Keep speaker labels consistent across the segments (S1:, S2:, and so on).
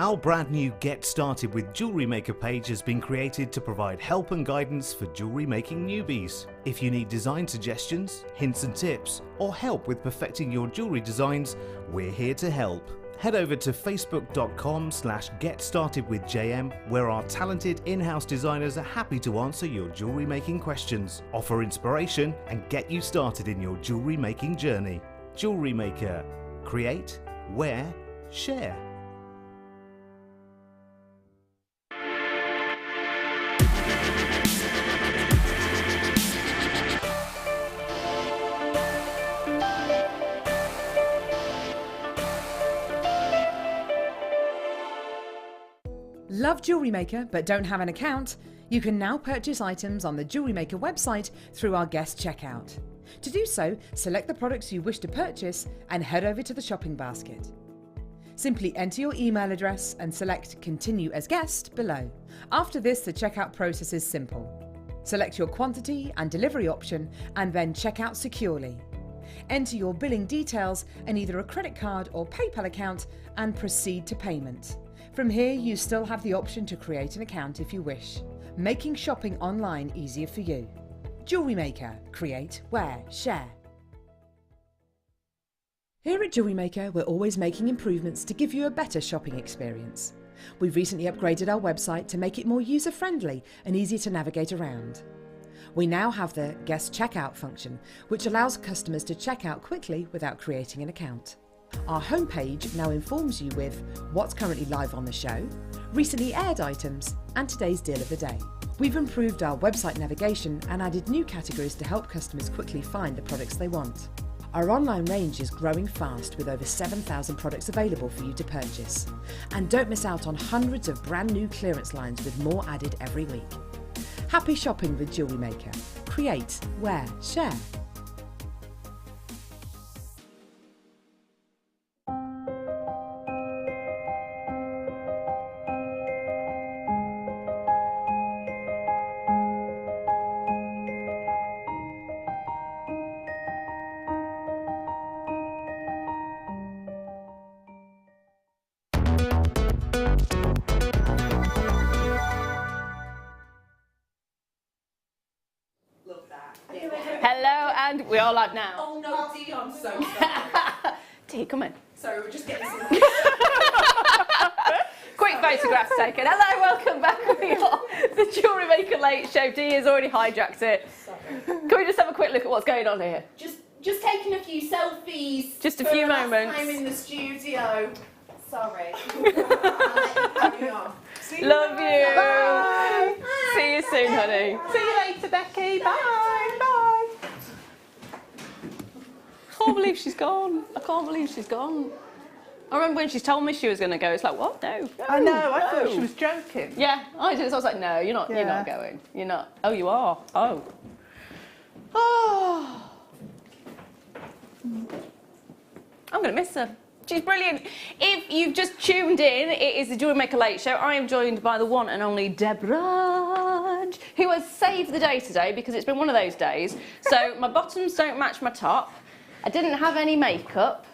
S1: Our brand new Get Started with Jewellery Maker page has been created to provide help and guidance for jewellery making newbies. If you need design suggestions, hints and tips, or help with perfecting your jewellery designs, we're here to help. Head over to facebook.com/getstartedwithjm, where our talented in-house designers are happy to answer your jewellery making questions, offer inspiration, and get you started in your jewellery making journey. Jewellery Maker. Create, wear, share.
S2: Love Jewellery Maker but don't have an account? You can now purchase items on the Jewellery Maker website through our guest checkout. To do so, select the products you wish to purchase and head over to the shopping basket. Simply enter your email address and select Continue as Guest below. After this, the checkout process is simple. Select your quantity and delivery option and then check out securely. Enter your billing details and either a credit card or PayPal account and proceed to payment. From here, you still have the option to create an account if you wish, making shopping online easier for you. Jewellery Maker. Create, wear, share. Here at Jewellery Maker, we're always making improvements to give you a better shopping experience. We've recently upgraded our website to make it more user-friendly and easier to navigate around. We now have the guest checkout function, which allows customers to check out quickly without creating an account. Our homepage now informs you with what's currently live on the show, recently aired items, and today's deal of the day. We've improved our website navigation and added new categories to help customers quickly find the products they want. Our online range is growing fast with over 7,000 products available for you to purchase. And don't miss out on hundreds of brand new clearance lines with more added every week. Happy shopping with Jewellery Maker. Create, wear, share.
S3: Hello, and we are live now.
S4: Oh no, Dee, I'm so sorry.
S3: Dee, come in.
S4: Sorry, we're just getting some...
S3: Quick photograph taken. Hello, welcome back. We are the Jewellery Maker Late Show. Dee has already hijacked it.
S4: Sorry.
S3: Can we just have a quick look at what's going on here?
S4: Just taking a few selfies.
S3: Just a few moments.
S4: Time in the studio. Sorry.
S3: Love you.
S4: Bye.
S3: See you soon, honey.
S4: See you later, Becky. Bye. Bye.
S3: I can't believe she's gone. I can't believe she's gone. I remember when she told me she was going to go. It's like, what? No.
S5: I know. I thought she was joking.
S3: Yeah, I did. So I was like, no, you're not. You're not going. You're not. Oh, you are. Oh. Oh. I'm going to miss her. She's brilliant. If you've just tuned in, it is the Jewellery Maker Late Show. I am joined by the one and only Deb Rudge, who has saved the day today because it's been one of those days. So my bottoms don't match my top. I didn't have any makeup.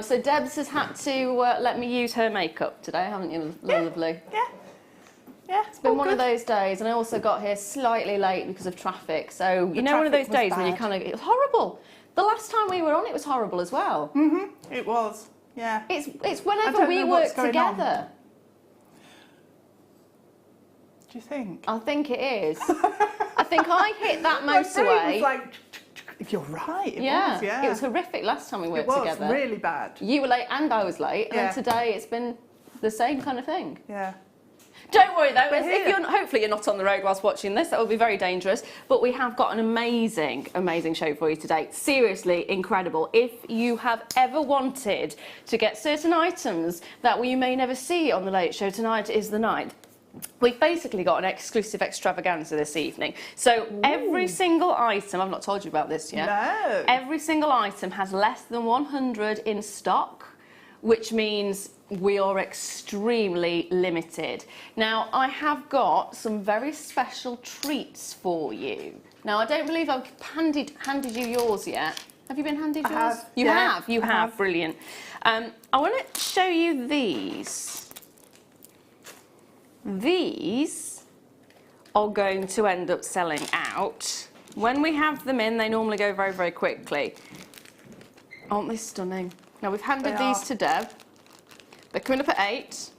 S3: So Debs has had to let me use her makeup today, haven't you, lovely?
S5: Yeah.
S3: It's been one of those days, and I also got here slightly late because of traffic. So, you know, one of those days when you kind of... It was horrible. The last time we were on, it was horrible as well.
S5: Mm-hmm. It was, yeah.
S3: It's whenever we work together.
S5: Do you think?
S3: I think it is. I think I hit that motorway.
S5: Was like, you're right, it was, yeah.
S3: It was horrific last time we worked together.
S5: It was really bad.
S3: You were late and I was late, and then today it's been the same kind of thing.
S5: Yeah.
S3: Don't worry though, hopefully you're not on the road whilst watching this, that would be very dangerous, but we have got an amazing, amazing show for you today. Seriously incredible. If you have ever wanted to get certain items that you may never see on the Late Show, tonight is the night. We've basically got an exclusive extravaganza this evening. So every single item, I've not told you about this yet.
S5: No.
S3: Every single item has less than 100 in stock, which means we are extremely limited. Now, I have got some very special treats for you. Now, I don't believe I've handed you yours yet. Have you been handed yours?
S5: Have.
S3: You
S5: Yeah,
S3: have? You have. Brilliant. I want to show you these. these are going to end up selling out. When we have them in, they normally go very, very quickly. Aren't they stunning? Now, we've handed these to Deb. They're coming up at 8,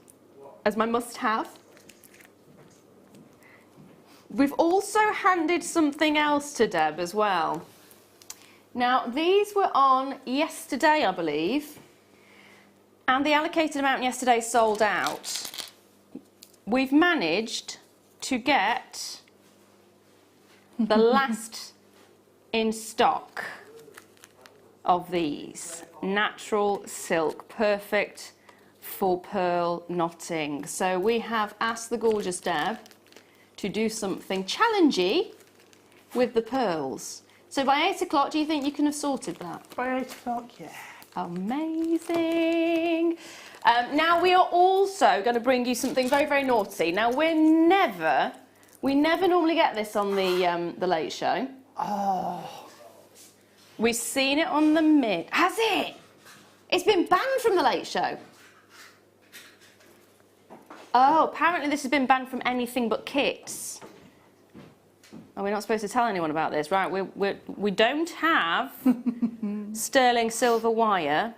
S3: as my must-have. We've also handed something else to Deb as well. Now, these were on yesterday, I believe, and the allocated amount yesterday sold out. We've managed to get the last in stock of these. Natural silk, perfect for pearl knotting. So we have asked the gorgeous Deb to do something challenging with the pearls. So by 8 o'clock, do you think you can have sorted that?
S5: By 8 o'clock, yeah.
S3: Amazing. Now we are also going to bring you something very, very naughty. Now we never normally get this on the Late Show.
S5: Oh.
S3: We've seen it on the Mid. Has it? It's been banned from the Late Show. Oh, apparently this has been banned from anything but kits. Oh, we're not supposed to tell anyone about this, right? We don't have sterling silver wire.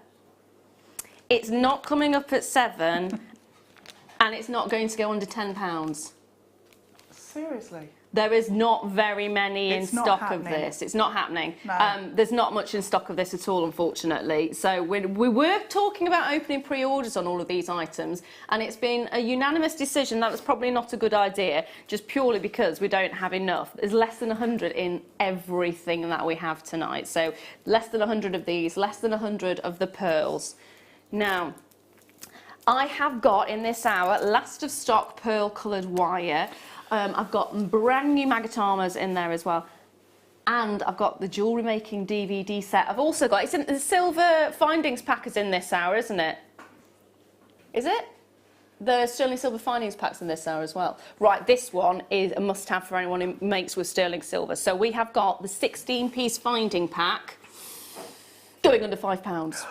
S3: It's not coming up at 7, and it's not going to go under £10.
S5: Seriously?
S3: There is not very many in stock of this. It's not happening.
S5: No.
S3: There's not much in stock of this at all, unfortunately. So we were talking about opening pre-orders on all of these items, and it's been a unanimous decision that was probably not a good idea, just purely because we don't have enough. There's less than 100 in everything that we have tonight. So less than 100 of these, less than 100 of the pearls. Now, I have got in this hour last of stock pearl coloured wire. I've got brand new Magatamas in there as well. And I've got the jewellery making DVD set. I've also got, it's in the silver findings pack is in this hour, isn't it? Is it? The sterling silver findings pack's in this hour as well. Right, this one is a must-have for anyone who makes with sterling silver. So we have got the 16-piece finding pack going under £5.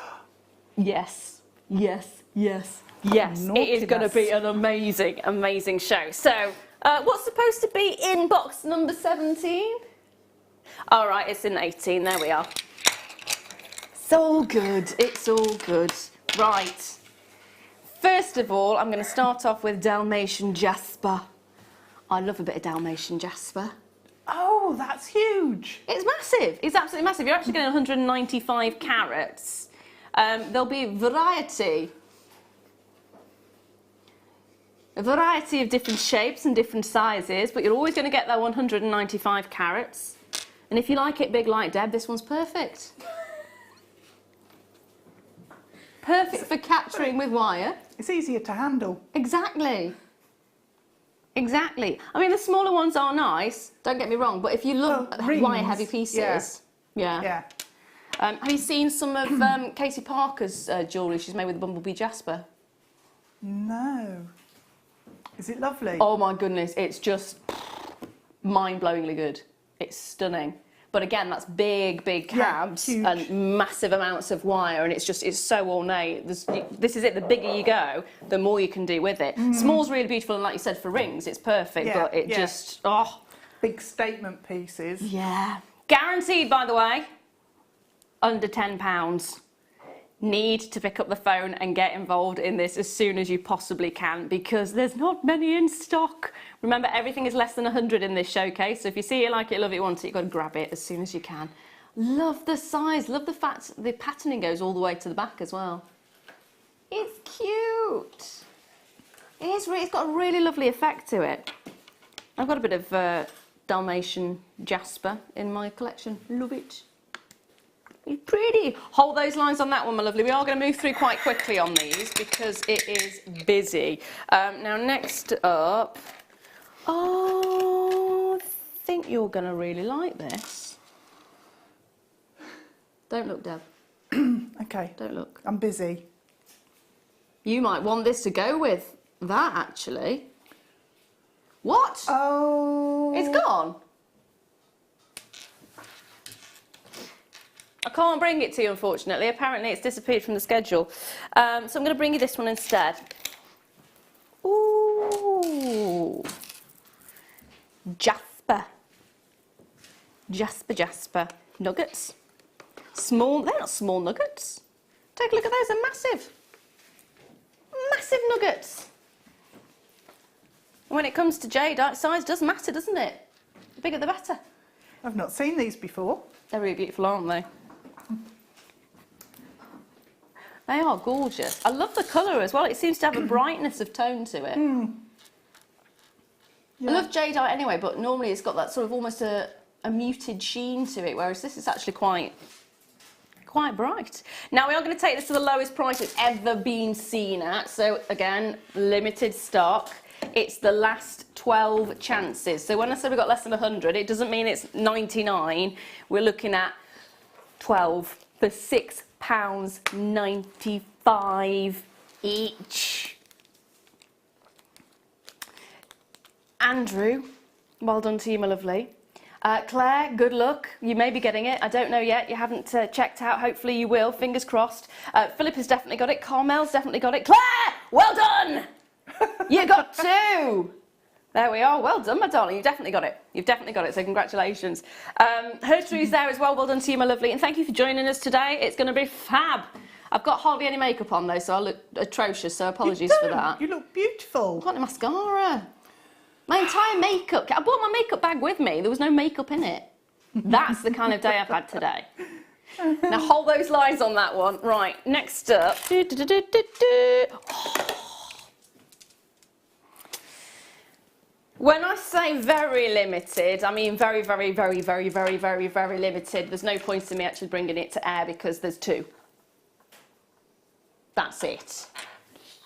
S3: Yes, yes, yes, yes. It is going to be an amazing, amazing show. So, what's supposed to be in box number 17? All right, it's in 18. There we are. It's all good. It's all good. Right. First of all, I'm going to start off with Dalmatian jasper. I love a bit of Dalmatian jasper.
S5: Oh, that's huge.
S3: It's massive. It's absolutely massive. You're actually getting 195 carats. There'll be a variety of different shapes and different sizes, but you're always going to get that 195 carats. And if you like it big like Deb, this one's perfect. Perfect for capturing with wire.
S5: It's easier to handle.
S3: Exactly. Exactly. I mean, the smaller ones are nice, don't get me wrong, but if you love wire-heavy pieces... Yeah. Have you seen some of Casey Parker's jewellery she's made with the Bumblebee Jasper?
S5: No. Is it lovely?
S3: Oh my goodness, it's just mind-blowingly good. It's stunning. But again, that's big, big cabs and massive amounts of wire, and it's so ornate. This is it, the bigger you go, the more you can do with it. Small's really beautiful, and like you said, for rings, it's perfect, but it just, oh.
S5: Big statement pieces.
S3: Yeah. Guaranteed, by the way, under £10. Need to pick up the phone and get involved in this as soon as you possibly can, because there's not many in stock. Remember, everything is less than 100 in this showcase, so if you see it, like it, love it, want it, you've got to grab it as soon as you can. Love the size, love the fact the patterning goes all the way to the back as well. It's cute. It's got a really lovely effect to it. I've got a bit of Dalmatian jasper in my collection. Love it. It's pretty. Hold those lines on that one, my lovely. We are going to move through quite quickly on these because it is busy. Now, next up... Oh, I think you're going to really like this. Don't look, Deb.
S5: Okay.
S3: Don't look.
S5: I'm busy.
S3: You might want this to go with that, actually. What?
S5: Oh.
S3: It's gone? I can't bring it to you, unfortunately. Apparently, it's disappeared from the schedule. So I'm going to bring you this one instead. Ooh. Ooh. Jasper. Jasper. Nuggets. Small, they're not small nuggets. Take a look at those, they're massive. Massive nuggets. When it comes to jadeite, size does matter, doesn't it? The bigger the better.
S5: I've not seen these before.
S3: They're really beautiful, aren't they? They are gorgeous. I love the colour as well. It seems to have a brightness of tone to it.
S5: Yeah.
S3: I love jadeite anyway, but normally it's got that sort of almost a muted sheen to it, whereas this is actually quite bright. Now we are going to take this to the lowest price it's ever been seen at. So again, limited stock. It's the last 12 chances. So when I say we've got less than 100, it doesn't mean it's 99. We're looking at 12 for £6.95 each. Andrew, well done to you, my lovely. Claire, good luck. You may be getting it. I don't know yet. You haven't checked out. Hopefully you will. Fingers crossed. Philip has definitely got it. Carmel's definitely got it. Claire, well done. You got 2. There we are. Well done, my darling. You've definitely got it. You've definitely got it. So congratulations. Gertrude's there as well. Well done to you, my lovely. And thank you for joining us today. It's going to be fab. I've got hardly any makeup on though, so I look atrocious. So apologies for that.
S5: You look beautiful.
S3: I've got no mascara. My entire makeup, I brought my makeup bag with me. There was no makeup in it. That's the kind of day I've had today. Now hold those lines on that one. Right, next up. When I say very limited, I mean very, very, very, very, very, very, very limited. There's no point in me actually bringing it to air because there's 2. That's it.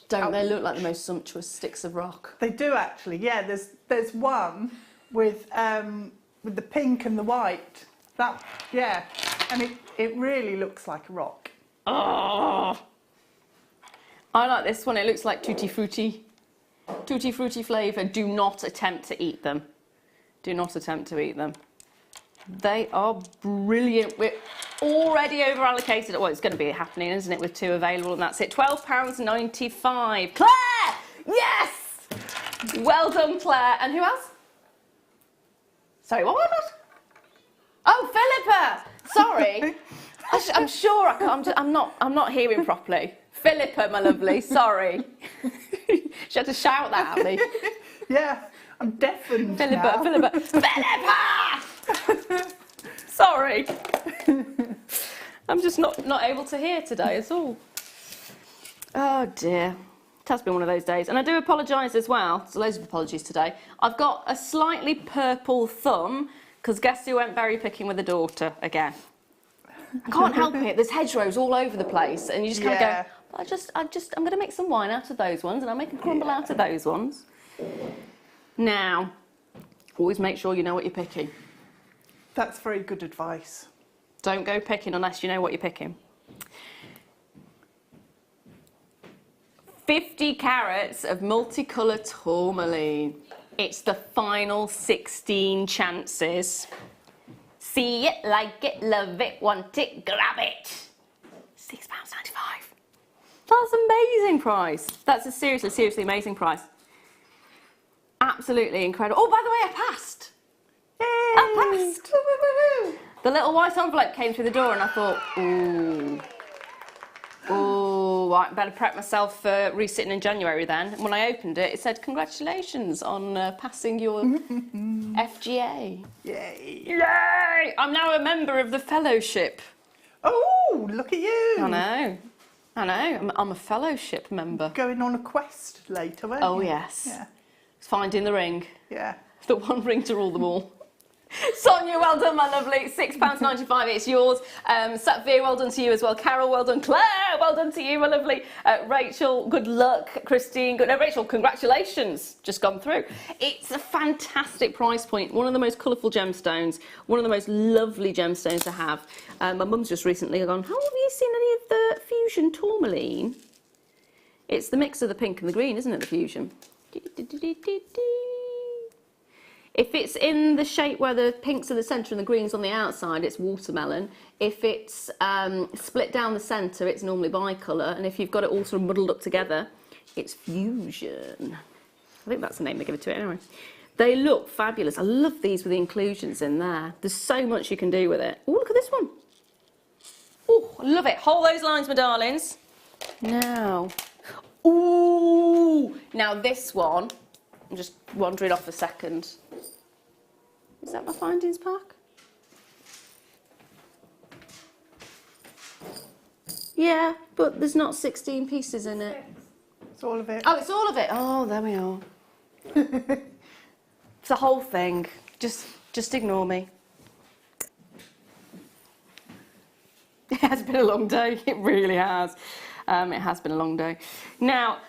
S3: Don't they look like the most sumptuous sticks of rock?
S5: They do actually, yeah. There's one with the pink and the white. That, yeah, and it really looks like a rock.
S3: Oh, I like this one. It looks like tutti frutti flavour. Do not attempt to eat them. Do not attempt to eat them. They are brilliant. We're already over allocated. Well, it's going to be happening, isn't it, with 2 available, and that's it. £12.95. Claire! Yes! Well done, Claire. And who else? Sorry, what was that? Oh, Philippa! Sorry. I'm sure I can't. I'm not hearing properly. Philippa, my lovely. Sorry. She had to shout that at me.
S5: Yeah, I'm deafened
S3: Philippa,
S5: now.
S3: Philippa. Philippa! Sorry. I'm just not able to hear today at all. Oh dear. It has been one of those days. And I do apologise as well. So loads of apologies today. I've got a slightly purple thumb because guess who went berry picking with a daughter again? I can't help it. There's hedgerows all over the place and you just kind of go, I'm going to make some wine out of those ones and I'll make a crumble out of those ones. Now, always make sure you know what you're picking.
S5: That's very good advice.
S3: Don't go picking unless you know what you're picking. 50 carats of multicolour tourmaline. It's the final 16 chances. See it, like it, love it, want it, grab it. £6.95. That's an amazing price. That's a seriously amazing price. Absolutely incredible. Oh, by the way, I passed.
S5: Yay!
S3: I passed. The little white envelope came through the door and I thought, ooh, I better prep myself for resitting in January then. And when I opened it, it said, congratulations on passing your FGA.
S5: Yay!
S3: Yay! I'm now a member of the fellowship.
S5: Oh, look at you.
S3: I know. I'm a fellowship member.
S5: Going on a quest later, won't
S3: Oh,
S5: you?
S3: yes.
S5: Yeah.
S3: Finding the ring.
S5: Yeah.
S3: The one ring to rule them all. Sonia, well done, my lovely. £6.95, it's yours. Satvir, well done to you as well. Carol, well done. Claire, well done to you, my lovely. Rachel, good luck. Christine, good. No, Rachel, congratulations. Just gone through. It's a fantastic price point. One of the most colourful gemstones. One of the most lovely gemstones to have. My mum's just recently gone, have you seen any of the fusion tourmaline? It's the mix of the pink and the green, isn't it, the fusion? If it's in the shape where the pink's in the centre and the green's on the outside, it's watermelon. If it's split down the centre, it's normally bicolour. And if you've got it all sort of muddled up together, it's fusion. I think that's the name they give it to it anyway. They look fabulous. I love these with the inclusions in there. There's so much you can do with it. Oh, look at this one. Oh, I love it. Hold those lines, my darlings. Now, ooh, now this one, I'm just wandering off a second. Is that my findings pack? Yeah, but there's not 16 pieces in it.
S5: It's all of it.
S3: Oh, it's all of it. Oh, there we are. It's the whole thing. Just ignore me. It has been a long day. It really has. It has been a long day. Now,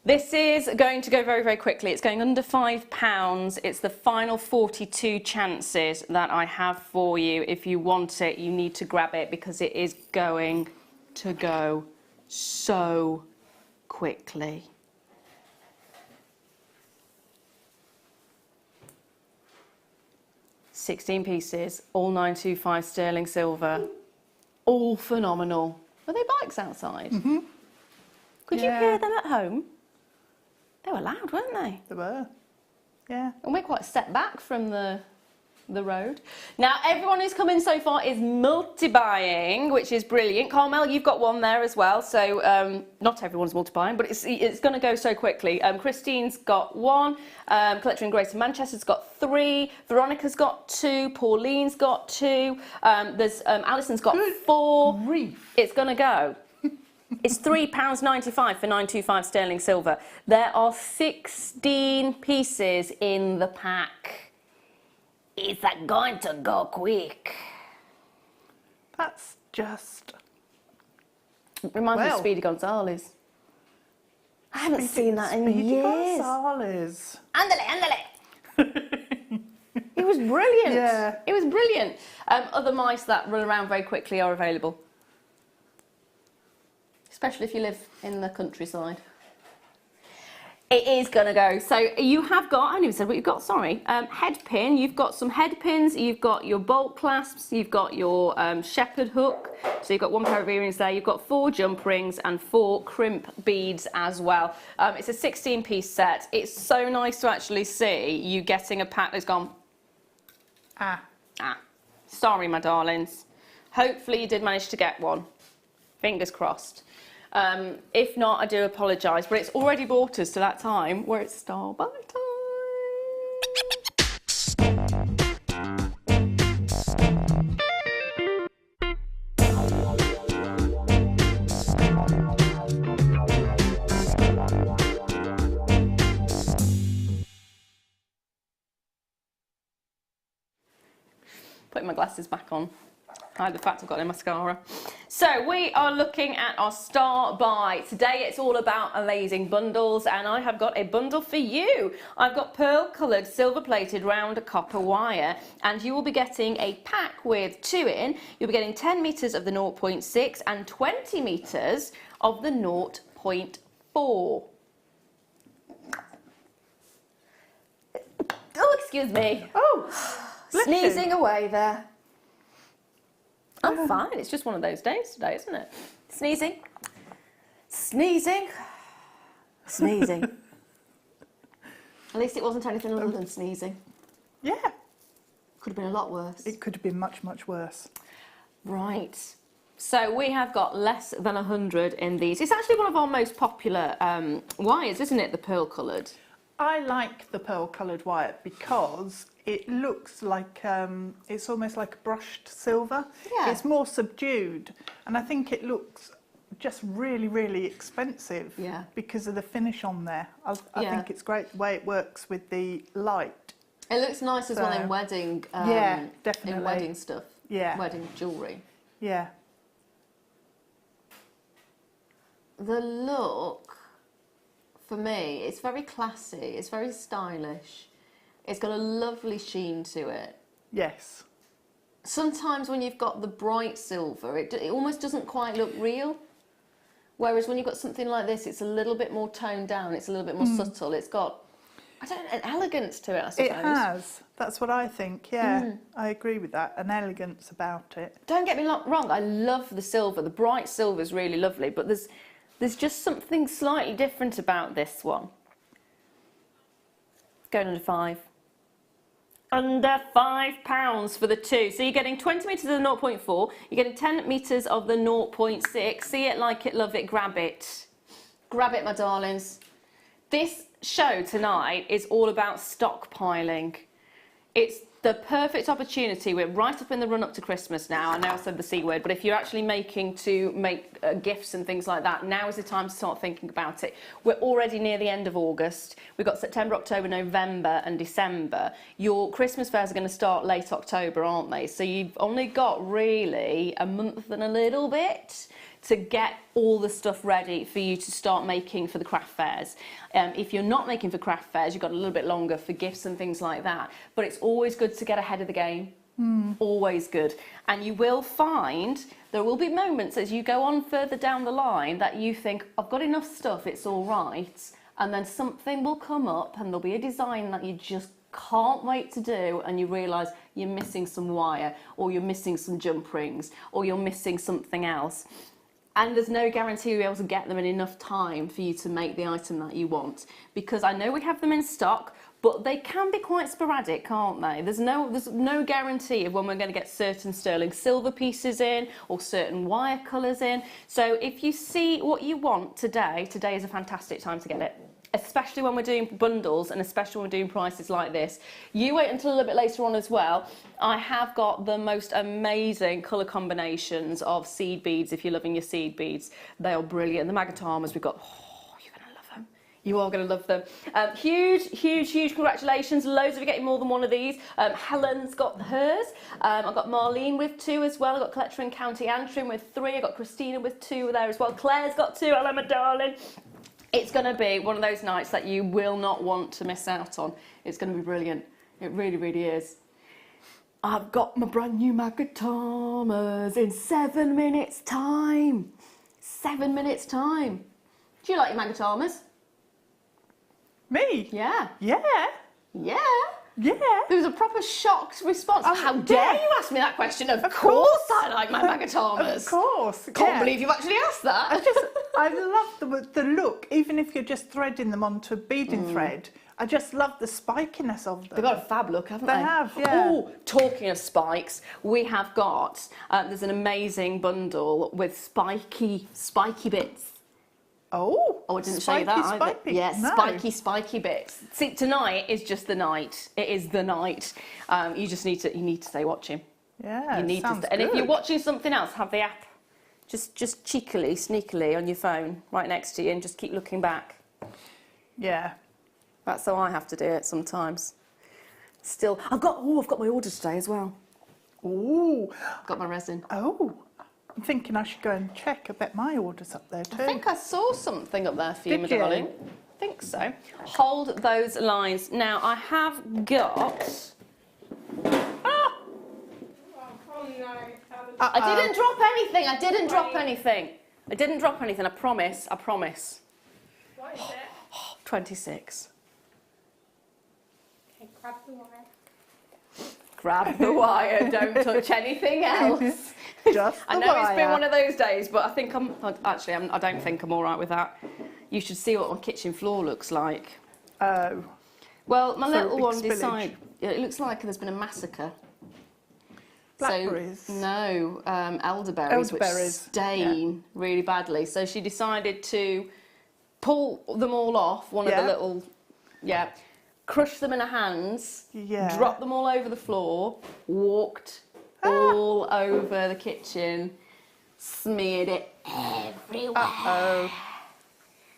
S3: this is going to go very, very quickly. It's going under £5. It's the final 42 chances that I have for you. If you want it, you need to grab it because it is going to go so quickly. $16 pieces, all 925 sterling silver, all phenomenal. Were they bikes outside? Mm-hmm. Could you hear them at home? They were loud, weren't they?
S5: They were, yeah.
S3: And we're quite a step back from the road. Now, everyone who's come in so far is multi-buying, which is brilliant. Carmel, you've got one there as well, so not everyone's multi-buying, but it's going to go so quickly. Christine's got one, Collector in Grace in Manchester's got 3, Veronica's got 2, Pauline's got 2, there's Alison's got 4.
S5: Grief.
S3: It's going to go. It's £3.95 for 925 sterling silver. There are 16 pieces in the pack. Is that going to go quick?
S5: That's just...
S3: Reminds me of Speedy Gonzales. I haven't seen that in
S5: Speedy
S3: years.
S5: Gonzales.
S3: Andale. It was brilliant.
S5: Yeah.
S3: It was brilliant. Other mice that run around very quickly are available. Especially if you live in the countryside. It is going to go. So you have got, I haven't even said what you've got, sorry. Head pin, you've got some head pins, you've got your bolt clasps, you've got your shepherd hook. So you've got 1 pair of earrings there, you've got 4 jump rings and 4 crimp beads as well. It's a 16-piece set. It's so nice to actually see you getting a pack that's gone, sorry, my darlings. Hopefully you did manage to get one. Fingers crossed. If not, I do apologise, but it's already brought us to that time where it's star by time. Putting my glasses back on. Hide the fact I've got no mascara. So we are looking at our star buy. Today it's all about amazing bundles, and I have got a bundle for you. I've got pearl coloured silver plated round copper wire, and you will be getting a pack with 2 in. You'll be getting 10 metres of the 0.6 and 20 metres of the 0.4. Oh, excuse me.
S5: Oh,
S3: Sneezing away there. I'm fine, it's just one of those days today, isn't it? Sneezing, sneezing, sneezing. At least it wasn't anything other than sneezing.
S5: Yeah.
S3: Could have been a lot worse.
S5: It could have been much, much worse.
S3: Right. So we have got less than 100 in these. It's actually one of our most popular wires, isn't it, the pearl coloured?
S5: I like the pearl coloured wire because it looks like, it's almost like a brushed silver.
S3: Yeah.
S5: It's more subdued, and I think it looks just really, really expensive.
S3: Yeah.
S5: Because of the finish on there. I
S3: Yeah.
S5: think it's great the way it works with the light.
S3: It looks nice as well in
S5: So,
S3: wedding.
S5: yeah, definitely.
S3: In wedding stuff.
S5: Yeah.
S3: Wedding jewellery.
S5: Yeah.
S3: The look, for me, it's very classy. It's very stylish. It's got a lovely sheen to it.
S5: Yes.
S3: Sometimes when you've got the bright silver, it almost doesn't quite look real. Whereas when you've got something like this, it's a little bit more toned down. It's a little bit more subtle. It's got, I don't know, an elegance to it, I suppose.
S5: It has. That's what I think, yeah. I agree with that. An elegance about it.
S3: Don't get me wrong, I love the silver. The bright silver is really lovely, but there's just something slightly different about this one. Going under 5. Under £5 for the 2. So you're getting 20 metres of the 0.4, you're getting 10 metres of the 0.6. See it, like it, love it, grab it. Grab it, my darlings. This show tonight is all about stockpiling. It's the perfect opportunity. We're right up in the run up to Christmas now. I know I said the C word, but if you're actually making gifts and things like that, now is the time to start thinking about it. We're already near the end of August. We've got September, October, November and December. Your Christmas fairs are going to start late October, aren't they? So you've only got really a month and a little bit to get all the stuff ready for you to start making for the craft fairs. If you're not making for craft fairs, you've got a little bit longer for gifts and things like that. But it's always good to get ahead of the game. Always good. And you will find there will be moments as you go on further down the line that you think, I've got enough stuff, it's all right. And then something will come up and there'll be a design that you just can't wait to do, and you realise you're missing some wire, or you're missing some jump rings, or you're missing something else. And there's no guarantee you'll be able to get them in enough time for you to make the item that you want. Because I know we have them in stock, but they can be quite sporadic, can't they? There's no guarantee of when we're going to get certain sterling silver pieces in or certain wire colours in. So if you see what you want today is a fantastic time to get it. Especially when we're doing bundles and especially when we're doing prices like this. You wait until a little bit later on as well. I have got the most amazing colour combinations of seed beads if you're loving your seed beads. They are brilliant. The Magatamas we've got, oh, you're going to love them. You are going to love them. Huge congratulations. Loads of you getting more than one of these. Helen's got hers. I've got Marlene with 2 as well. I've got Collector in County Antrim with 3. I've got Christina with 2 there as well. Claire's got 2. Hello, my darling. It's going to be one of those nights that you will not want to miss out on. It's going to be brilliant. It really, really is. I've got my brand new Magatamas in 7 minutes' time. 7 minutes' time. Do you like your Magatamas?
S5: Me?
S3: Yeah.
S5: Yeah.
S3: Yeah.
S5: Yeah.
S3: There was a proper shocked response.
S5: Oh,
S3: how dare
S5: yeah.
S3: you ask me that question? Of course I like my Magatamas.
S5: Of course.
S3: Can't believe you've actually asked that.
S5: I love the look, even if you're just threading them onto a beading thread. I just love the spikiness of them.
S3: They've got a fab look, haven't they?
S5: They have, yeah.
S3: Oh, talking of spikes, we have got, there's an amazing bundle with spiky bits.
S5: Oh,
S3: I didn't show you that either.
S5: Spiky.
S3: Yeah,
S5: No.
S3: spiky bits. See, tonight is just the night. It is the night. You just need to stay watching.
S5: Yeah,
S3: You need to.
S5: sounds
S3: And if you're
S5: good.
S3: watching something else, have the app just cheekily, sneakily on your phone right next to you, and just keep looking back.
S5: Yeah.
S3: That's how I have to do it sometimes. Still, I've got my order today as well.
S5: Ooh.
S3: Got my resin.
S5: Oh. I'm thinking I should go and check. I bet my order's up there too.
S3: I think I saw something up there for you,
S5: Did
S3: my
S5: you?
S3: darling. I think so. Hold those lines. Now, I have got... Ah! I didn't drop anything. I didn't drop anything. I didn't drop anything. I promise. I promise.
S4: What is it?
S3: 26.
S4: Okay, grab the wire.
S3: Grab the wire. Don't touch anything else.
S5: Just
S3: I
S5: the
S3: know it's been
S5: wire.
S3: one of those days, but I think I don't think I'm all right with that. You should see what my kitchen floor looks like.
S5: Oh.
S3: Well, my
S5: So a
S3: little
S5: big
S3: one
S5: spillage.
S3: decided. It looks like there's been a massacre.
S5: Blackberries?
S3: So, no, elderberries, which
S5: Elderberries,
S3: stain really badly. So she decided to pull them all off. One of the
S5: Yeah.
S3: little, crush them in her hands.
S5: Yeah.
S3: Drop them all over the floor. Walked all over the kitchen. Smeared it everywhere.
S5: Uh-oh.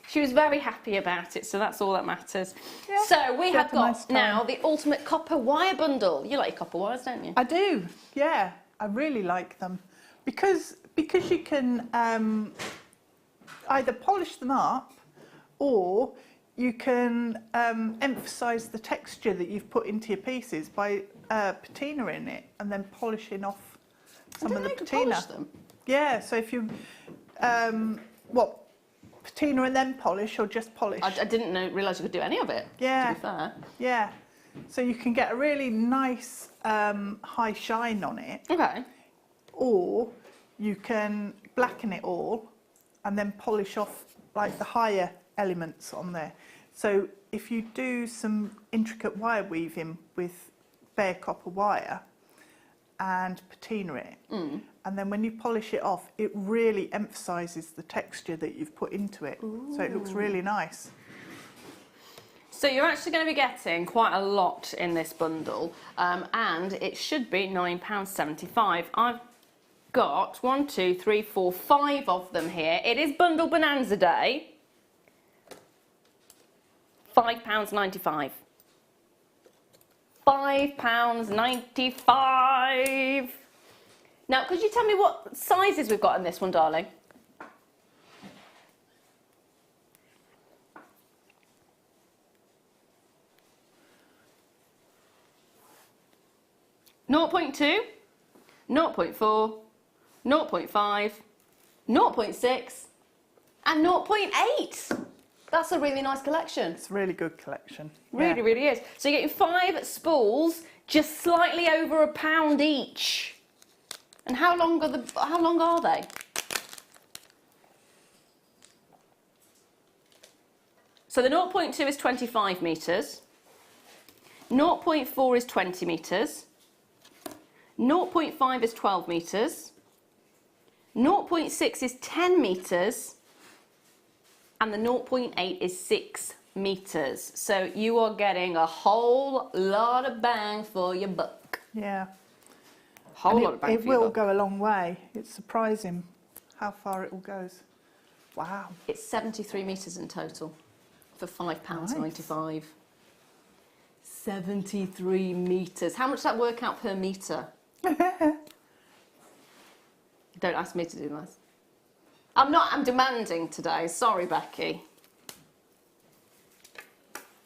S3: She was very happy about it, so that's all that matters.
S5: Yeah,
S3: So we
S5: she
S3: have
S5: had a
S3: got
S5: nice time.
S3: now the ultimate copper wire bundle. You like your copper wires, don't you?
S5: I do. Yeah. I really like them. Because you can either polish them up or you can emphasise the texture that you've put into your pieces by patina in it and then polishing off some of the
S3: you can
S5: patina.
S3: polish them.
S5: Yeah, so if you, patina and then polish or just polish?
S3: I didn't realise you could do any of it,
S5: Yeah.
S3: to be fair.
S5: Yeah, so you can get a really nice high shine on it,
S3: Okay.
S5: or you can blacken it all and then polish off like the higher elements on there. So if you do some intricate wire weaving with bare copper wire and patina it, and then when you polish it off, it really emphasises the texture that you've put into it. Ooh. So it looks really nice.
S3: So you're actually going to be getting quite a lot in this bundle, and it should be £9.75. I've got 1, 2, 3, 4, 5 of them here. It is Bundle Bonanza Day. £5.95. £5.95. Now, could you tell me what sizes we've got in this one, darling? Zero 0.2, 0.4, 0.5, 0.6 and 0.8. That's a really nice collection.
S5: It's a really good collection.
S3: Really, really is. So you're getting 5 spools, just slightly over £1 each. And how long are they? So the 0.2 is 25 metres, 0.4 is 20 metres, 0.5 is 12 metres, 0.6 is 10 metres, and the 0.8 is 6 metres. So you are getting a whole lot of bang for your buck.
S5: Yeah.
S3: Whole lot of bang for your buck.
S5: It will go a long way. It's surprising how far it all goes. Wow.
S3: It's 73 metres in total for £5.95. Nice. 73 metres. How much does that work out per metre? Don't ask me to do this. I'm demanding today. Sorry, Becky.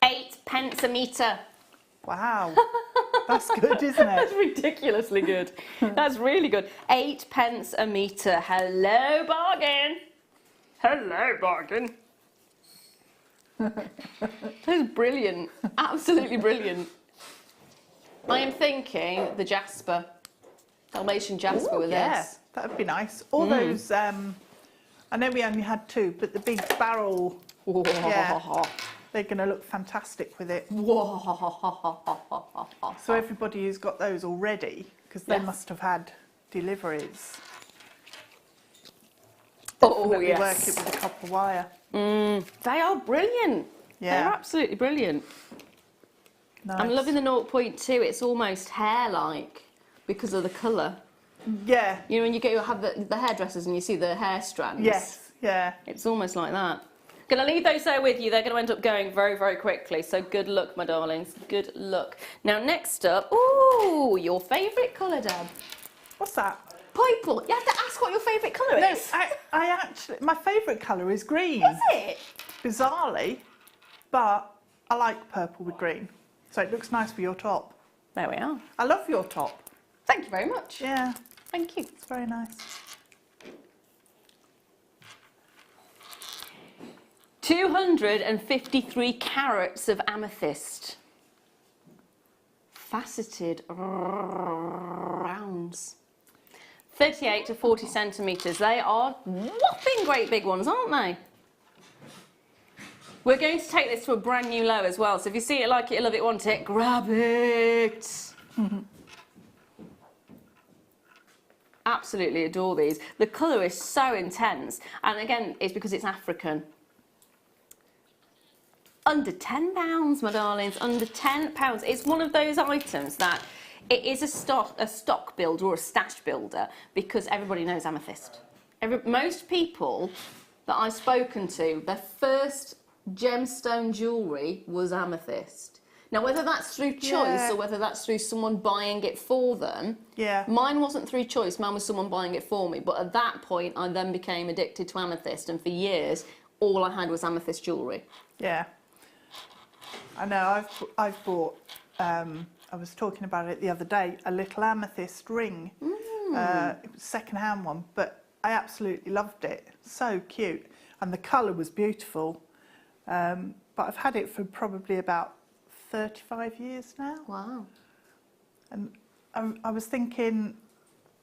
S3: 8 pence a metre.
S5: Wow. That's good, isn't it?
S3: That's ridiculously good. That's really good. 8 pence a metre. Hello, bargain. Hello, bargain. That is brilliant. Absolutely brilliant. I am thinking the jasper. Dalmatian jasper with this.
S5: That would be nice. All those, I know we only had 2, but the big barrel, they're going to look fantastic with it. So everybody who's got those already, because they must have had deliveries. Definitely work it with the copper wire.
S3: They are brilliant.
S5: Yeah.
S3: They're absolutely brilliant.
S5: Nice.
S3: I'm loving the 0.2. It's almost hair-like because of the colour.
S5: Yeah.
S3: You know, when you have the hairdressers and you see the hair strands.
S5: Yes, yeah.
S3: It's almost like that. Going to leave those there with you. They're going to end up going very, very quickly. So good luck, my darlings. Good luck. Now, next up, ooh, your favourite colour, Deb.
S5: What's that?
S3: Purple. You have to ask what your favourite colour is.
S5: No, I actually, my favourite colour is green.
S3: Is it?
S5: Bizarrely, but I like purple with green. So it looks nice for your top.
S3: There we are.
S5: I love your top.
S3: Thank you very much.
S5: Yeah.
S3: Thank you.
S5: It's very nice.
S3: 253 carats of amethyst. Faceted rounds. 38 to 40 centimetres. They are whopping great big ones, aren't they? We're going to take this to a brand new low as well. So if you see it, like it, love it, want it, grab it. Absolutely adore these. The colour is so intense. And again, it's because it's African. Under £10, my darlings, under £10. It's one of those items that it is a stock builder or a stash builder because everybody knows amethyst. Most people that I've spoken to, their first gemstone jewellery was amethyst. Now, whether that's through choice or whether that's through someone buying it for them, mine wasn't through choice, mine was someone buying it for me. But at that point, I then became addicted to amethyst, and for years, all I had was amethyst jewellery.
S5: Yeah. I know, I've bought, I was talking about it the other day, a little amethyst ring. It was a second-hand one, but I absolutely loved it. So cute. And the colour was beautiful. But I've had it for probably about 35 years now.
S3: Wow.
S5: And I was thinking,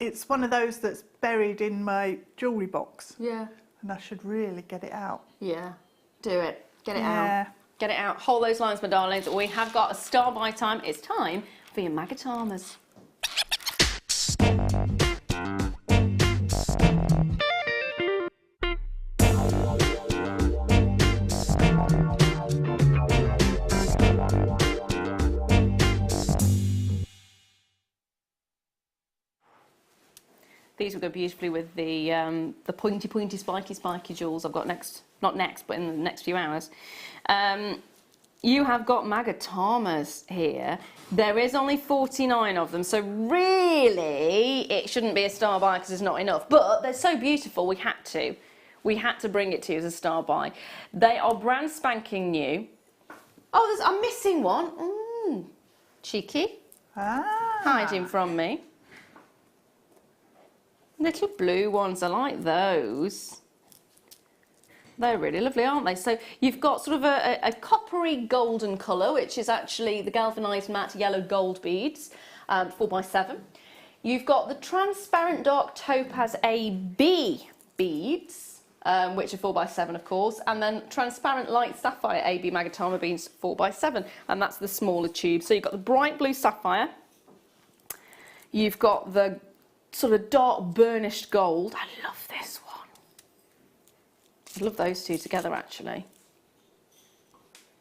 S5: it's one of those that's buried in my jewellery box.
S3: Yeah.
S5: And I should really get it out.
S3: Yeah. Do it. Get it out. Get it out. Hold those lines, my darlings. We have got a star by time. It's time for your Magatamas. These will go beautifully with the pointy, spiky jewels I've got next, not next, but in the next few hours. You have got Magatamas here. There is only 49 of them, so really it shouldn't be a star buy because there's not enough. But they're so beautiful, we had to. We had to bring it to you as a star buy. They are brand spanking new. Oh, I'm missing one. Cheeky. Hiding from me. Little blue ones, I like those. They're really lovely, aren't they? So you've got sort of a coppery golden colour, which is actually the galvanised matte yellow gold beads, 4x7. You've got the transparent dark topaz AB beads, which are 4x7 of course, and then transparent light sapphire AB Magatama beads, 4x7, and that's the smaller tube. So you've got the bright blue sapphire, you've got the sort of dark burnished gold. I love this one. I love those two together actually.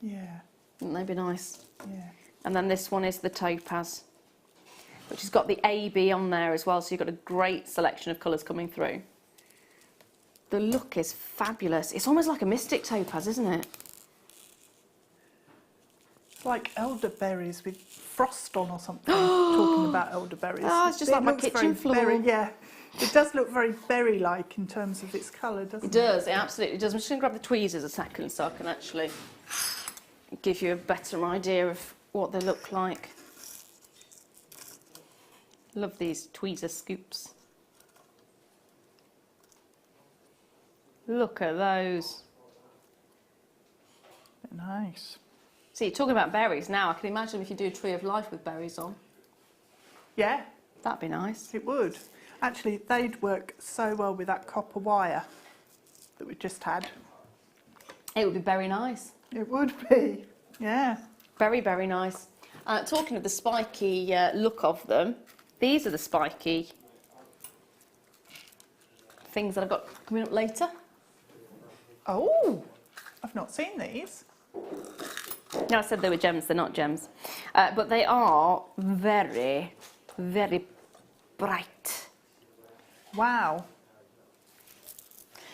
S5: Yeah.
S3: Wouldn't they be nice?
S5: Yeah.
S3: And then this one is the topaz, which has got the AB on there as well, so you've got a great selection of colours coming through. The look is fabulous. It's almost like a mystic topaz, isn't it?
S5: It's like elderberries with frost on or something. Talking about elderberries.
S3: Oh, it's just like my kitchen floor.
S5: Berry, yeah. It does look very berry-like in terms of its colour, doesn't it?
S3: It does, it absolutely does. I'm just going to grab the tweezers a second so I can actually give you a better idea of what they look like. Love these tweezer scoops. Look at those.
S5: Nice.
S3: See, talking about berries now, I can imagine if you do a tree of life with berries on.
S5: Yeah.
S3: That'd be nice.
S5: It would. Actually, they'd work so well with that copper wire that we just had.
S3: It would be very nice.
S5: It would be, yeah.
S3: Very, very nice. Talking of the spiky look of them, these are the spiky things that I've got coming up later.
S5: Oh, I've not seen these.
S3: No, I said they were gems, they're not gems. But they are very, very bright.
S5: Wow.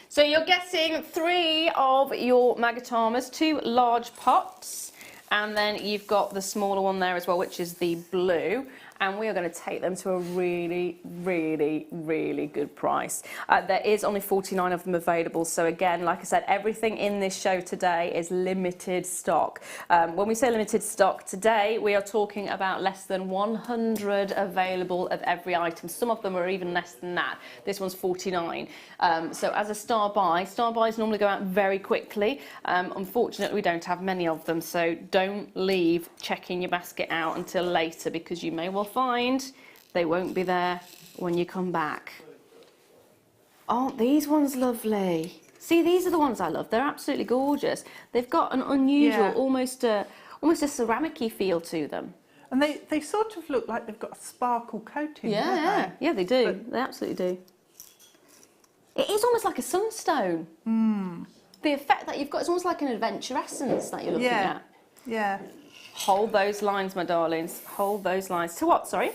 S3: So you're getting 3 of your Magatamas, 2 large pots, and then you've got the smaller one there as well, which is the blue. And we are going to take them to a really, really, really good price. There is only 49 of them available. So again, like I said, everything in this show today is limited stock. When we say limited stock today, we are talking about less than 100 available of every item. Some of them are even less than that. This one's 49. So as a star buys normally go out very quickly. Unfortunately, we don't have many of them. So don't leave checking your basket out until later, because you may well find they won't be there when you come back. Aren't these ones lovely? See, these are the ones I love. They're absolutely gorgeous. They've got an unusual, almost a ceramic-y feel to them.
S5: And they sort of look like they've got a sparkle coating, don't they?
S3: Yeah, they do. They absolutely do. It is almost like a sunstone. The effect that you've got is almost like an adventure essence that you're looking at.
S5: Yeah.
S3: Hold those lines, my darlings. Hold those lines. To what, sorry?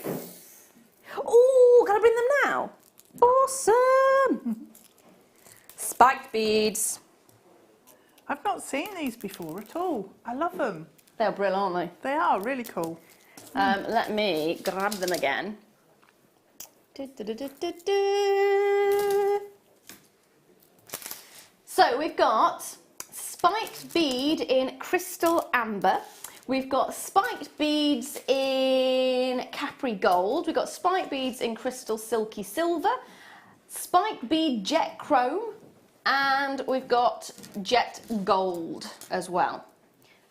S3: Oh, can I bring them now? Awesome! Spiked beads.
S5: I've not seen these before at all. I love them.
S3: They're brilliant, aren't
S5: They are really cool.
S3: they? Let me grab them again. So we've got spiked bead in crystal amber. We've got spiked beads in Capri gold. We've got spiked beads in crystal silky silver, spiked bead jet chrome, and we've got jet gold as well.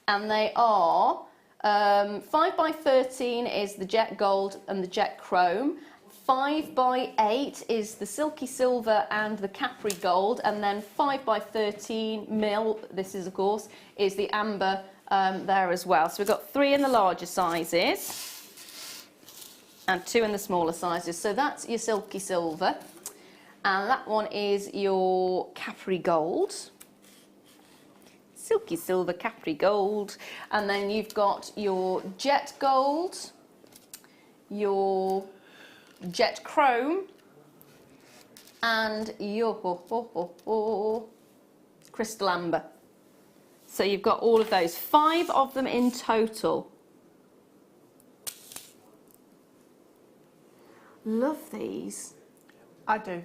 S3: And they are 5x13 is the jet gold and the jet chrome. 5x8 is the silky silver and the Capri gold, and then 5x13 this is of course, is the amber there as well. So we've got 3 in the larger sizes and 2 in the smaller sizes. So that's your silky silver, and that one is your Capri gold. Silky silver, Capri gold, and then you've got your jet gold, your jet chrome, and your crystal amber. So you've got all of those, 5 of them in total. Love these.
S5: I do.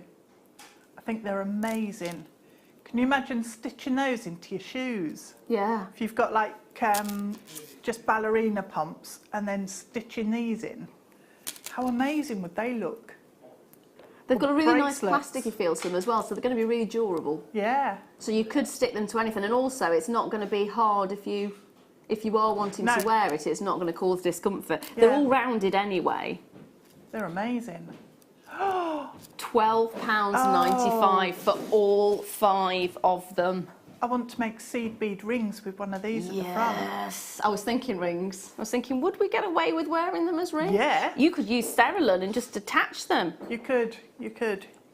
S5: I think they're amazing. Can you imagine stitching those into your shoes?
S3: Yeah.
S5: If you've got like just ballerina pumps and then stitching these in, how amazing would they look?
S3: They've got a really nice
S5: bracelets.
S3: plasticky feel to them as well, so they're going to be really durable.
S5: Yeah.
S3: So you could stick them to anything, and also it's not going to be hard if you are wanting to wear it. It's not going to cause discomfort.
S5: Yeah.
S3: They're all rounded anyway.
S5: They're amazing.
S3: £12.95 for all 5 of them.
S5: I want to make seed bead rings with one of these at the front.
S3: Yes, I was thinking rings. I was thinking, would we get away with wearing them as rings?
S5: Yeah.
S3: You could use Cerulean and just attach them.
S5: You could,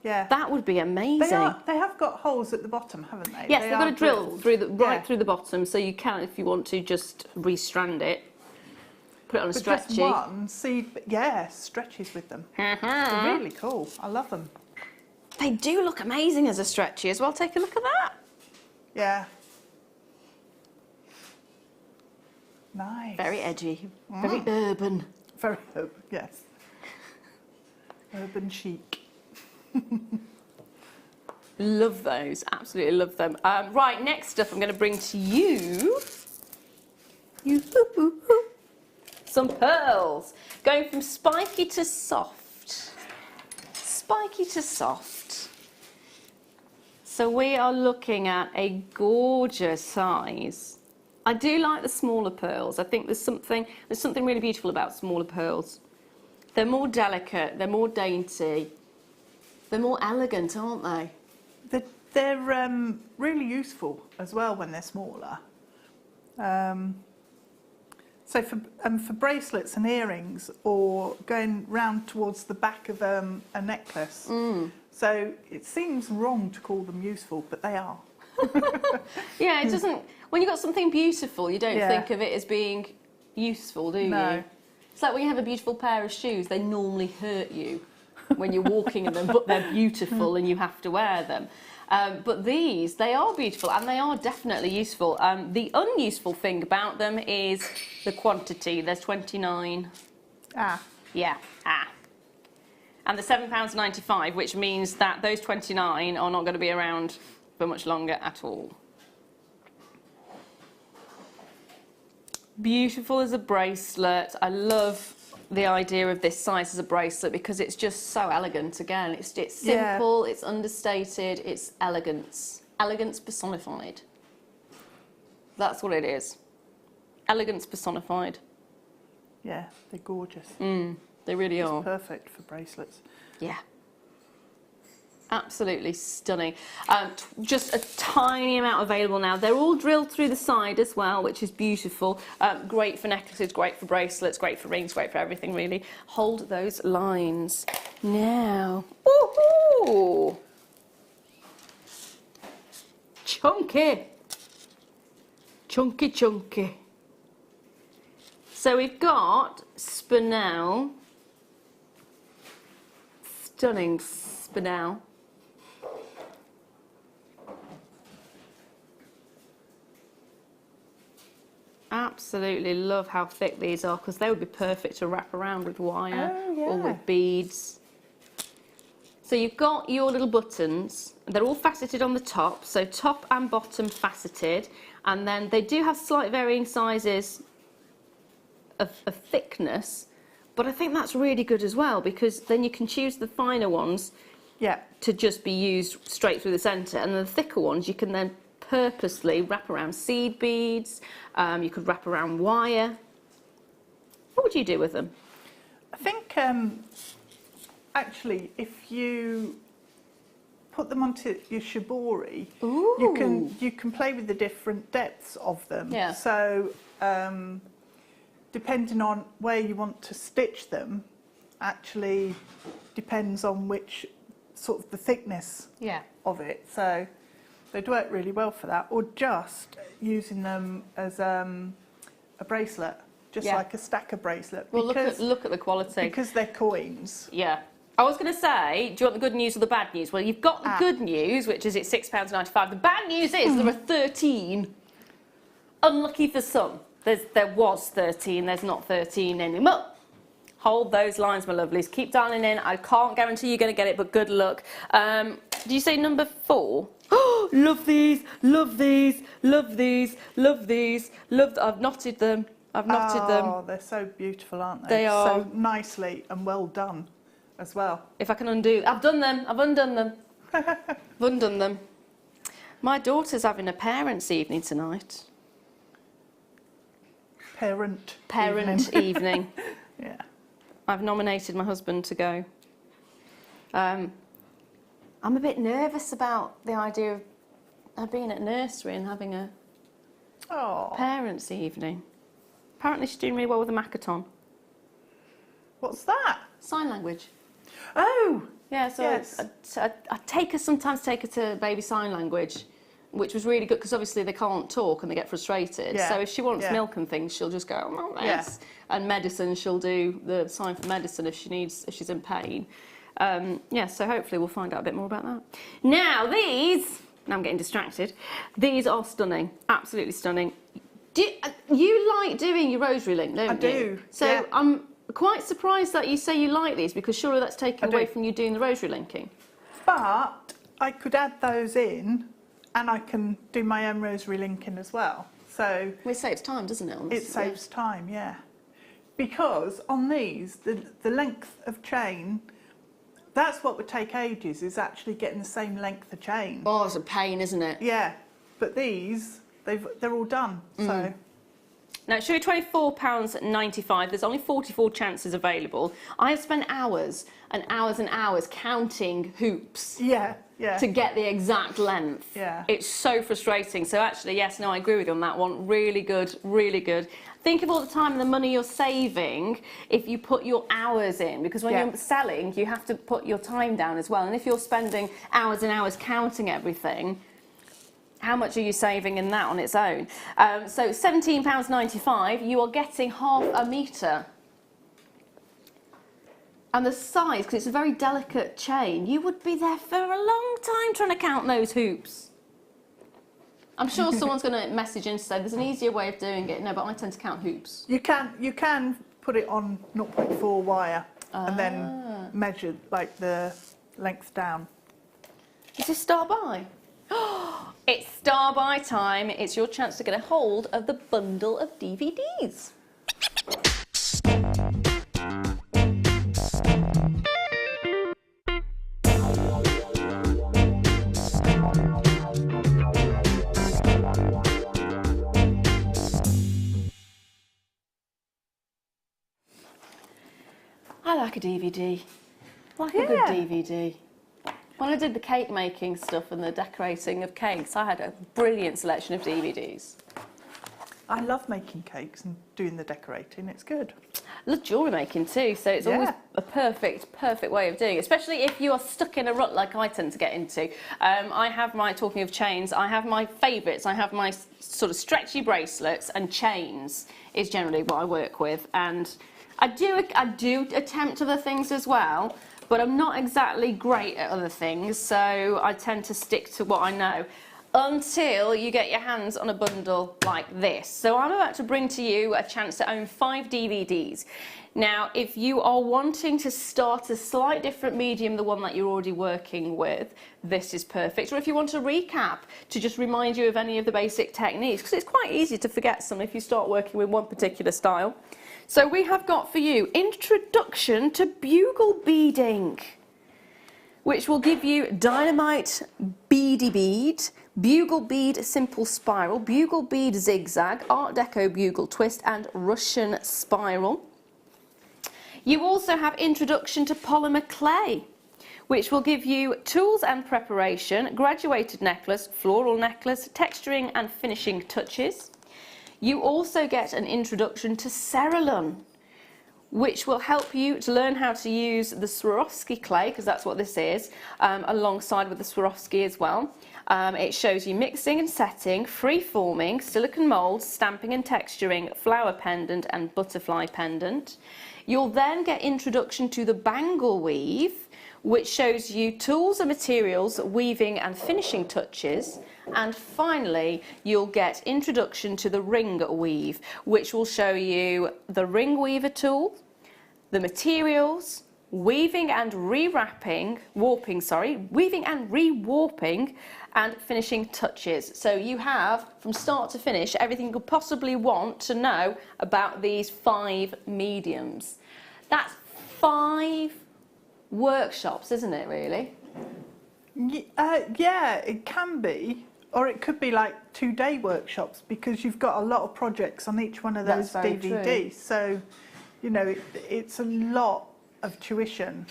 S5: yeah.
S3: That would be amazing.
S5: They have got holes at the bottom, haven't they?
S3: Yes,
S5: They
S3: they've got
S5: are
S3: a drill
S5: drilled.
S3: through
S5: Yeah.
S3: through the bottom, so you can, if you want to, just restrand it. Put it on a
S5: But
S3: stretchy.
S5: just one seed, stretches with them. They're really cool. I love them.
S3: They do look amazing as a stretchy as well. Take a look at that.
S5: Yeah. Nice.
S3: Very edgy, very urban.
S5: Very urban, yes. Urban chic.
S3: Love those, absolutely love them. Right, next up I'm going to bring to you some pearls. Going from spiky to soft. Spiky to soft. So we are looking at a gorgeous size. I do like the smaller pearls. I think there's something really beautiful about smaller pearls. They're more delicate, they're more dainty, they're more elegant, aren't they?
S5: They're really useful as well when they're smaller. So for bracelets and earrings, or going round towards the back of a necklace. So it seems wrong to call them useful, but they are.
S3: Yeah, it doesn't. When you've got something beautiful, you don't think of it as being useful, do
S5: No.
S3: you? It's like when you have a beautiful pair of shoes, they normally hurt you when you're walking in them, but they're beautiful and you have to wear them. But these, they are beautiful and they are definitely useful. The unuseful thing about them is the quantity. There's 29. Yeah, And the £7.95, which means that those 29 are not going to be around for much longer at all. Beautiful as a bracelet. I love the idea of this size as a bracelet because it's just so elegant. Again, it's simple, it's understated, it's elegance. Elegance personified. That's what it is. Elegance personified.
S5: Yeah, they're gorgeous.
S3: They really are.
S5: It's perfect for bracelets.
S3: Yeah. Absolutely stunning. Just a tiny amount available now. They're all drilled through the side as well, which is beautiful. Great for necklaces, great for bracelets, great for rings, great for everything really. Hold those lines. Now, woohoo! Chunky. Chunky, chunky. So we've got Spinel. Stunning Spinel. Absolutely love how thick these are because they would be perfect to wrap around with wire or with beads. So you've got your little buttons. They're all faceted on the top, so top and bottom faceted, and then they do have slight varying sizes of thickness, but I think that's really good as well because then you can choose the finer ones to just be used straight through the centre, and the thicker ones you can then purposely wrap around seed beads. You could wrap around wire. What would you do with them?
S5: I think actually, if you put them onto your shibori,
S3: Ooh.
S5: you can play with the different depths of them.
S3: Yeah.
S5: So depending on where you want to stitch them, actually depends on which sort of the thickness of it. So they'd work really well for that, or just using them as a bracelet, just like a stacker bracelet.
S3: Well, look at the quality.
S5: Because they're coins.
S3: Yeah. I was going to say, do you want the good news or the bad news? Well, you've got the good news, which is it's £6.95. The bad news is there are 13. Unlucky for some. There was 13, there's not 13 anymore. Hold those lines, my lovelies. Keep dialing in. I can't guarantee you're going to get it, but good luck. Do you say number 4? Oh, love these, love these, love these, love these, love. I've knotted them. I've knotted them.
S5: Oh, they're so beautiful, aren't they?
S3: They are.
S5: So nicely and well done as well.
S3: If I can undo, I've done them. I've undone them. I've undone them. My daughter's having a parents' evening tonight.
S5: Parent
S3: evening.
S5: Yeah.
S3: I've nominated my husband to go. I'm a bit nervous about the idea of being at nursery and having a parents' evening. Apparently she's doing really well with the Magatama.
S5: What's that?
S3: Sign language.
S5: Oh!
S3: Yeah, so
S5: yes.
S3: I sometimes take her to baby sign language, which was really good because obviously they can't talk and they get frustrated.
S5: Yeah.
S3: So if she wants milk and things, she'll just go, oh, yes. Yeah. And medicine, she'll do the sign for medicine if she's in pain. So hopefully we'll find out a bit more about that. Now I'm getting distracted. These are stunning, absolutely stunning. You like doing your rosary link, don't you?
S5: I do.
S3: So I'm quite surprised that you say you like these because surely that's taken away from you doing the rosary linking.
S5: But I could add those in and I can do my own rosary linking as well. So
S3: it saves time, doesn't it?
S5: It saves time, yeah. Because on these, the length of chain, that's what would take ages, is actually getting the same length of chain.
S3: Oh, it's a pain, isn't it?
S5: Yeah, but these, they're all done, so...
S3: Now, it's really £24.95. There's only 44 chances available. I have spent hours and hours and hours counting hoops to get the exact length.
S5: Yeah.
S3: It's so frustrating. So actually, yes, no, I agree with you on that one. Really good, really good. Think of all the time and the money you're saving if you put your hours in, because when you're selling, you have to put your time down as well. And if you're spending hours and hours counting everything, how much are you saving in that on its own? So £17.95, you are getting half a metre. And the size, because it's a very delicate chain, you would be there for a long time trying to count those hoops. I'm sure someone's going to message in to say there's an easier way of doing it. No, but I tend to count hoops.
S5: You can put it on 0.4 wire and then measure like the length down.
S3: Is this star by? It's star by time. It's your chance to get a hold of the bundle of DVDs. I like a DVD. I like a good DVD. When I did the cake making stuff and the decorating of cakes, I had a brilliant selection of DVDs.
S5: I love making cakes and doing the decorating, it's good.
S3: I love jewellery making too, so it's always a perfect way of doing it, especially if you are stuck in a rut like I tend to get into. I have talking of chains, I have my favourites. I have my sort of stretchy bracelets, and chains is generally what I work with. And I do attempt other things as well, but I'm not exactly great at other things, so I tend to stick to what I know until you get your hands on a bundle like this. So I'm about to bring to you a chance to own 5 DVDs. Now, if you are wanting to start a slight different medium, the one that you're already working with, this is perfect. Or if you want a recap to just remind you of any of the basic techniques, because it's quite easy to forget some if you start working with one particular style. So we have got for you Introduction to Bugle Beading, which will give you Dynamite Beady Bead, Bugle Bead Simple Spiral, Bugle Bead Zigzag, Art Deco Bugle Twist and Russian Spiral. You also have Introduction to Polymer Clay, which will give you tools and preparation, graduated necklace, floral necklace, texturing and finishing touches. You also get an introduction to Cerulean, which will help you to learn how to use the Swarovski clay, because that's what this is, alongside with the Swarovski as well. It shows you mixing and setting, free-forming, silicone moulds, stamping and texturing, flower pendant and butterfly pendant. You'll then get introduction to the bangle weave, which shows you tools and materials, weaving and finishing touches. And finally, you'll get introduction to the ring weave, which will show you the ring weaver tool, the materials, weaving and rewarping, and finishing touches. So you have, from start to finish, everything you could possibly want to know about these 5 mediums. That's 5 workshops, isn't it, really?
S5: Yeah, it can be. Or it could be like 2-day workshops, because you've got a lot of projects on each one of those DVDs. So, you know, it's a lot of tuition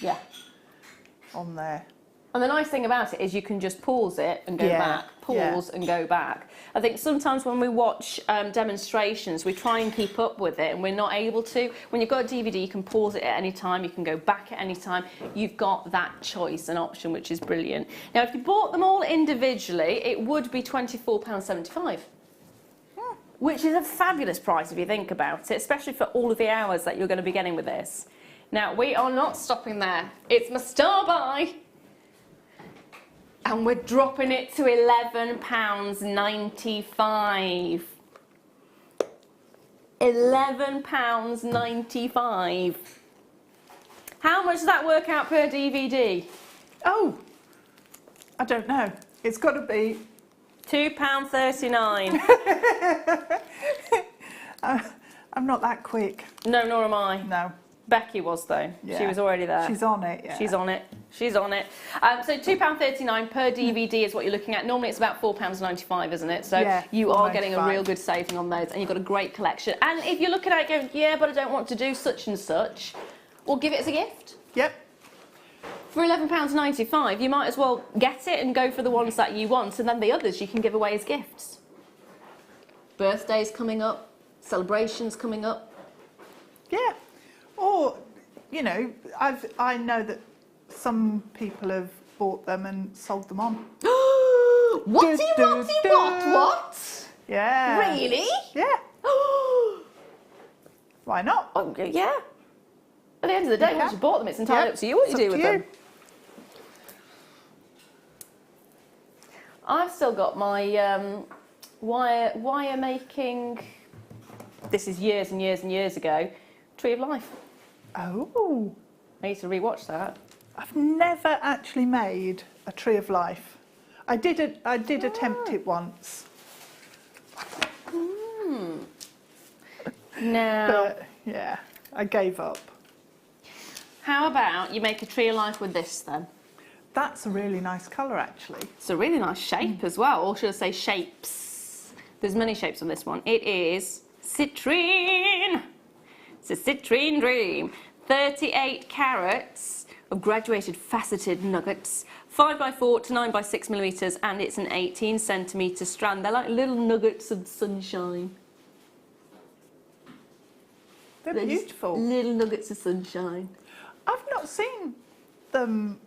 S5: on there.
S3: And the nice thing about it is you can just pause it and go back, pause and go back. I think sometimes when we watch demonstrations, we try and keep up with it and we're not able to. When you've got a DVD, you can pause it at any time, you can go back at any time. You've got that choice and option, which is brilliant. Now, if you bought them all individually, it would be £24.75. Which is a fabulous price if you think about it, especially for all of the hours that you're going to be getting with this. Now, we are not stopping there. It's my star buy. And we're dropping it to £11.95. £11.95. How much does that work out per DVD?
S5: Oh, I don't know. It's got to be
S3: £2.39.
S5: I'm not that quick.
S3: No, nor am I.
S5: No.
S3: Becky was, though.
S5: Yeah.
S3: She was already there.
S5: She's on it, yeah.
S3: She's on it. She's on it. So £2.39 per DVD is what you're looking at. Normally it's about £4.95, isn't it? So you are getting a real good saving on those, and you've got a great collection. And if you're looking at it going, yeah, but I don't want to do such and such, well, give it as a gift.
S5: Yep.
S3: For £11.95, you might as well get it and go for the ones that you want, and then the others you can give away as gifts. Birthdays coming up, celebrations coming up.
S5: Yeah. Or, you know, I know that some people have bought them and sold them on.
S3: What?
S5: Yeah.
S3: Really?
S5: Yeah. Why not?
S3: Oh, yeah. At the end of the day, once you bought them, it's entirely up to you what you do with them. I've still got my wire making, this is years and years and years ago, Tree of Life.
S5: Oh.
S3: I need to rewatch that.
S5: I've never actually made a Tree of Life. I did attempt it once.
S3: Now,
S5: but, yeah, I gave up.
S3: How about you make a Tree of Life with this then?
S5: That's a really nice colour, actually.
S3: It's a really nice shape as well, or should I say shapes? There's many shapes on this one. It is Citrine. It's a Citrine Dream. 38 carats of graduated faceted nuggets, 5x4 to 9x6mm, and it's an 18cm strand. They're like little nuggets of sunshine.
S5: They're beautiful.
S3: Little nuggets of sunshine.
S5: I've not seen them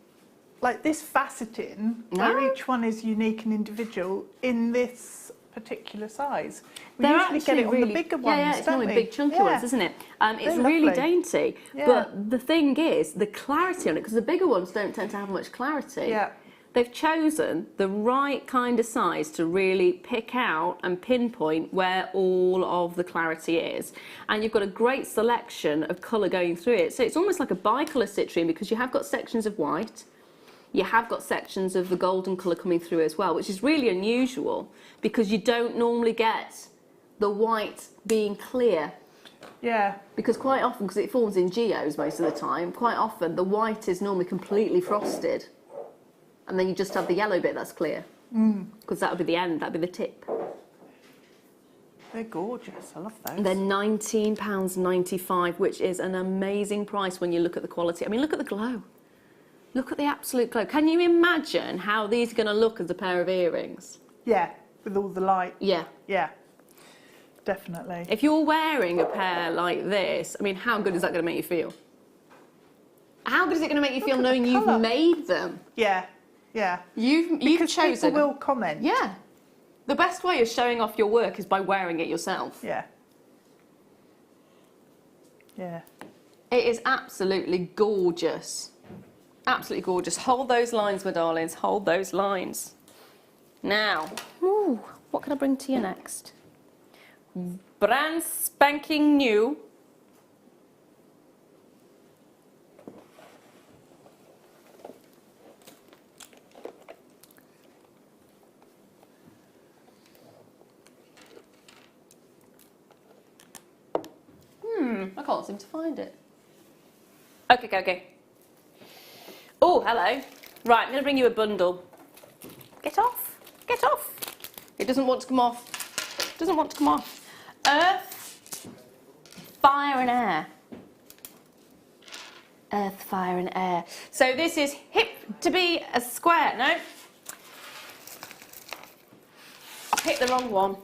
S5: like this faceting, where each one is unique and individual in this particular size. We usually get it on the bigger ones,
S3: yeah, it's normally big chunky ones, isn't it? It's
S5: They're
S3: really
S5: lovely.
S3: dainty, but the thing is, the clarity on it, because the bigger ones don't tend to have much clarity.
S5: Yeah.
S3: They've chosen the right kind of size to really pick out and pinpoint where all of the clarity is. And you've got a great selection of colour going through it. So it's almost like a bicolour citrine, because you have got sections of white, you have got sections of the golden colour coming through as well, which is really unusual because you don't normally get the white being clear.
S5: Yeah.
S3: Because quite often, because it forms in geos most of the time, quite often the white is normally completely frosted. And then you just have the yellow bit that's clear. Because that would be the end, that would be the tip.
S5: They're gorgeous. I love those.
S3: They're £19.95, which is an amazing price when you look at the quality. I mean, look at the glow. Look at the absolute glow. Can you imagine how these are going to look as a pair of earrings?
S5: Yeah, with all the light.
S3: Yeah.
S5: Yeah, definitely.
S3: If you're wearing a pair like this, I mean, how good is that going to make you feel? How good is it going to make you feel knowing you've made them?
S5: Yeah, yeah.
S3: You've
S5: Because
S3: chosen.
S5: people will comment.
S3: Yeah. The best way of showing off your work is by wearing it yourself.
S5: Yeah. Yeah.
S3: It is absolutely gorgeous. Absolutely gorgeous. Hold those lines, my darlings. Hold those lines. Now, what can I bring to you next? Brand spanking new. I can't seem to find it. Okay. Oh, hello. Right, I'm going to bring you a bundle. Get off. Get off. It doesn't want to come off. Doesn't want to come off. Earth, fire and air. Earth, fire and air. So this is hip to be a square. No. I picked the wrong one.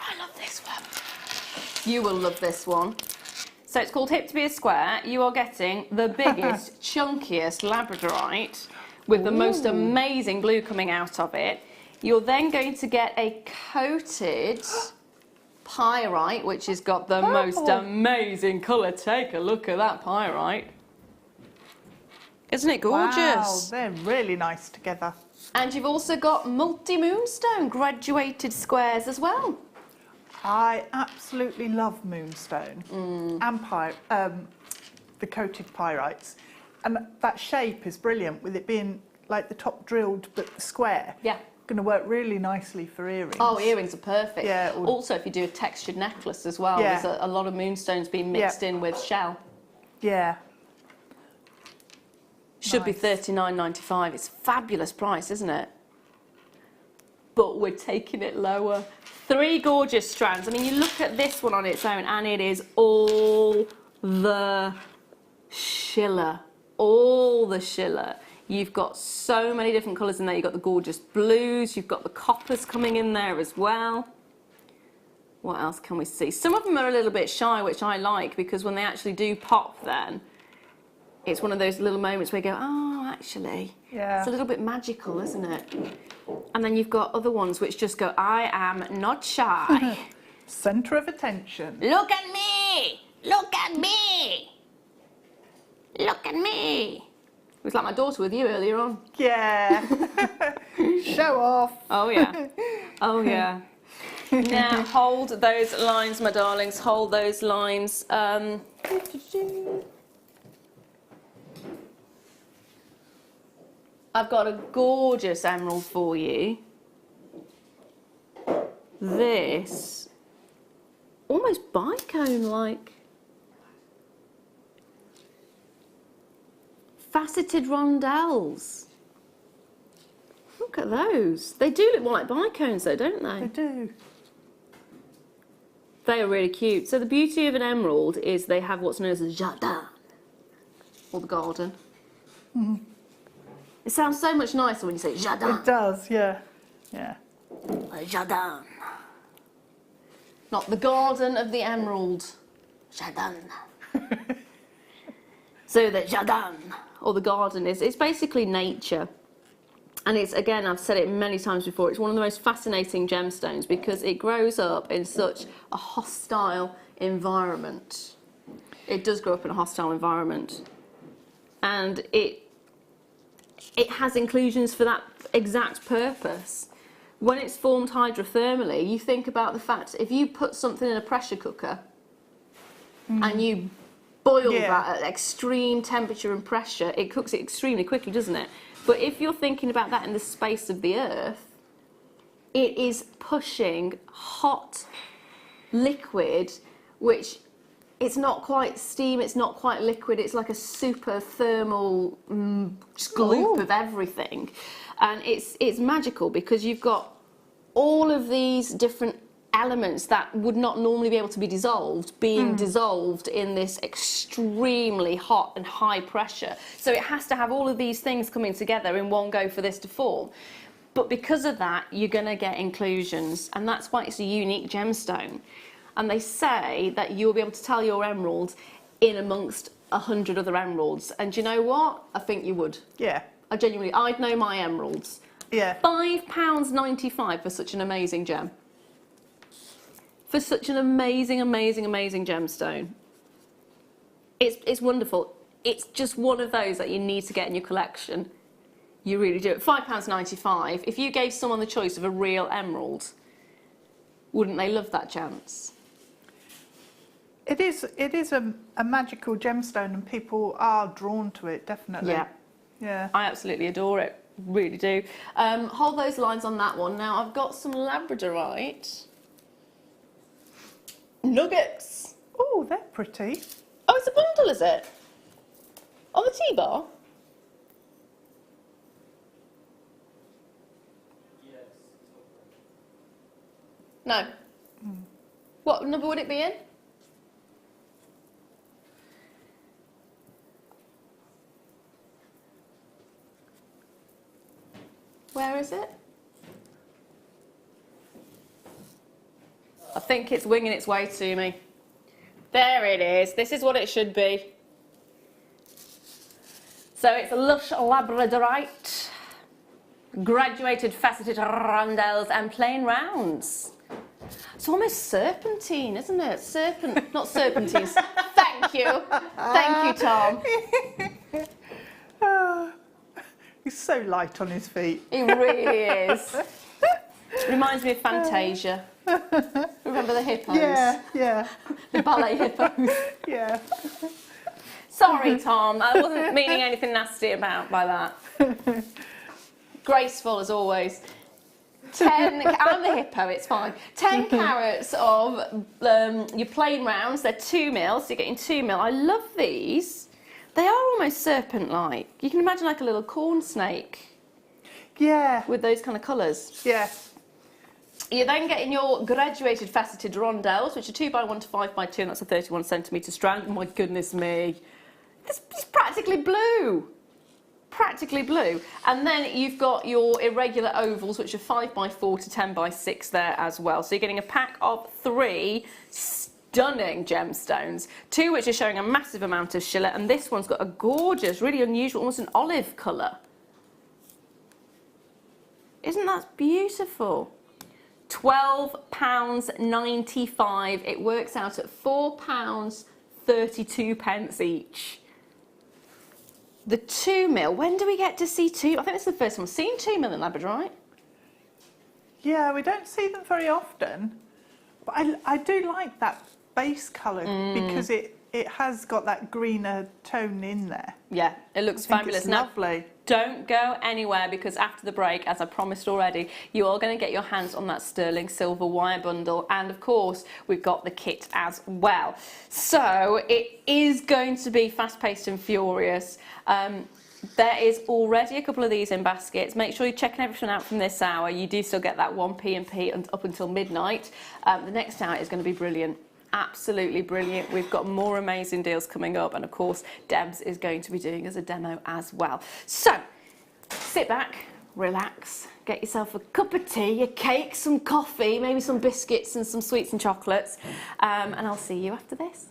S3: I love this one. You will love this one. So it's called Hip to be a Square. You are getting the biggest, chunkiest Labradorite with the most amazing blue coming out of it. You're then going to get a coated pyrite, which has got the most amazing colour. Take a look at that pyrite. Isn't it gorgeous?
S5: Wow, they're really nice together.
S3: And you've also got multi-moonstone graduated squares as well.
S5: I absolutely love Moonstone and the coated pyrites. And that shape is brilliant with it being like the top drilled but square.
S3: Yeah.
S5: Going to work really nicely for earrings.
S3: Oh, earrings are perfect.
S5: Yeah.
S3: Also, if you do a textured necklace as well,
S5: Yeah.
S3: there's a lot of moonstones being mixed in with shell.
S5: Yeah.
S3: Should be $39.95. It's a fabulous price, isn't it? But we're taking it lower. 3 gorgeous strands. I mean, you look at this one on its own and it is all the schiller. All the schiller. You've got so many different colours in there. You've got the gorgeous blues. You've got the coppers coming in there as well. What else can we see? Some of them are a little bit shy, which I like, because when they actually do pop then, it's one of those little moments where you go, oh, actually, it's a little bit magical, isn't it? And then you've got other ones which just go, I am not shy.
S5: Centre of attention.
S3: Look at me! Look at me! Look at me! It was like my daughter with you earlier on.
S5: Yeah. Show off.
S3: Oh, yeah. Oh, yeah. Now, hold those lines, my darlings. Hold those lines. I've got a gorgeous emerald for you. This, almost bicone-like. Faceted rondelles. Look at those. They do look more like bicones though, don't they?
S5: They do.
S3: They are really cute. So the beauty of an emerald is they have what's known as a jardin, or the garden. It sounds so much nicer when you say jardin.
S5: It does, yeah. Yeah.
S3: A jardin. Not the garden of the emerald. Jardin. So the jardin, or the garden, it's basically nature. And it's, again, I've said it many times before, it's one of the most fascinating gemstones because it grows up in such a hostile environment. It does grow up in a hostile environment. And it has inclusions for that exact purpose. When it's formed hydrothermally, you think about the fact if you put something in a pressure cooker and you boil that at extreme temperature and pressure, it cooks it extremely quickly, doesn't it? But if you're thinking about that in the space of the earth, it is pushing hot liquid, which it's not quite steam, it's not quite liquid, it's like a super thermal gloop of everything. And it's magical because you've got all of these different elements that would not normally be able to be dissolved being dissolved in this extremely hot and high pressure. So it has to have all of these things coming together in one go for this to form. But because of that, you're going to get inclusions, and that's why it's a unique gemstone. And they say that you'll be able to tell your emerald in amongst 100 other emeralds. And do you know what? I think you would.
S5: Yeah.
S3: I'd know my emeralds.
S5: Yeah.
S3: £5.95 for such an amazing gem. For such an amazing, amazing, amazing gemstone. It's wonderful. It's just one of those that you need to get in your collection. You really do. £5.95. If you gave someone the choice of a real emerald, wouldn't they love that chance?
S5: It is a magical gemstone, and people are drawn to it, definitely.
S3: Yeah.
S5: Yeah.
S3: I absolutely adore it. Really do. Hold those lines on that one. Now I've got some Labradorite nuggets.
S5: Oh, they're pretty.
S3: Oh, it's a bundle, is it? On the T-bar?
S6: Yes.
S3: No. What number would it be in? Where is it? I think it's winging its way to me. There it is. This is what it should be. So it's a lush Labradorite, graduated faceted rondelles and plain rounds. It's almost serpentine, isn't it? Not serpentines. Thank you. Thank you, Tom.
S5: He's so light on his feet.
S3: He really is. Reminds me of Fantasia. Remember the hippos?
S5: Yeah, yeah,
S3: The ballet hippos.
S5: yeah.
S3: Sorry, Tom. I wasn't meaning anything nasty by that. Graceful as always. I'm the hippo, it's fine. 10 carats of your plain rounds. They're 2 mil, so you're getting 2 mil. I love these. They are almost serpent-like. You can imagine like a little corn snake.
S5: Yeah.
S3: With those kind of colours.
S5: Yeah.
S3: You're then getting your graduated faceted rondelles, which are 2x1 to 5x2, and that's a 31 centimetre strand. Oh my goodness me. This is practically blue. Practically blue. And then you've got your irregular ovals, which are 5x4 to 10x6 there as well. So you're getting a pack of 3 stunning gemstones, 2 which are showing a massive amount of schiller, and this one's got a gorgeous, really unusual, almost an olive colour. Isn't that beautiful? £12.95. It works out at £4.32 each. The 2 mil, when do we get to see 2? I think this is the first time I've seen 2 mil in Labradorite.
S5: Yeah, we don't see them very often, but I do like that base colour because it has got that greener tone in there.
S3: Yeah, it looks fabulous.
S5: It's lovely.
S3: Don't go anywhere, because after the break, as I promised already, you are going to get your hands on that sterling silver wire bundle, and of course we've got the kit as well. So it is going to be fast-paced and furious. There is already a couple of these in baskets. Make sure you're checking everything out from this hour. You do still get that 1p and up until midnight. The next hour is going to be brilliant. Absolutely brilliant. We've got more amazing deals coming up, and of course Debs is going to be doing us a demo as well. So sit back, relax, get yourself a cup of tea, a cake, some coffee, maybe some biscuits and some sweets and chocolates, and I'll see you after this.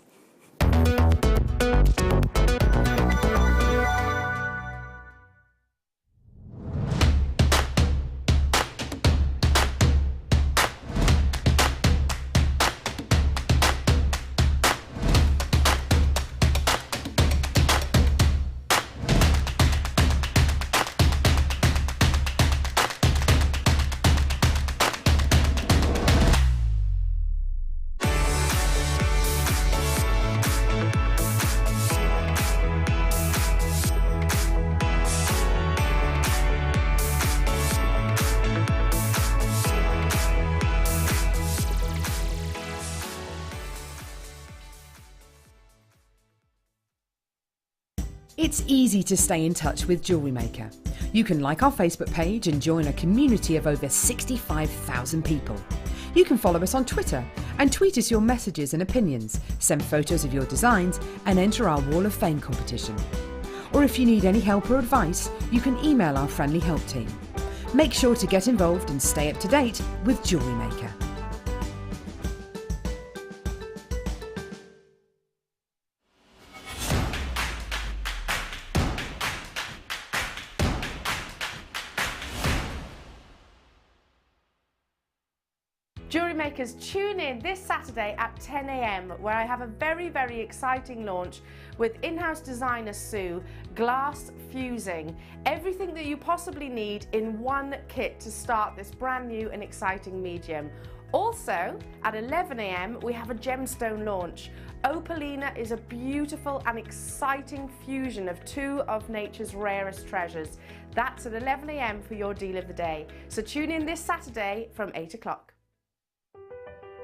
S2: It's easy to stay in touch with JewelleryMaker. You can like our Facebook page and join a community of over 65,000 people. You can follow us on Twitter and tweet us your messages and opinions, send photos of your designs and enter our Wall of Fame competition. Or if you need any help or advice, you can email our friendly help team. Make sure to get involved and stay up to date with JewelleryMaker.
S6: Jewellery Makers, tune in this Saturday at 10 a.m. where I have a very, very exciting launch with in-house designer Sue, glass fusing, everything that you possibly need in one kit to start this brand new and exciting medium. Also, at 11 a.m. we have a gemstone launch. Opalina is a beautiful and exciting fusion of two of nature's rarest treasures. That's at 11 a.m. for your deal of the day. So tune in this Saturday from 8 o'clock.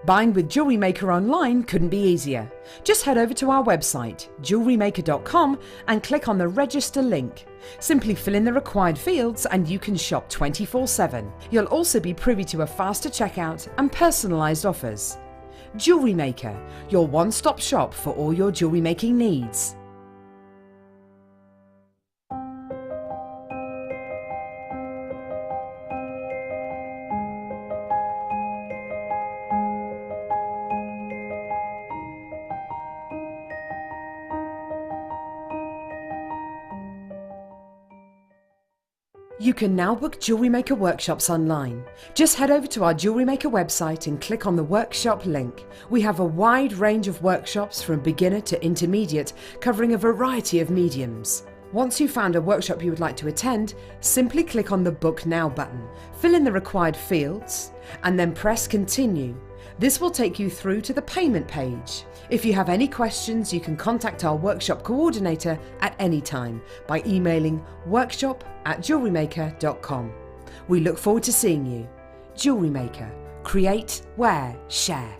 S2: Buying with Jewellery Maker online couldn't be easier. Just head over to our website, JewelleryMaker.com, and click on the register link. Simply fill in the required fields and you can shop 24/7. You'll also be privy to a faster checkout and personalised offers. Jewellery Maker, your one-stop shop for all your jewellery making needs. You can now book Jewellery Maker workshops online. Just head over to our Jewellery Maker website and click on the workshop link. We have a wide range of workshops from beginner to intermediate, covering a variety of mediums. Once you've found a workshop you would like to attend, simply click on the Book Now button, fill in the required fields, and then press Continue. This will take you through to the payment page. If you have any questions, you can contact our workshop coordinator at any time by emailing workshop@jewellerymaker.com. We look forward to seeing you. Jewellery Maker. Create, wear, share.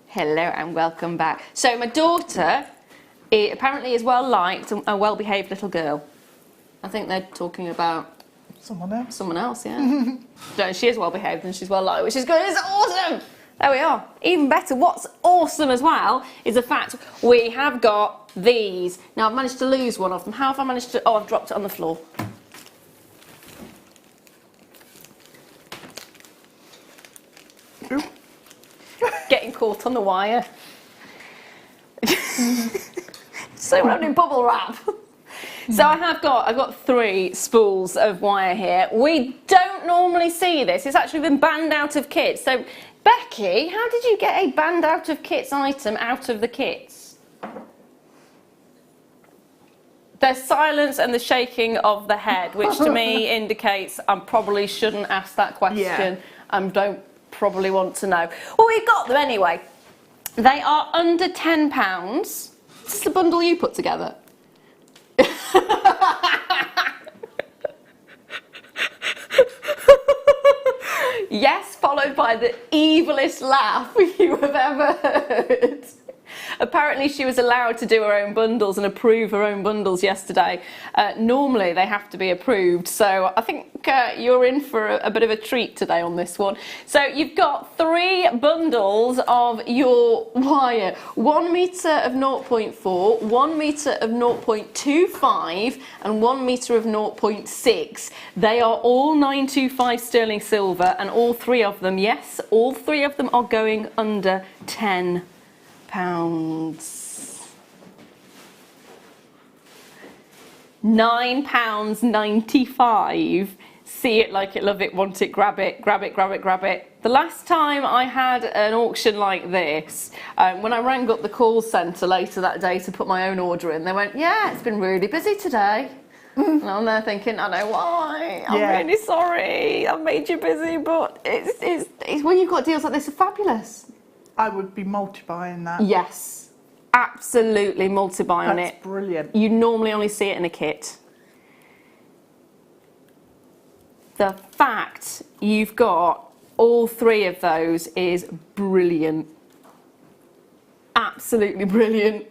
S3: Hello and welcome back. So my daughter apparently is well liked and a well behaved little girl. I think they're talking about
S5: Someone else.
S3: someone else, yeah. No, she is well behaved and she's well liked, which is good. It's awesome. There we are. Even better. What's awesome as well is the fact we have got these. Now I've managed to lose one of them. How have I managed to? Oh, I've dropped it on the floor. Getting caught on the wire. So we're having bubble wrap. So I've got 3 spools of wire here. We don't normally see this. It's actually been banned out of kits. So Becky, how did you get a banned out of kits item out of the kits? There's silence and the shaking of the head, which to me indicates I probably shouldn't ask that question and don't probably want to know. Well, we've got them anyway. They are under £10. Is this the bundle you put together? Yes, followed by the evilest laugh you have ever heard. Apparently she was allowed to do her own bundles and approve her own bundles yesterday. Normally they have to be approved, so I think you're in for a bit of a treat today on this one. So you've got 3 bundles of your wire. 1 metre of 0.4, 1 metre of 0.25 and 1 metre of 0.6. They are all 925 sterling silver and all 3 of them, yes, all 3 of them are going under £10. £9.95. See it, like it, love it, want it, grab it, grab it, grab it, grab it. The last time I had an auction like this, when I rang up the call centre later that day to put my own order in, they went, yeah, it's been really busy today. And I'm there thinking, I know why, I'm really sorry, I've made you busy, but it's when you've got deals like this, are fabulous.
S5: I would be multi-buying that.
S3: Yes, absolutely multi-buy on it.
S5: That's brilliant.
S3: You normally only see it in a kit. The fact you've got all three of those is brilliant. Absolutely brilliant.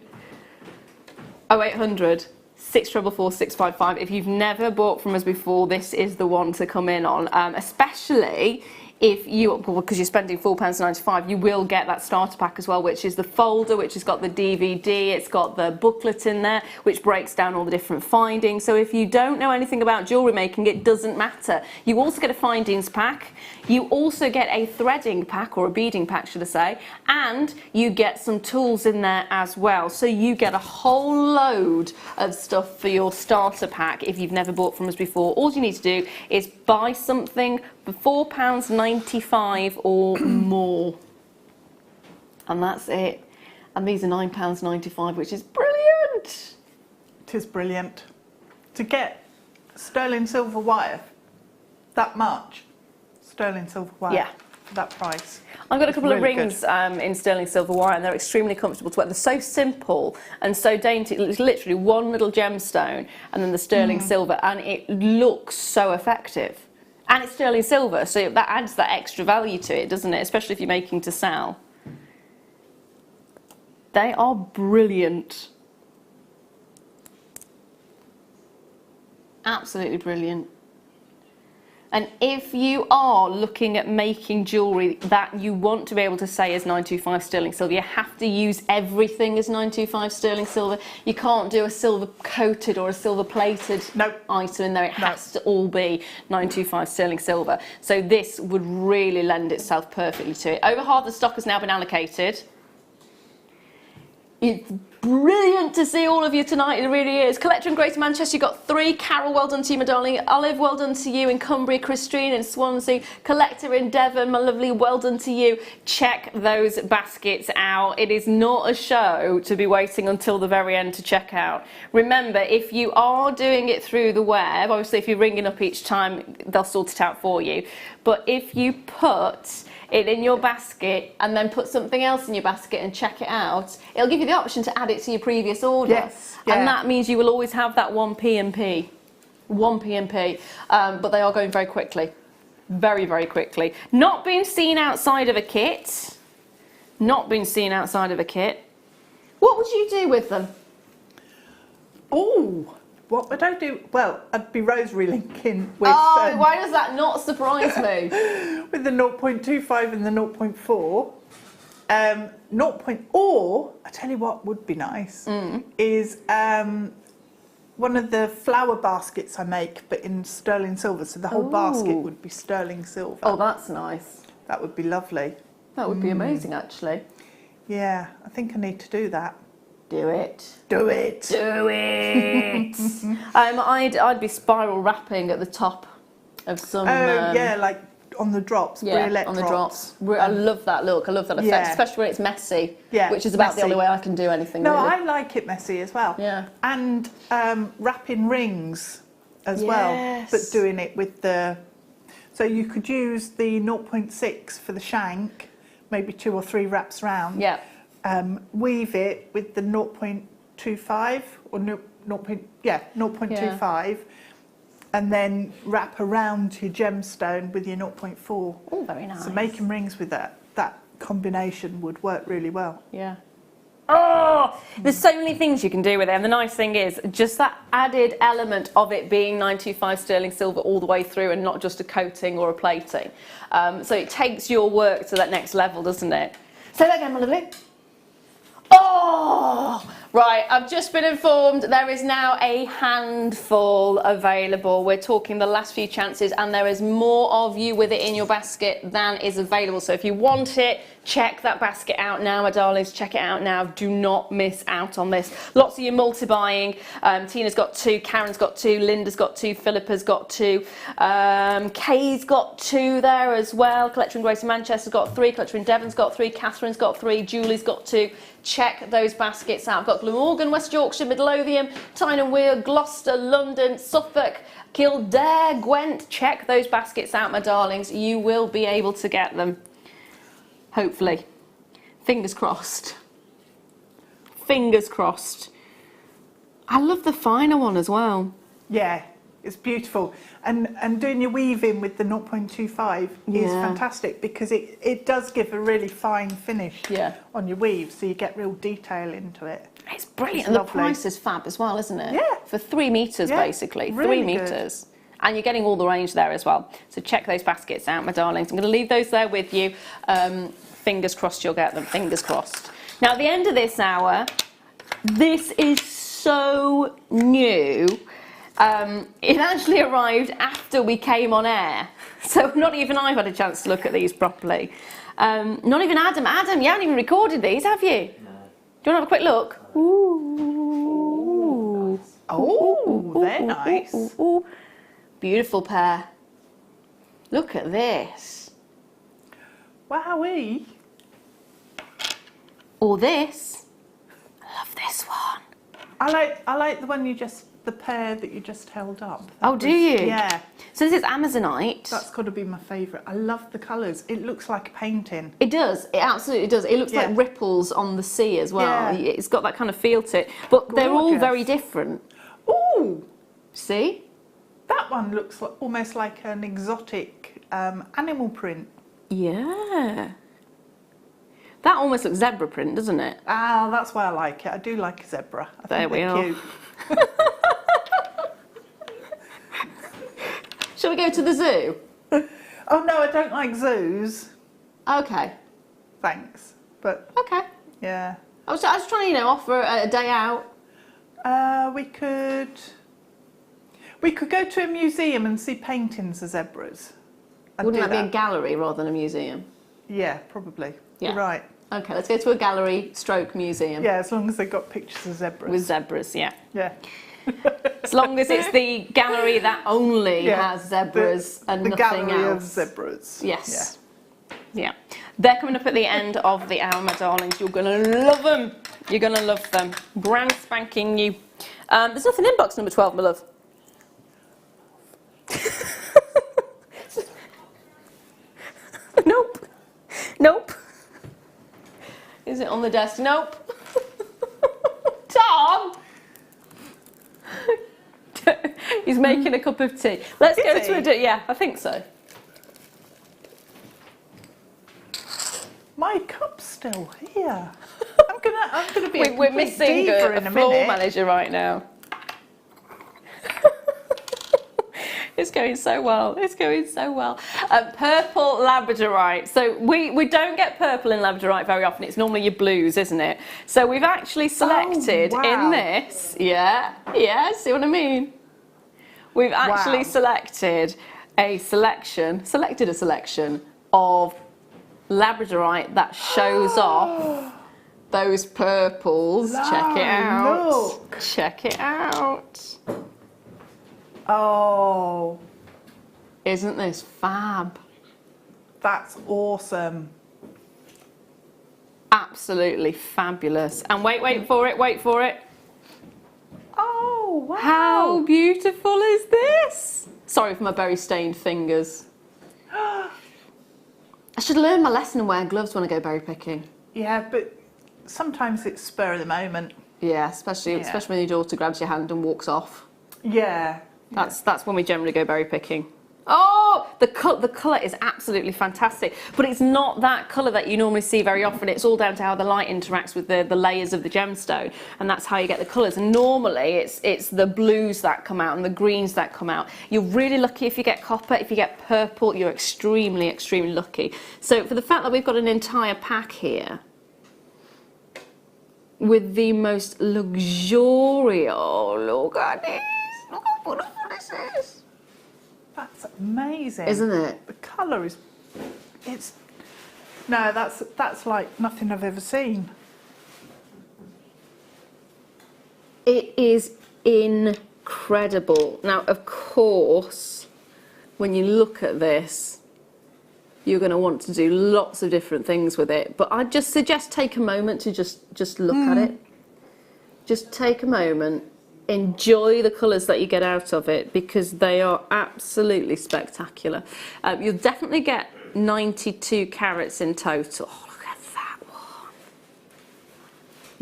S3: 0800 644 655. If you've never bought from us before, this is the one to come in on, especially if you, because you're spending £4.95, you will get that starter pack as well, which is the folder, which has got the DVD, it's got the booklet in there, which breaks down all the different findings. So if you don't know anything about jewellery making, it doesn't matter. You also get a findings pack, you also get a threading pack, or a beading pack should I say, and you get some tools in there as well. So you get a whole load of stuff for your starter pack if you've never bought from us before. All you need to do is buy something for £4.95 or more, and that's it. And these are £9.95, which is brilliant.
S5: It is brilliant. To get sterling silver wire, that much sterling silver wire,
S3: Yeah.
S5: for that price.
S3: I've got a couple of
S5: really
S3: rings in sterling silver wire, and they're extremely comfortable to wear. They're so simple and so dainty. It's literally one little gemstone and then the sterling silver, and it looks so effective. And it's sterling silver, so that adds that extra value to it, doesn't it? Especially if you're making to sell. They are brilliant. Absolutely brilliant. And if you are looking at making jewellery that you want to be able to say is 925 sterling silver, you have to use everything as 925 sterling silver. You can't do a silver coated or a silver plated item in there. It has to all be 925 sterling silver. So this would really lend itself perfectly to it. Over half the stock has now been allocated. It's brilliant to see all of you tonight, it really is. Collector in Greater Manchester, you've got 3. Carol, well done to you, my darling. Olive, well done to you in Cumbria. Christine in Swansea. Collector in Devon, my lovely, well done to you. Check those baskets out. It is not a show to be waiting until the very end to check out. Remember, if you are doing it through the web, obviously if you're ringing up each time, they'll sort it out for you. But if you put it in your basket and then put something else in your basket and check it out, it'll give you the option to add it to your previous order.
S5: Yes, yeah.
S3: And that means you will always have that 1p&p. 1p&p. But they are going very quickly. Very, very quickly. Not being seen outside of a kit. Not being seen outside of a kit. What would you do with them?
S5: Oh, what would I do? Well, I'd be rosary linking with...
S3: why does that not surprise me?
S5: with the 0.25 and the 0.4. Or, I tell you what would be nice, is one of the flower baskets I make, but in sterling silver. So the whole basket would be sterling silver.
S3: Oh, that's nice.
S5: That would be lovely.
S3: That would be amazing, actually.
S5: Yeah, I think I need to do that.
S3: Do it.
S5: Do it.
S3: Do it. I'd be spiral wrapping at the top of some...
S5: yeah, like on the drops,
S3: yeah, on the drops. I love that look. I love that effect,
S5: Yeah.
S3: especially when it's messy.
S5: Yeah,
S3: which is about
S5: messy.
S3: the only way I can do anything.
S5: No,
S3: really.
S5: I like it messy as well.
S3: Yeah.
S5: And wrapping rings as well, but doing it with the... So you could use the 0.6 for the shank, maybe 2 or 3 wraps round.
S3: Yeah.
S5: Weave it with the 0.25 or 0.25, and then wrap around your gemstone with your 0.4.
S3: Oh, very nice.
S5: So making rings with that combination would work really well.
S3: Yeah. Oh, there's so many things you can do with it, and the nice thing is just that added element of it being 925 sterling silver all the way through, and not just a coating or a plating. So it takes your work to that next level, doesn't it? Say that again, my lovely. Oh, right, I've just been informed there is now a handful available. We're talking the last few chances, and there is more of you with it in your basket than is available. So if you want it, check that basket out now, my darlings. Check it out now. Do not miss out on this. Lots of you multi-buying. Tina's got 2, Karen's got 2, Linda's got 2, Philippa's got 2, Kay's got 2 there as well. Collector in Greater Manchester's got 3, Collector in Devon's got 3, Catherine's got 3, Julie's got 2. Check those baskets out. I've got Glamorgan, West Yorkshire, Midlothian, Tyne and Wear, Gloucester, London, Suffolk, Kildare, Gwent. Check those baskets out, my darlings. You will be able to get them. Hopefully. Fingers crossed. Fingers crossed. I love the finer one as well.
S5: Yeah, it's beautiful. And doing your weaving with the 0.25 is fantastic because it does give a really fine finish on your weave, so you get real detail into it.
S3: It's brilliant.
S5: It's
S3: and
S5: lovely.
S3: The price is fab as well, isn't it?
S5: Yeah.
S3: For 3 metres, basically.
S5: Really
S3: 3 metres. And you're getting all the range there as well. So check those baskets out, my darlings. I'm going to leave those there with you. Fingers crossed you'll get them. Fingers crossed. Now, at the end of this hour, this is so new. It actually arrived after we came on air. So not even I've had a chance to look at these properly. Not even Adam. Adam, you haven't even recorded these, have you? No. Do you want to have a quick look? Ooh.
S5: Oh, they're nice.
S3: Ooh. Beautiful pair. Look at this.
S5: Wowee.
S3: Or this. I love this one.
S5: I like the one the pair that you just held up.
S3: Do you?
S5: Yeah.
S3: So this is Amazonite.
S5: That's got to be my favourite. I love the colours. It looks like a painting.
S3: It does. It absolutely does. It looks like ripples on the sea as well.
S5: Yeah.
S3: It's got that kind of feel to it. But they're all very different.
S5: Ooh.
S3: See?
S5: That one looks almost like an exotic animal print.
S3: Yeah. That almost looks zebra print, doesn't it?
S5: Ah, that's why I like it. I do like a zebra. I
S3: There
S5: think
S3: we
S5: they're
S3: are.
S5: cute.
S3: Shall we go to the zoo?
S5: Oh no, I don't like zoos.
S3: Okay.
S5: Thanks, but
S3: Okay.
S5: yeah.
S3: I was trying to, offer a day out.
S5: We could go to a museum and see paintings of zebras.
S3: Wouldn't that be a gallery rather than a museum?
S5: Yeah, probably.
S3: Yeah.
S5: You're right.
S3: Okay, let's go to a gallery stroke museum.
S5: Yeah, as long as they've got pictures of zebras.
S3: With zebras, yeah.
S5: Yeah.
S3: As long as it's the gallery that only has zebras and
S5: the
S3: nothing
S5: gallery
S3: else.
S5: of zebras.
S3: Yes. Yeah. They're coming up at the end of the hour, my darlings. You're going to love them. You're going to love them. Brand spanking new. There's nothing in box number 12, my love. Nope. Nope. Is it on the desk? Nope. Tom! He's making a cup of tea. Let's go to a... Yeah, I think so.
S5: My cup's still here. I'm gonna be
S3: We're missing a floor manager right now. It's going so well. It's going so well. Purple Labradorite. So we don't get purple in Labradorite very often. It's normally your blues, isn't it? So we've actually selected in this. Yeah. See what I mean? We've actually selected a selection of Labradorite that shows off those purples. Check it out.
S5: Look.
S3: Check it out.
S5: Oh,
S3: Isn't this fab?
S5: that's awesome.
S3: Absolutely fabulous. And wait for it.
S5: Oh, wow.
S3: How beautiful is this? Sorry for my berry stained fingers. I should learn my lesson and wear gloves when I go berry picking.
S5: Yeah, but sometimes it's spur of the moment.
S3: Yeah, especially when your daughter grabs your hand and walks off.
S5: Yeah.
S3: That's when we generally go berry picking. Oh, the colour is absolutely fantastic, but it's not that colour that you normally see very often. It's all down to how the light interacts with the layers of the gemstone, and that's how you get the colours. And normally it's the blues that come out and the greens that come out. You're really lucky if you get copper. If you get purple, you're extremely, extremely lucky. So for the fact that we've got an entire pack here with the most luxurious, look at this, look how beautiful this is.
S5: That's amazing.
S3: Isn't it?
S5: The colour is, that's like nothing I've ever seen.
S3: It is incredible. Now, of course, when you look at this, you're going to want to do lots of different things with it. But I'd just suggest take a moment to just look at it. Just take a moment. Enjoy the colours that you get out of it because they are absolutely spectacular. You'll definitely get 92 carats in total. Oh, look at that one.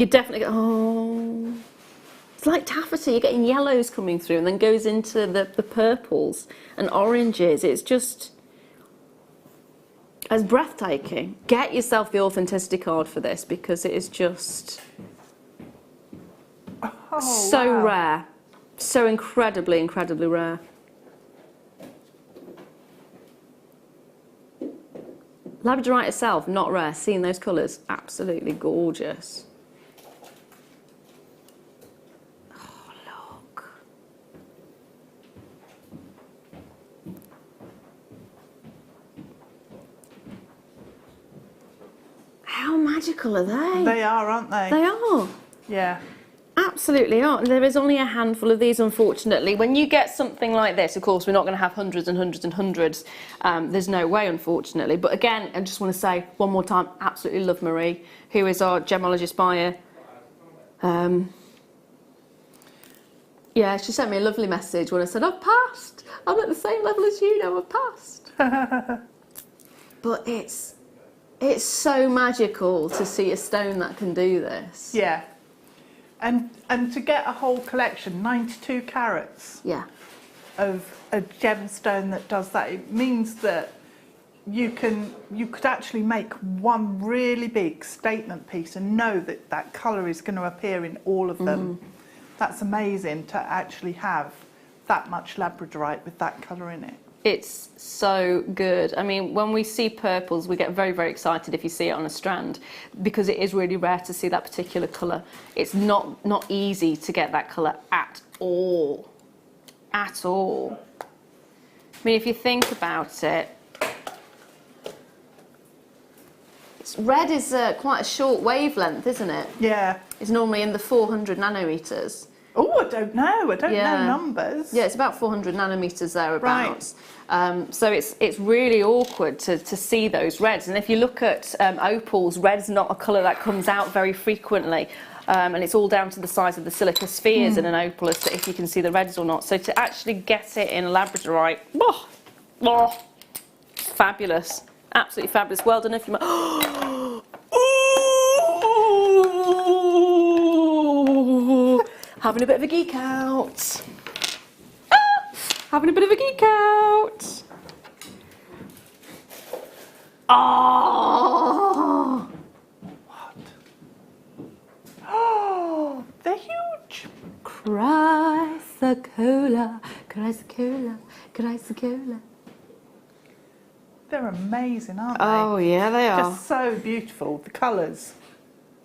S3: You definitely get, oh, it's like taffeta. You're getting yellows coming through and then goes into the purples and oranges. It's just, it's breathtaking. Get yourself the authenticity card for this because it is just so
S5: wow.
S3: rare. So incredibly, incredibly rare. Labradorite itself, not rare. Seeing those colours, absolutely gorgeous. Oh, look. How magical are they?
S5: They are, aren't they?
S3: They are.
S5: Yeah.
S3: Absolutely are. There is only a handful of these, unfortunately. When you get something like this, of course, we're not going to have hundreds and hundreds and hundreds. There's no way, unfortunately. But again, I just want to say one more time, absolutely love Marie, who is our gemologist buyer. Yeah, she sent me a lovely message when I said, I've passed. I'm at the same level as you now, I've passed. But it's so magical to see a stone that can do this.
S5: Yeah. And to get a whole collection, 92 carats
S3: Yeah.
S5: of a gemstone that does that, it means that you could actually make one really big statement piece and know that that colour is going to appear in all of them. That's amazing to actually have that much labradorite with that colour in it.
S3: It's so good. I mean, when we see purples, we get very, very excited if you see it on a strand because it is really rare to see that particular colour. It's not easy to get that colour at all. At all. I mean, if you think about it, red is quite a short wavelength, isn't it?
S5: Yeah.
S3: It's normally in the 400 nanometres.
S5: Oh, I don't know. I don't know numbers.
S3: Yeah, it's about 400 nanometres thereabouts. Right. So it's really awkward to see those reds. And if you look at opals, red's not a colour that comes out very frequently. And it's all down to the size of the silica spheres in an opal as to if you can see the reds or not. So to actually get it in labradorite, fabulous. Absolutely fabulous. Well done if you might. Having a bit of a geek out. Having a bit of a geek out. Oh!
S5: What? Oh, they're huge.
S3: Chrysocolla, chrysocolla, chrysocolla.
S5: They're amazing, aren't they?
S3: Oh, yeah, they are.
S5: Just so beautiful, the colours.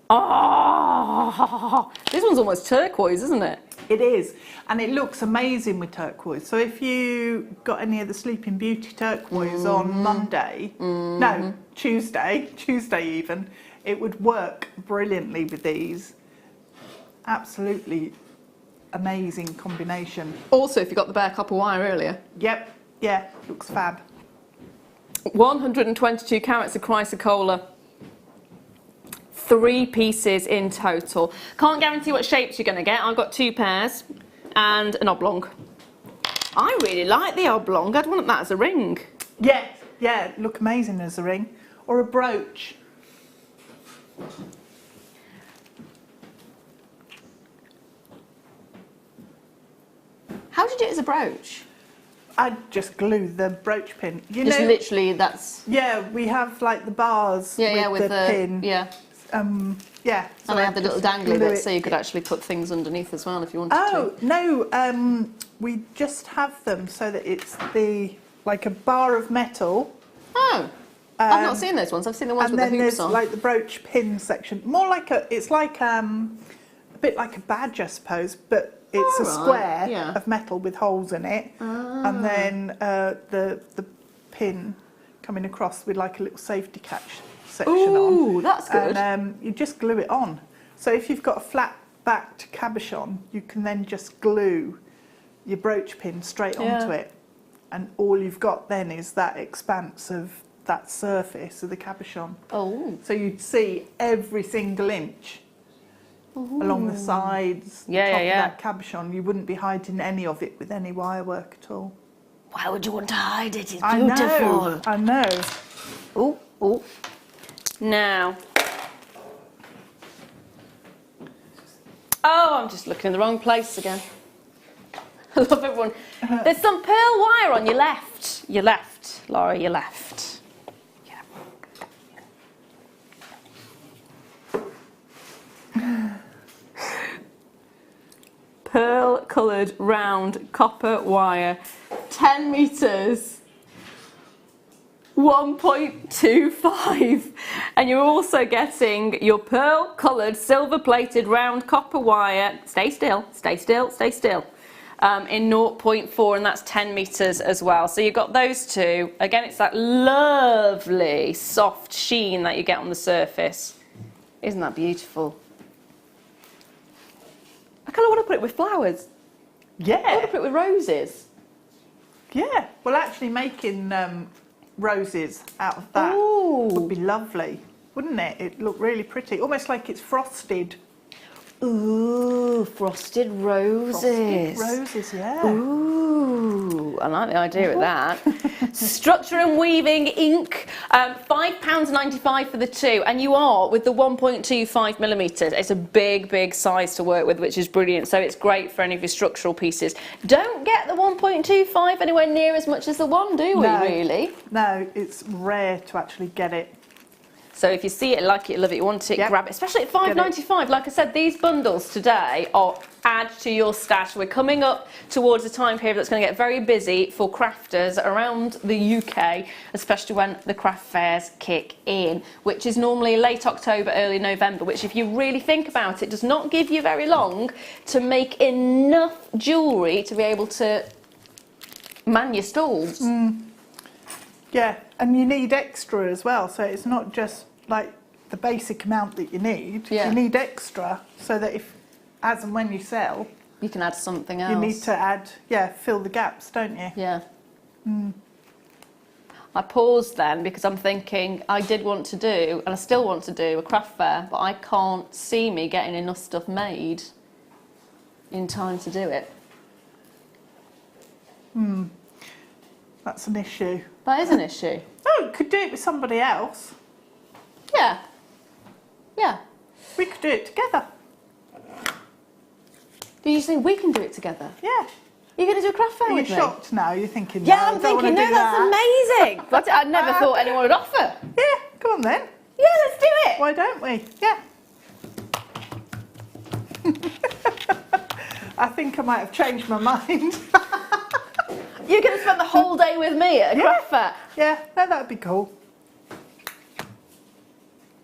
S3: Oh, this one's almost turquoise, isn't it?
S5: It is, and it looks amazing with turquoise. So if you got any of the Sleeping Beauty turquoise on Monday, no, Tuesday even, it would work brilliantly with these. Absolutely amazing combination.
S3: Also, if you got the bare copper wire earlier.
S5: Yep, yeah, looks fab.
S3: 122 carats of chrysocolla. 3 pieces in total. Can't guarantee what shapes you're going to get. I've got 2 pairs and an oblong. I really like the oblong. I'd want that as a ring.
S5: Yeah, yeah, look amazing as a ring. Or a brooch.
S3: How did you do it as a brooch?
S5: I'd just glue the brooch pin. You
S3: Just
S5: know,
S3: literally, that's...
S5: Yeah, we have like the bars with the pin.
S3: Yeah.
S5: Yeah. So
S3: And I had the little dangly
S5: glue
S3: bit,
S5: it.
S3: so you could actually put things underneath as well if you wanted to.
S5: Oh, no, we just have them so that it's like a bar of metal.
S3: Oh, I've not seen those ones. I've seen the ones with the
S5: And then
S3: hoops
S5: there's
S3: on.
S5: like the brooch pin section. More like it's like a bit like a badge, I suppose, but it's a square of metal with holes in it. And then the pin coming across with like a little safety catch section on.
S3: Ooh, that's good.
S5: And you just glue it on. So if you've got a flat-backed cabochon, you can then just glue your brooch pin straight onto it. And all you've got then is that expanse of that surface of the cabochon.
S3: Oh.
S5: So you'd see every single inch along the sides, top of that cabochon. You wouldn't be hiding any of it with any wire work at all.
S3: Why would you want to hide it? It's beautiful.
S5: I know.
S3: Oh, oh. Now, Oh, I'm just looking in the wrong place again. I love everyone. There's some pearl wire on your left. Your left, Lara, your left. Yeah. Pearl coloured round copper wire, 10 metres, 1.25, and you're also getting your pearl coloured silver plated round copper wire, stay still, stay still, stay still, in 0.4, and that's 10 metres as well. So you've got those two. Again, it's that lovely soft sheen that you get on the surface. Isn't that beautiful? I kind of want to put it with flowers.
S5: Yeah.
S3: I want to put it with roses.
S5: Yeah. Well, actually making roses out of that would be lovely, wouldn't it? It'd look really pretty, almost like it's frosted.
S3: Ooh, frosted roses.
S5: Frosted roses, yeah.
S3: Ooh, I like the idea of that. Structure and weaving ink, £5.95 for the two, and you are with the 1.25 millimetres. It's a big, big size to work with, which is brilliant. So it's great for any of your structural pieces. Don't get the 1.25 anywhere near as much as the one, do we? Really?
S5: No, it's rare to actually get it.
S3: So if you see it, like it, love it, you want it, grab it. Especially at £5.95. Like I said, these bundles today are add to your stash. We're coming up towards a time period that's going to get very busy for crafters around the UK, especially when the craft fairs kick in, which is normally late October, early November, which if you really think about it, does not give you very long to make enough jewellery to be able to man your stalls.
S5: Yeah, and you need extra as well, so it's not just like the basic amount that you need.
S3: Yeah.
S5: You need extra so that if, as and when you sell,
S3: you can add something else.
S5: you need to add, fill the gaps, don't you?
S3: Yeah. I paused then because I'm thinking I did want to do, and I still want to do, a craft fair, but I can't see me getting enough stuff made in time to do it.
S5: That's an issue.
S3: That is an issue.
S5: Oh, you could do it with somebody else.
S3: Yeah. Yeah.
S5: We could do it together.
S3: Do you think we can do it together?
S5: Yeah.
S3: You're going to do a craft fair with me?
S5: You're shocked now, you're thinking,
S3: Yeah,
S5: no,
S3: I'm
S5: I don't
S3: thinking,
S5: wanna
S3: no,
S5: do
S3: that's
S5: that.
S3: amazing. But I never thought anyone would offer.
S5: Yeah, come on then.
S3: Yeah, let's do it.
S5: Why don't we? Yeah. I think I might have changed my mind.
S3: You're going to spend the whole day with me at a craft fair?
S5: Yeah, no, that'd be cool.
S3: Are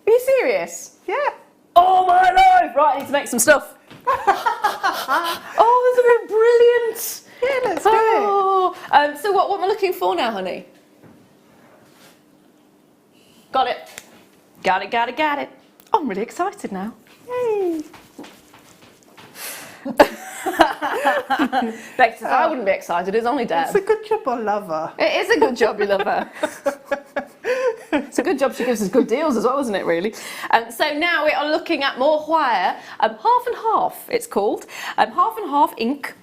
S3: you serious?
S5: Yeah.
S3: Oh my life! Right, I need to make some stuff. Oh, this will be brilliant.
S5: Yeah, let's do it.
S3: So what am I looking for now, honey? Got it. Got it, got it, got it. Oh, I'm really excited now. Yay. Bex says, I wouldn't be excited, it's only Deb.
S5: It's a good job I love her.
S3: It is a good job you love her. It's a good job she gives us good deals as well, isn't it, really? So now we are looking at more wire, half and half it's called, half and half ink,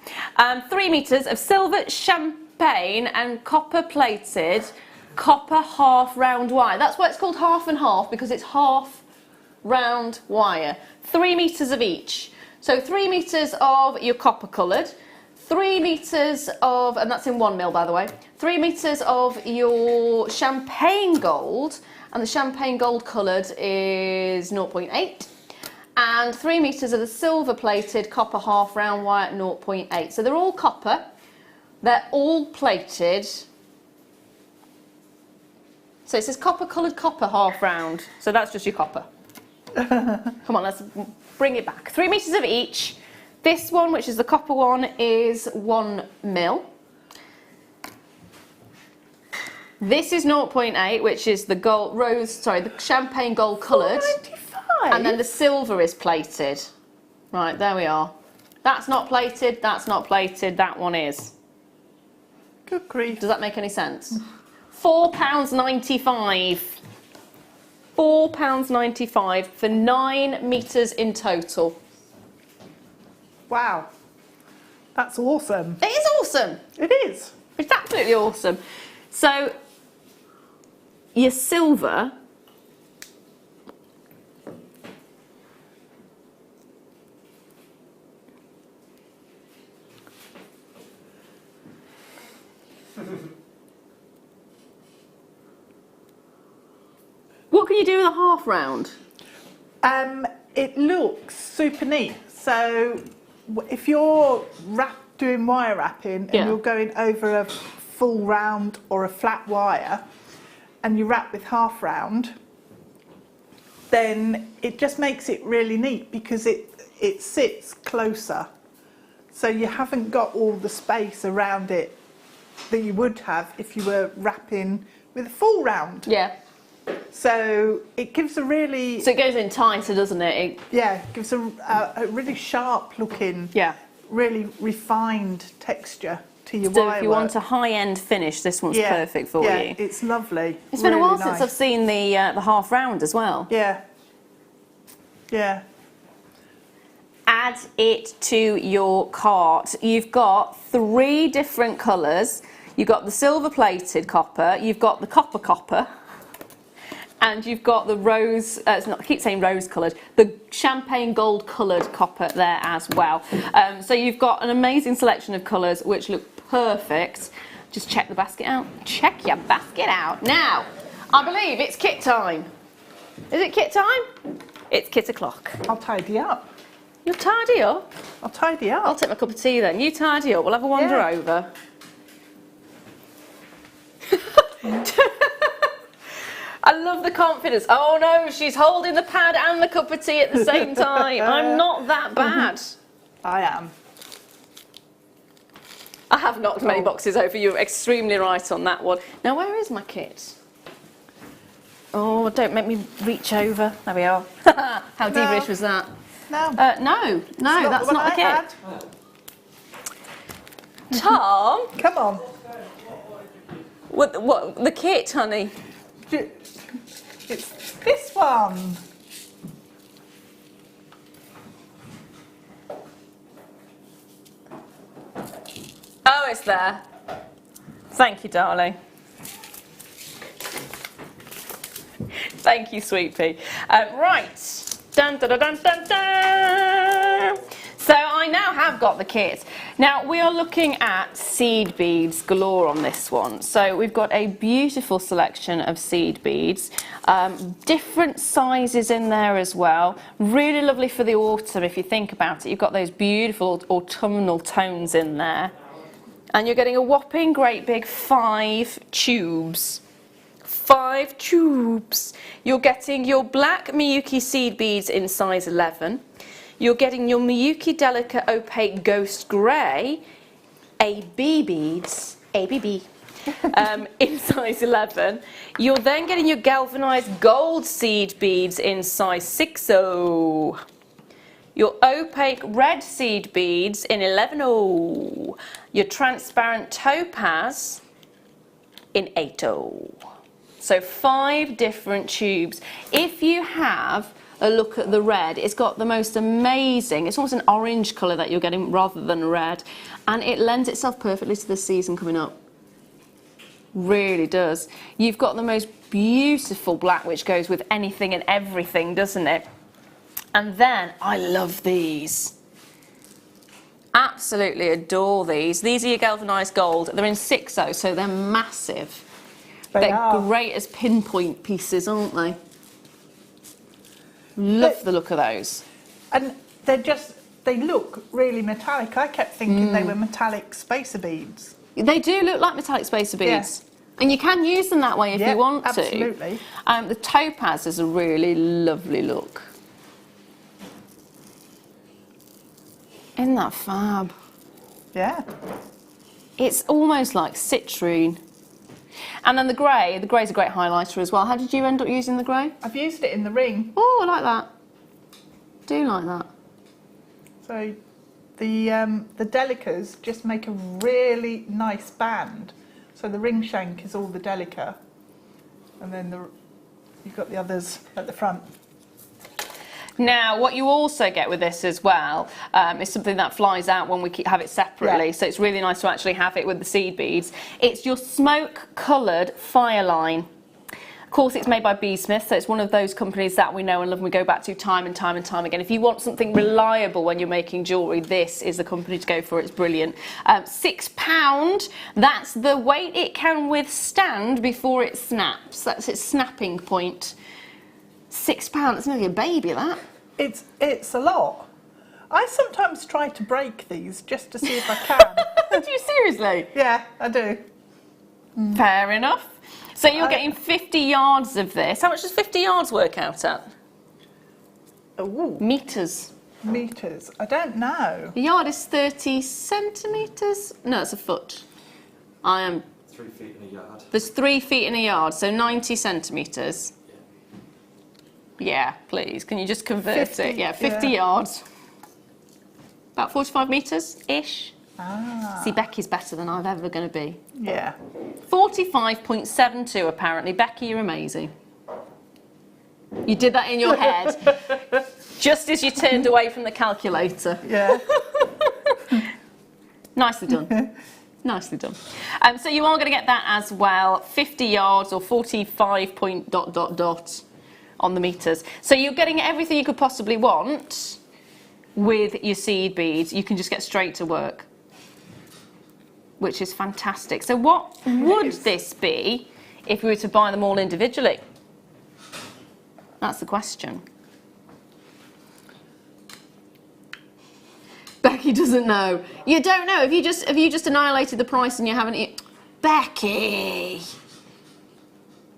S3: 3 metres of silver champagne and copper plated copper half round wire. That's why it's called half and half, because it's half round wire. 3 metres of each. So 3 metres of your copper coloured, 3 metres of, and that's in 1 mil by the way, 3 metres of your champagne gold, and the champagne gold coloured is 0.8, and 3 metres of the silver plated copper half round wire at 0.8. So they're all copper, they're all plated. So it says copper coloured copper half round, so that's just your copper. Come on, let's bring it back. 3 metres of each. This one, which is the copper one, is 1 mil. This is 0.8, which is the gold the champagne gold coloured.
S5: 4.95.
S3: And then the silver is plated. Right, there we are. That's not plated, that's not plated, that one is.
S5: Good grief.
S3: Does that make any sense? £4.95. £4.95 for 9 metres in total.
S5: Wow. That's awesome.
S3: It is awesome.
S5: It is.
S3: It's absolutely awesome. So, your silver, What can you do with a half round?
S5: It looks super neat. So if you're doing wire wrapping and you're going over a full round or a flat wire and you wrap with half round, then it just makes it really neat because it sits closer. So you haven't got all the space around it that you would have if you were wrapping with a full round.
S3: Yeah.
S5: So it gives a really...
S3: So it goes in tighter, doesn't it?
S5: Yeah, it gives a really sharp looking, really refined texture to your wire.
S3: So if you want a high-end finish, this one's perfect for you.
S5: Yeah, it's lovely.
S3: It's been a while since I've seen the half round as well.
S5: Yeah. Yeah.
S3: Add it to your cart. You've got 3 different colours. You've got the silver-plated copper, you've got the copper, and you've got the rose, I keep saying rose-coloured, the champagne gold-coloured copper there as well. So you've got an amazing selection of colours which look perfect. Just check the basket out. Check your basket out. Now, I believe it's kit time. Is it kit time? It's kit o'clock.
S5: I'll tidy up.
S3: You'll tidy up?
S5: I'll tidy up.
S3: I'll take my cup of tea then. You tidy up, we'll have a wander over. I love the confidence. Oh no, she's holding the pad and the cup of tea at the same time. I'm not that bad.
S5: I am.
S3: I have knocked many boxes over. You're extremely right on that one. Now, where is my kit? Oh, don't make me reach over. There we are. How devious was that?
S5: No.
S3: No, that's not the kit. Tom?
S5: Come on.
S3: What? The kit, honey?
S5: It's this one.
S3: Oh, it's there. Thank you, darling. Thank you, sweet pea. Right. Dun, dun, dun, dun, dun, dun. So I now have got the kit. Now we are looking at seed beads galore on this one. So we've got a beautiful selection of seed beads, different sizes in there as well. Really lovely for the autumn if you think about it. You've got those beautiful autumnal tones in there. And you're getting a whopping great big 5 tubes. 5 tubes. You're getting your black Miyuki seed beads in size 11. You're getting your Miyuki Delicate Opaque Ghost Grey AB beads, ABB, in size 11. You're then getting your galvanised gold seed beads in size 6.0. Your opaque red seed beads in 11.0. Your transparent topaz in 8.0. So 5 different tubes. If you have a look at the red, it's got the most amazing, it's almost an orange colour that you're getting rather than red, and it lends itself perfectly to the season coming up. Really does. You've got the most beautiful black which goes with anything and everything, doesn't it? And then I love these. Absolutely adore these. These are your galvanised gold. They're in 6.0, so they're massive. They're great as pinpoint pieces, aren't they? Love the look of those.
S5: And they look really metallic. I kept thinking they were metallic spacer beads.
S3: They do look like metallic spacer beads. Yeah. And you can use them that way if you want to.
S5: Absolutely.
S3: The topaz is a really lovely look. Isn't that fab?
S5: Yeah.
S3: It's almost like citrine. And then the grey's a great highlighter as well. How did you end up using the grey?
S5: I've used it in the ring.
S3: Oh, I like that. Do like that.
S5: So the delicas just make a really nice band. So the ring shank is all the delica, and then you've got the others at the front.
S3: Now, what you also get with this as well is something that flies out when we have it separately, so it's really nice to actually have it with the seed beads. It's your smoke-coloured fire line. Of course, it's made by Beadsmith, so it's one of those companies that we know and love and we go back to time and time and time again. If you want something reliable when you're making jewellery, this is the company to go for. It's brilliant. £6, that's the weight it can withstand before it snaps. That's its snapping point. £6, that's nearly a baby, that.
S5: It's a lot. I sometimes try to break these just to see if I can.
S3: Do you seriously?
S5: Yeah, I do.
S3: Fair enough. So you're getting 50 yards of this. How much does 50 yards work out at?
S5: Ooh,
S3: Meters.
S5: meters. I don't know.
S3: The yard is 30 centimetres? No, it's a foot. I am...
S7: 3 feet in a yard.
S3: There's 3 feet in a yard, so 90 centimetres. Yeah, please. Can you just convert
S5: 50,
S3: it? Yeah, 50 yards. About 45 metres-ish.
S5: Ah.
S3: See, Becky's better than I'm ever going to be.
S5: Yeah.
S3: 45.72 apparently. Becky, you're amazing. You did that in your head, just as you turned away from the calculator.
S5: Yeah.
S3: Nicely done. Nicely done. So you are going to get that as well. 50 yards or 45 point ... on the meters. So you're getting everything you could possibly want with your seed beads. You can just get straight to work, which is fantastic. So what would this be if we were to buy them all individually? That's the question. Becky doesn't know. You don't know. Have you just annihilated the price and you haven't... Becky!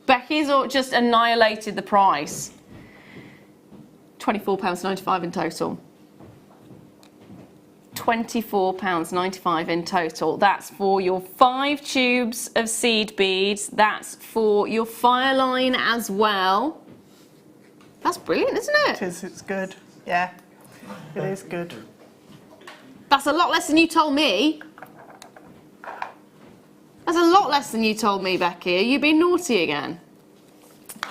S3: Becky's just annihilated the price. £24.95 in total. £24.95 in total. That's for your 5 tubes of seed beads. That's for your fire line as well. That's brilliant, isn't it?
S5: It is, it's good. Yeah, it is good.
S3: That's a lot less than you told me. That's a lot less than you told me, Becky. Are you being naughty again?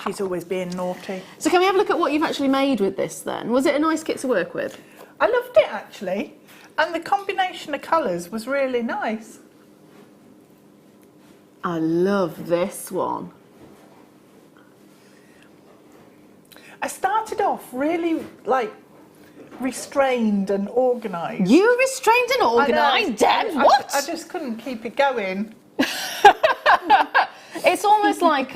S5: She's always being naughty.
S3: So can we have a look at what you've actually made with this then? Was it a nice kit to work with?
S5: I loved it actually. And the combination of colours was really nice.
S3: I love this one.
S5: I started off really like restrained and organised.
S3: You restrained and organised, Deb? What?
S5: I just couldn't keep it going.
S3: It's almost like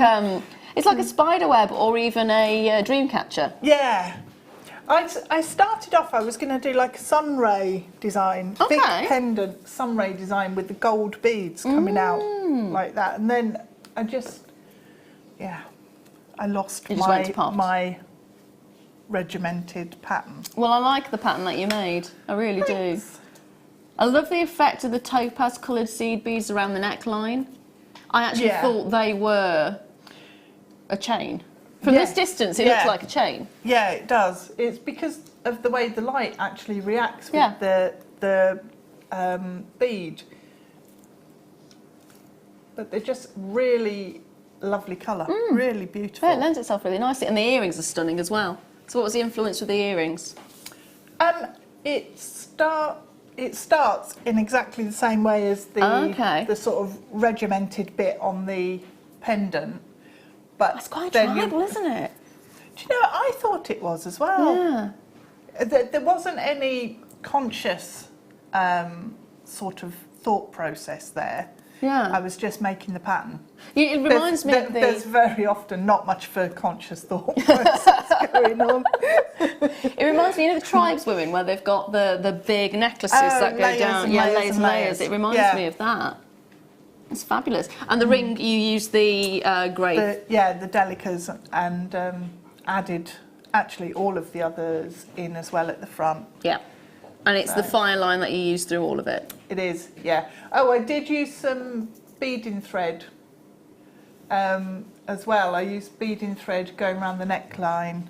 S3: it's like a spider web or even a dream catcher.
S5: Yeah. I started off, I was going to do like a sunray design, big pendant sunray design with the gold beads coming out like that. And then I just, yeah, I lost my regimented pattern.
S3: Well, I like the pattern that you made. I really do. I love the effect of the topaz coloured seed beads around the neckline. I actually thought they were a chain. From this distance, it looks like a chain.
S5: Yeah, it does. It's because of the way the light actually reacts with the bead. But they're just really lovely colour, really beautiful.
S3: Yeah, it lends itself really nicely. And the earrings are stunning as well. So what was the influence with the earrings?
S5: It starts in exactly the same way as the sort of regimented bit on the pendant. But
S3: that's quite tribal, isn't it?
S5: Do you know, I thought it was as well.
S3: Yeah.
S5: There wasn't any conscious sort of thought process there.
S3: Yeah.
S5: I was just making the pattern.
S3: It reminds me of the...
S5: There's very often not much for conscious thought process going on.
S3: It reminds me of the tribes women where they've got the big necklaces that go down. Yeah, layers and layers. It reminds me of that. It's fabulous. And the ring, you used the grape.
S5: The delicas and added actually all of the others in as well at the front.
S3: Yeah. And it's the fire line that you use through all of it.
S5: It is, yeah. Oh, I did use some beading thread as well. I used beading thread going around the neckline,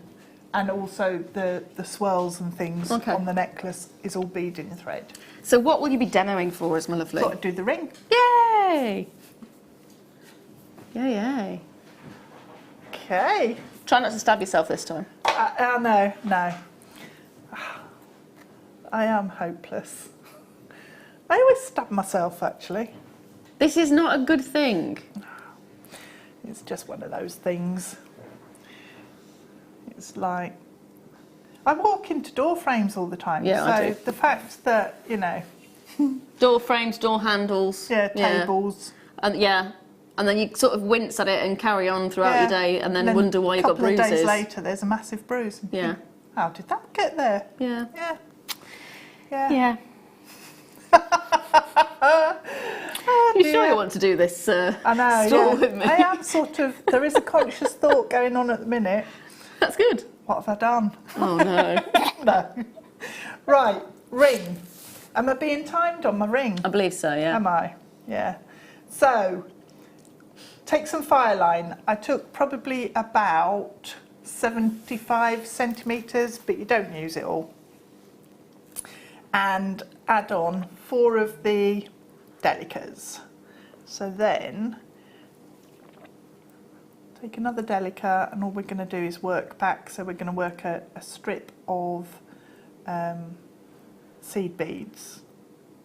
S5: and also the swirls and things on the necklace is all beading thread.
S3: So what will you be demoing for us, my lovely?
S5: Thought I'd do the ring.
S3: Yay! Yay, yay.
S5: Okay.
S3: Try not to stab yourself this time.
S5: No. I am hopeless. I always stab myself, actually.
S3: This is not a good thing.
S5: It's just one of those things. It's like, I walk into door frames all the time.
S3: Yeah,
S5: so
S3: I do.
S5: the fact that, you know,
S3: Door frames, door handles.
S5: yeah, tables.
S3: And then you sort of wince at it and carry on throughout
S5: Yeah.
S3: your day, and then
S5: And
S3: wonder why you've got bruises.
S5: A couple of days later, there's a massive bruise. And you
S3: Yeah.
S5: think, how did that get there?
S3: Yeah.
S5: Yeah. Yeah.
S3: Yeah.
S5: Oh,
S3: You sure
S5: dear.
S3: you want to do this
S5: I know,
S3: stall
S5: yeah.
S3: with me?
S5: I am sort of, there is a conscious thought going on at the minute.
S3: That's good.
S5: What have I done?
S3: Oh no.
S5: No. Right, ring. Am I being timed on my ring?
S3: I believe so, yeah.
S5: Am I? Yeah. So, take some fireline. I took probably about 75 centimetres, but you don't use it all. And add on 4 of the delicas. So then, take another delica, and all we're going to do is work back. So we're going to work a strip of seed beads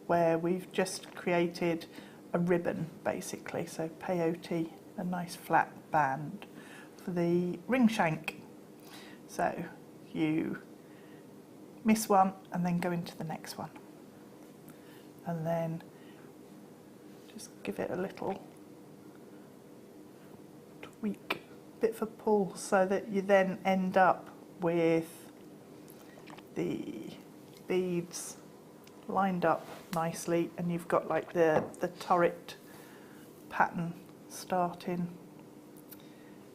S5: where we've just created a ribbon basically, so peyote, a nice flat band for the ring shank. So you miss one and then go into the next one, and then just give it a little tweak, bit of a pull, so that you then end up with the beads lined up nicely, and you've got like the turret pattern starting.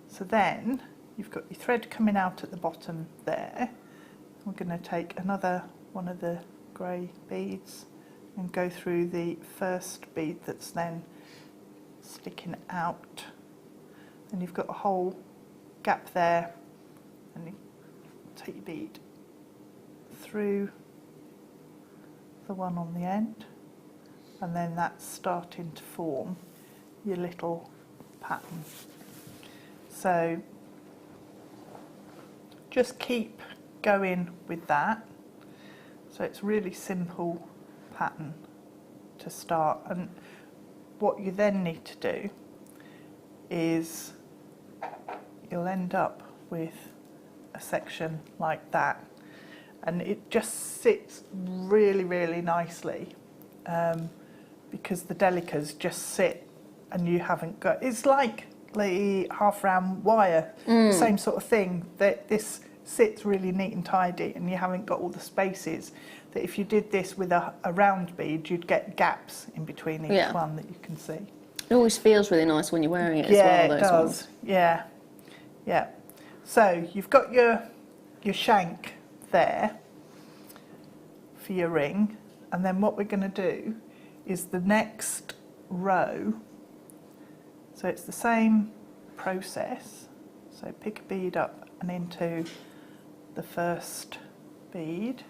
S5: So then you've got your thread coming out at the bottom there. We're going to take another one of the grey beads and go through the first bead that's then sticking out, and you've got a whole gap there, and you take your bead through the one on the end, and then that's starting to form your little pattern. So just keep going with that. So it's really simple pattern to start, and what you then need to do is you'll end up with a section like that, and it just sits really, really nicely, because the delicas just sit and you haven't got, it's like the half round wire, same sort of thing, that this sits really neat and tidy, and you haven't got all the spaces that if you did this with a round bead, you'd get gaps in between each one that you can see.
S3: It always feels really nice when you're wearing it
S5: Yeah,
S3: as well,
S5: it
S3: those
S5: does.
S3: ones.
S5: Yeah, yeah. So you've got your shank there for your ring, and then what we're going to do is the next row, so it's the same process, so pick a bead up and into the first bead,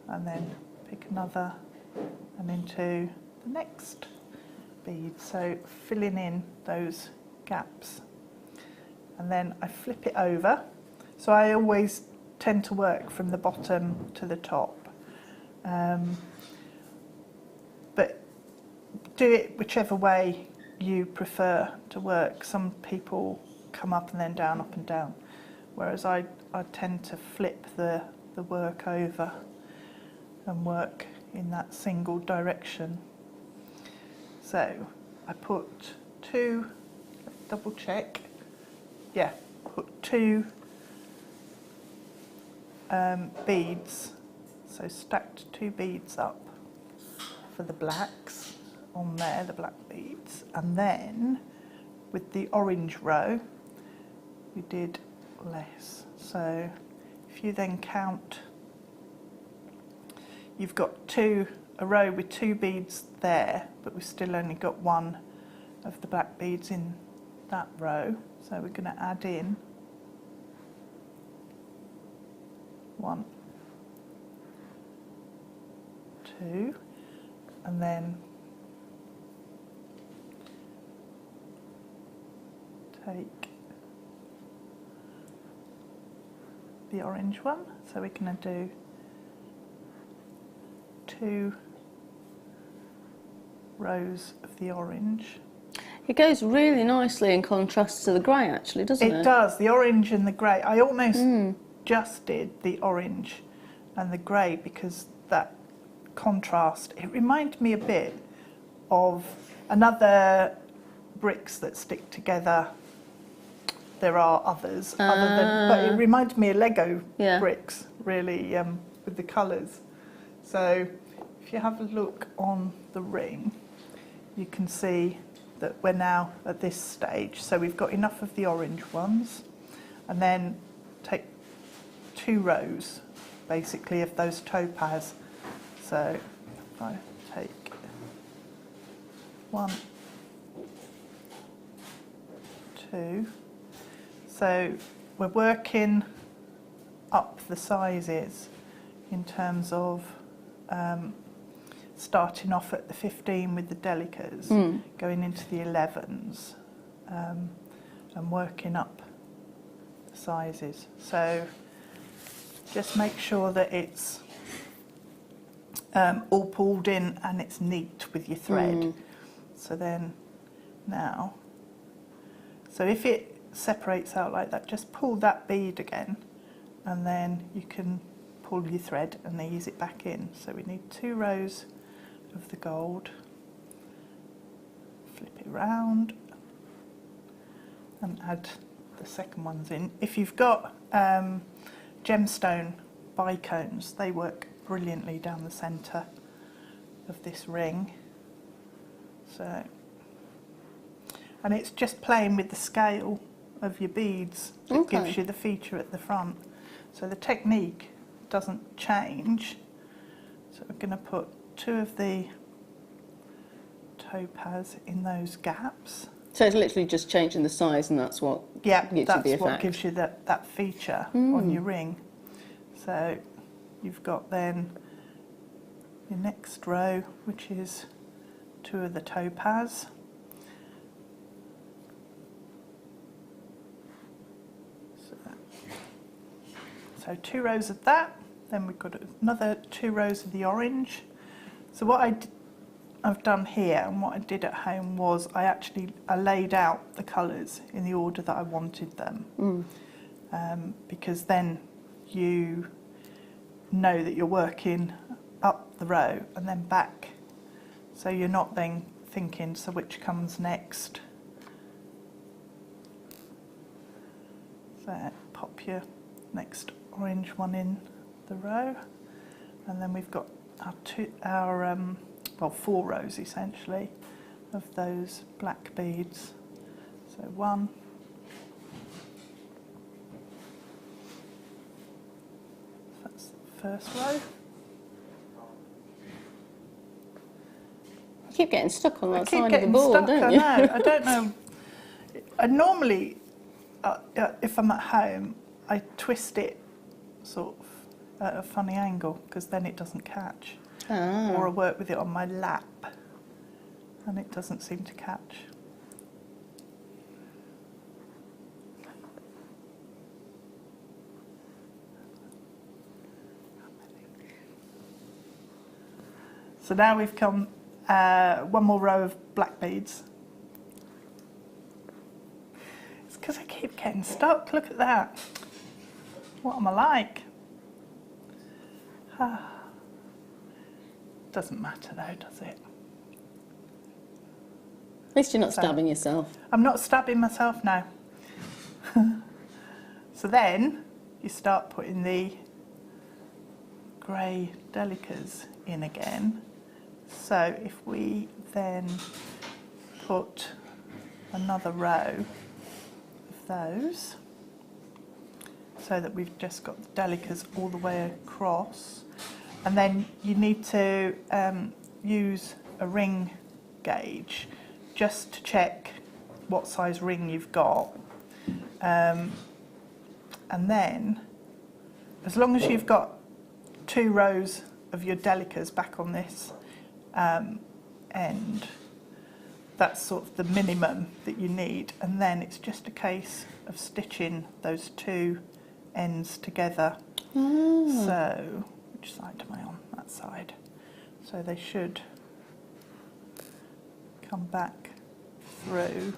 S5: and then pick another and into the next bead, so filling in those gaps. And then I flip it over, so I always tend to work from the bottom to the top, but do it whichever way you prefer to work. Some people come up and then down, up and down, whereas I tend to flip the work over and work in that single direction. So I put 2, double check, yeah, put 2 beads, so stacked 2 beads up for the blacks on there, the black beads, and then with the orange row we did less. So if you then count, you've got a row with 2 beads there, but we've still only got 1 of the black beads in that row, so we're going to add in 1, 2, and then take the orange one, so we're going to do 2 rows of the orange.
S3: It goes really nicely in contrast to the grey, actually, doesn't it?
S5: It does, the orange and the grey. I almost just did the orange and the grey because that contrast, it reminded me a bit of another bricks that stick together. There are others, but it reminded me of Lego bricks, really, with the colours. So if you have a look on the ring, you can see that we're now at this stage. So we've got enough of the orange ones, and then take 2 rows, basically, of those topaz. So if I take 1, 2, so we're working up the sizes in terms of starting off at the 15 with the delicas, going into the 11s, and working up the sizes. So just make sure that it's all pulled in and it's neat with your thread. So then now, so if it separates out like that, just pull that bead again, and then you can pull your thread and ease it back in. So we need 2 rows of the gold, flip it round and add the second ones in. If you've got gemstone bicones, they work brilliantly down the centre of this ring. So, and it's just playing with the scale of your beads that gives you the feature at the front. So the technique doesn't change. So we're going to put 2 of the topaz in those gaps.
S3: So it's literally just changing the size, and that's what gives you the effect.
S5: That's what gives you that feature on your ring. So you've got then your next row, which is 2 of the topaz. So 2 rows of that, then we've got another 2 rows of the orange. So what I've done here, and what I did at home, was I laid out the colours in the order that I wanted them, because then you know that you're working up the row and then back, so you're not then thinking, so which comes next. So pop your next orange one in the row, and then we've got our 4 rows essentially of those black beads. So 1, that's the first row.
S3: You keep getting stuck on that side of the board, don't you?
S5: I know. I don't know. I normally, if I'm at home, I twist it sort of at a funny angle, because then it doesn't catch. Or I work with it on my lap and it doesn't seem to catch. So now we've come 1 more row of black beads. It's because I keep getting stuck. Look at that. What am I like? Doesn't matter though, does it?
S3: At least you're not stabbing yourself.
S5: I'm not stabbing myself now. So then you start putting the grey delicas in again. So if we then put another row of those, so that we've just got the delicas all the way across, and then you need to use a ring gauge just to check what size ring you've got, and then as long as you've got 2 rows of your delicas back on this end, that's sort of the minimum that you need, and then it's just a case of stitching those 2 ends together. So which side am I on? That side. So they should come back through.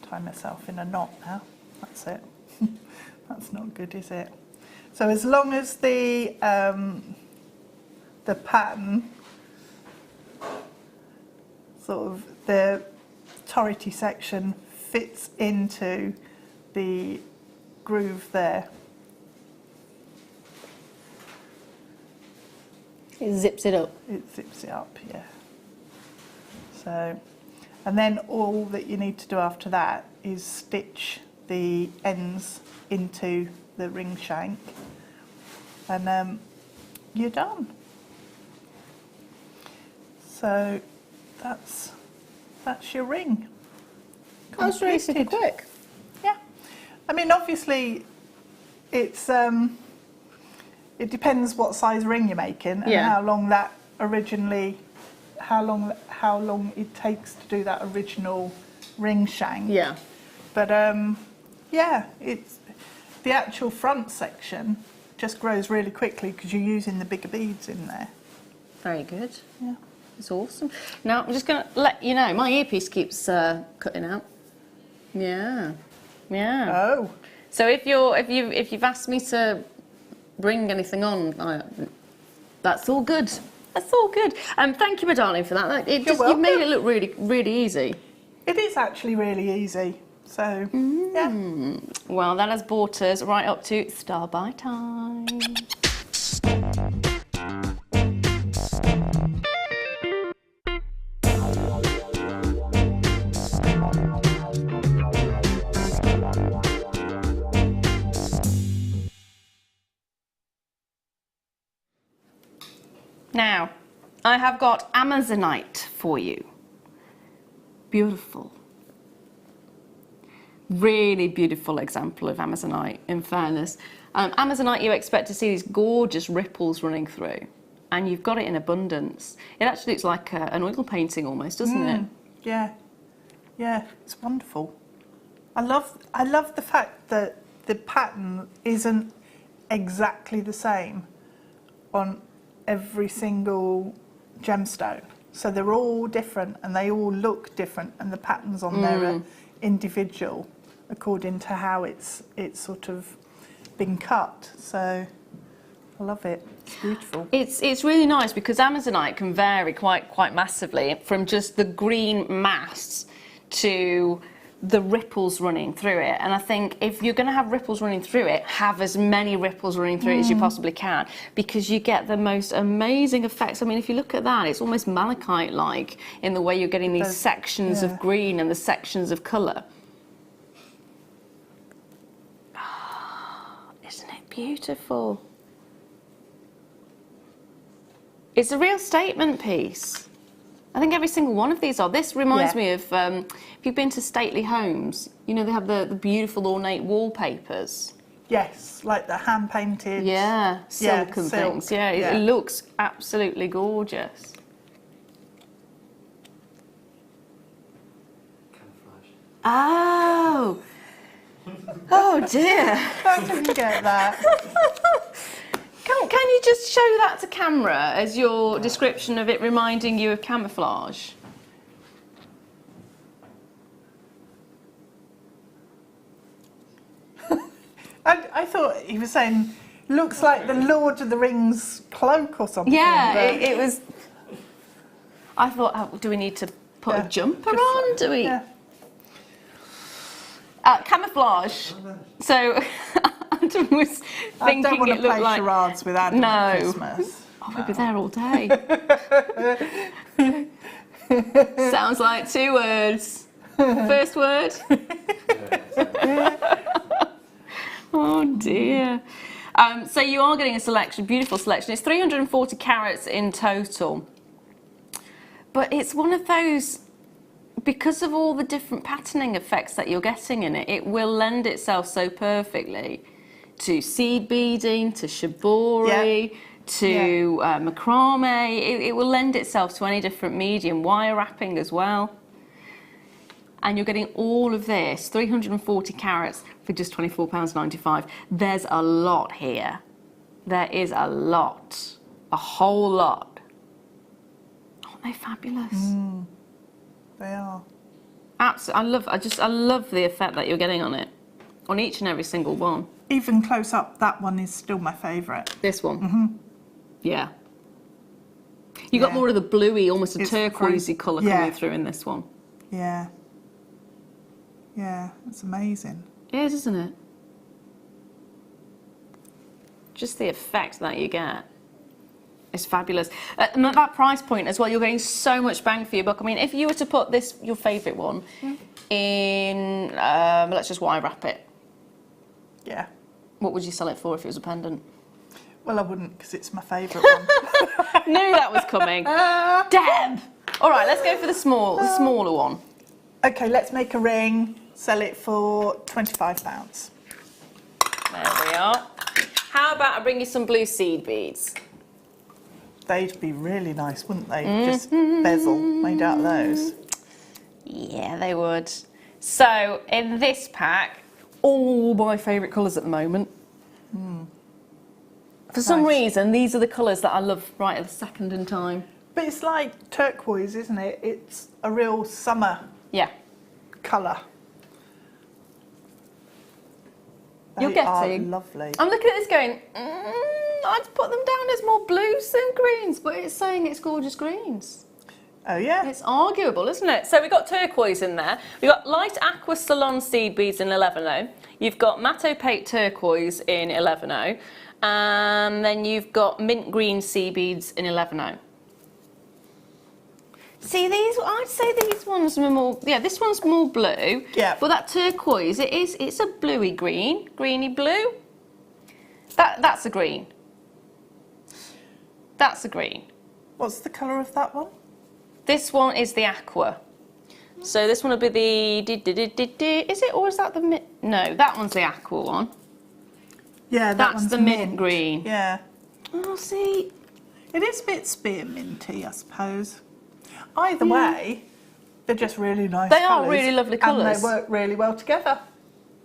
S5: Tie myself in a knot now. That's it. That's not good, is it? So as long as the pattern, sort of the tority section, fits into the groove there.
S3: It zips it up.
S5: It zips it up, yeah. So, and then all that you need to do after that is stitch the ends into the ring shank, and you're done. So that's your ring.
S3: That was really super quick.
S5: Yeah, I mean, obviously it's it depends what size ring you're making and how long that originally, how long it takes to do that original ring shank.
S3: Yeah.
S5: But yeah, it's the actual front section just grows really quickly because you're using the bigger beads in there.
S3: Very good.
S5: Yeah.
S3: It's awesome. Now I'm just going to let you know my earpiece keeps cutting out. Yeah. Yeah.
S5: Oh.
S3: So if you've asked me to bring anything on, that's all good. That's all good. Thank you, my darling, for that. You've made it look really, really easy.
S5: It is actually really easy. So yeah.
S3: Well, that has brought us right up to star by time. Now, I have got Amazonite for you. Beautiful. Really beautiful example of Amazonite, in fairness. Amazonite, you expect to see these gorgeous ripples running through, and you've got it in abundance. It actually looks like an oil painting almost, doesn't it?
S5: Yeah, yeah, it's wonderful. I love the fact that the pattern isn't exactly the same on every single gemstone. So they're all different and they all look different, and the patterns on there are individual according to how it's sort of been cut. So I love it. It's beautiful.
S3: It's really nice because Amazonite can vary quite massively from just the green mass to the ripples running through it. And I think if you're going to have ripples running through it, have as many ripples running through it as you possibly can, because you get the most amazing effects. I mean, if you look at that, it's almost malachite-like in the way you're getting these sections of green and the sections of colour. Oh, isn't it beautiful? It's a real statement piece. I think every single one of these are. This reminds me of, if you've been to stately homes, you know, they have the beautiful ornate wallpapers.
S5: Yes, like the hand-painted.
S3: Yeah, silk and things. Yeah, it looks absolutely gorgeous. Oh! Oh dear.
S5: How can you get that?
S3: Can you just show that to camera as your description of it reminding you of camouflage?
S5: I thought he was saying, looks like the Lord of the Rings cloak or something.
S3: Yeah, it was. I thought, do we need to put a jumper on? Do we?
S5: Yeah.
S3: Camouflage. So Adam was thinking
S5: I don't want to
S3: it looked
S5: play
S3: like
S5: charades with Adam at Christmas.
S3: Oh, we'd be there all day. Sounds like 2 words. First word. Oh dear. So you are getting a selection, beautiful selection. It's 340 carats in total. But it's one of those, because of all the different patterning effects that you're getting in it, it will lend itself so perfectly to seed beading, to shibori, to macrame. It will lend itself to any different medium, wire wrapping as well. And you're getting all of this, 340 carats for just £24.95. There's a lot here. There is a lot, a whole lot. Oh, they fabulous?
S5: They are.
S3: Absolutely, I love the effect that you're getting on it, on each and every single one.
S5: Even close up, that one is still my favourite.
S3: This one? Yeah. You got more of the bluey, almost a turquoisey colour coming through in this one.
S5: Yeah. Yeah, it's amazing.
S3: It is, isn't it? Just the effect that you get. It's fabulous. And at that price point as well, you're getting so much bang for your buck. I mean, if you were to put this, your favourite one, in, let's just wire wrap it.
S5: Yeah.
S3: What would you sell it for if it was a pendant?
S5: Well, I wouldn't, because it's my favourite one.
S3: Knew that was coming. Damn! All right, let's go for the smaller one.
S5: Okay, let's make a ring, sell it for £25.
S3: There we are. How about I bring you some blue seed beads?
S5: They'd be really nice, wouldn't they? Just bezel made out of those.
S3: Yeah, they would. So, in this pack, all my favourite colours at the moment. For some reason, these are the colours that I love right at the second in time.
S5: But it's like turquoise, isn't it? It's a real summer colour.
S3: You're getting...
S5: They are lovely.
S3: I'm looking at this going, I'd put them down as more blues than greens, but it's saying it's gorgeous greens.
S5: Oh, yeah?
S3: It's arguable, isn't it? So we've got turquoise in there. We've got light aqua salon seed beads in 11.0. You've got matte opaque turquoise in 11.0. And then you've got mint green seed beads in 11.0. See, I'd say these ones are more, this one's more blue.
S5: Yeah.
S3: But that turquoise, it's a bluey green, greeny blue. That's a green. That's a green.
S5: What's the colour of that one?
S3: This one is the aqua. So this one will be the, is it, or is that the mint? No, that one's the aqua one.
S5: Yeah,
S3: that's the mint green.
S5: Yeah.
S3: Oh, see.
S5: It is a bit spearminty, I suppose. Either way, they're just really nice
S3: They
S5: colours.
S3: are really lovely colours.
S5: And they work really well together.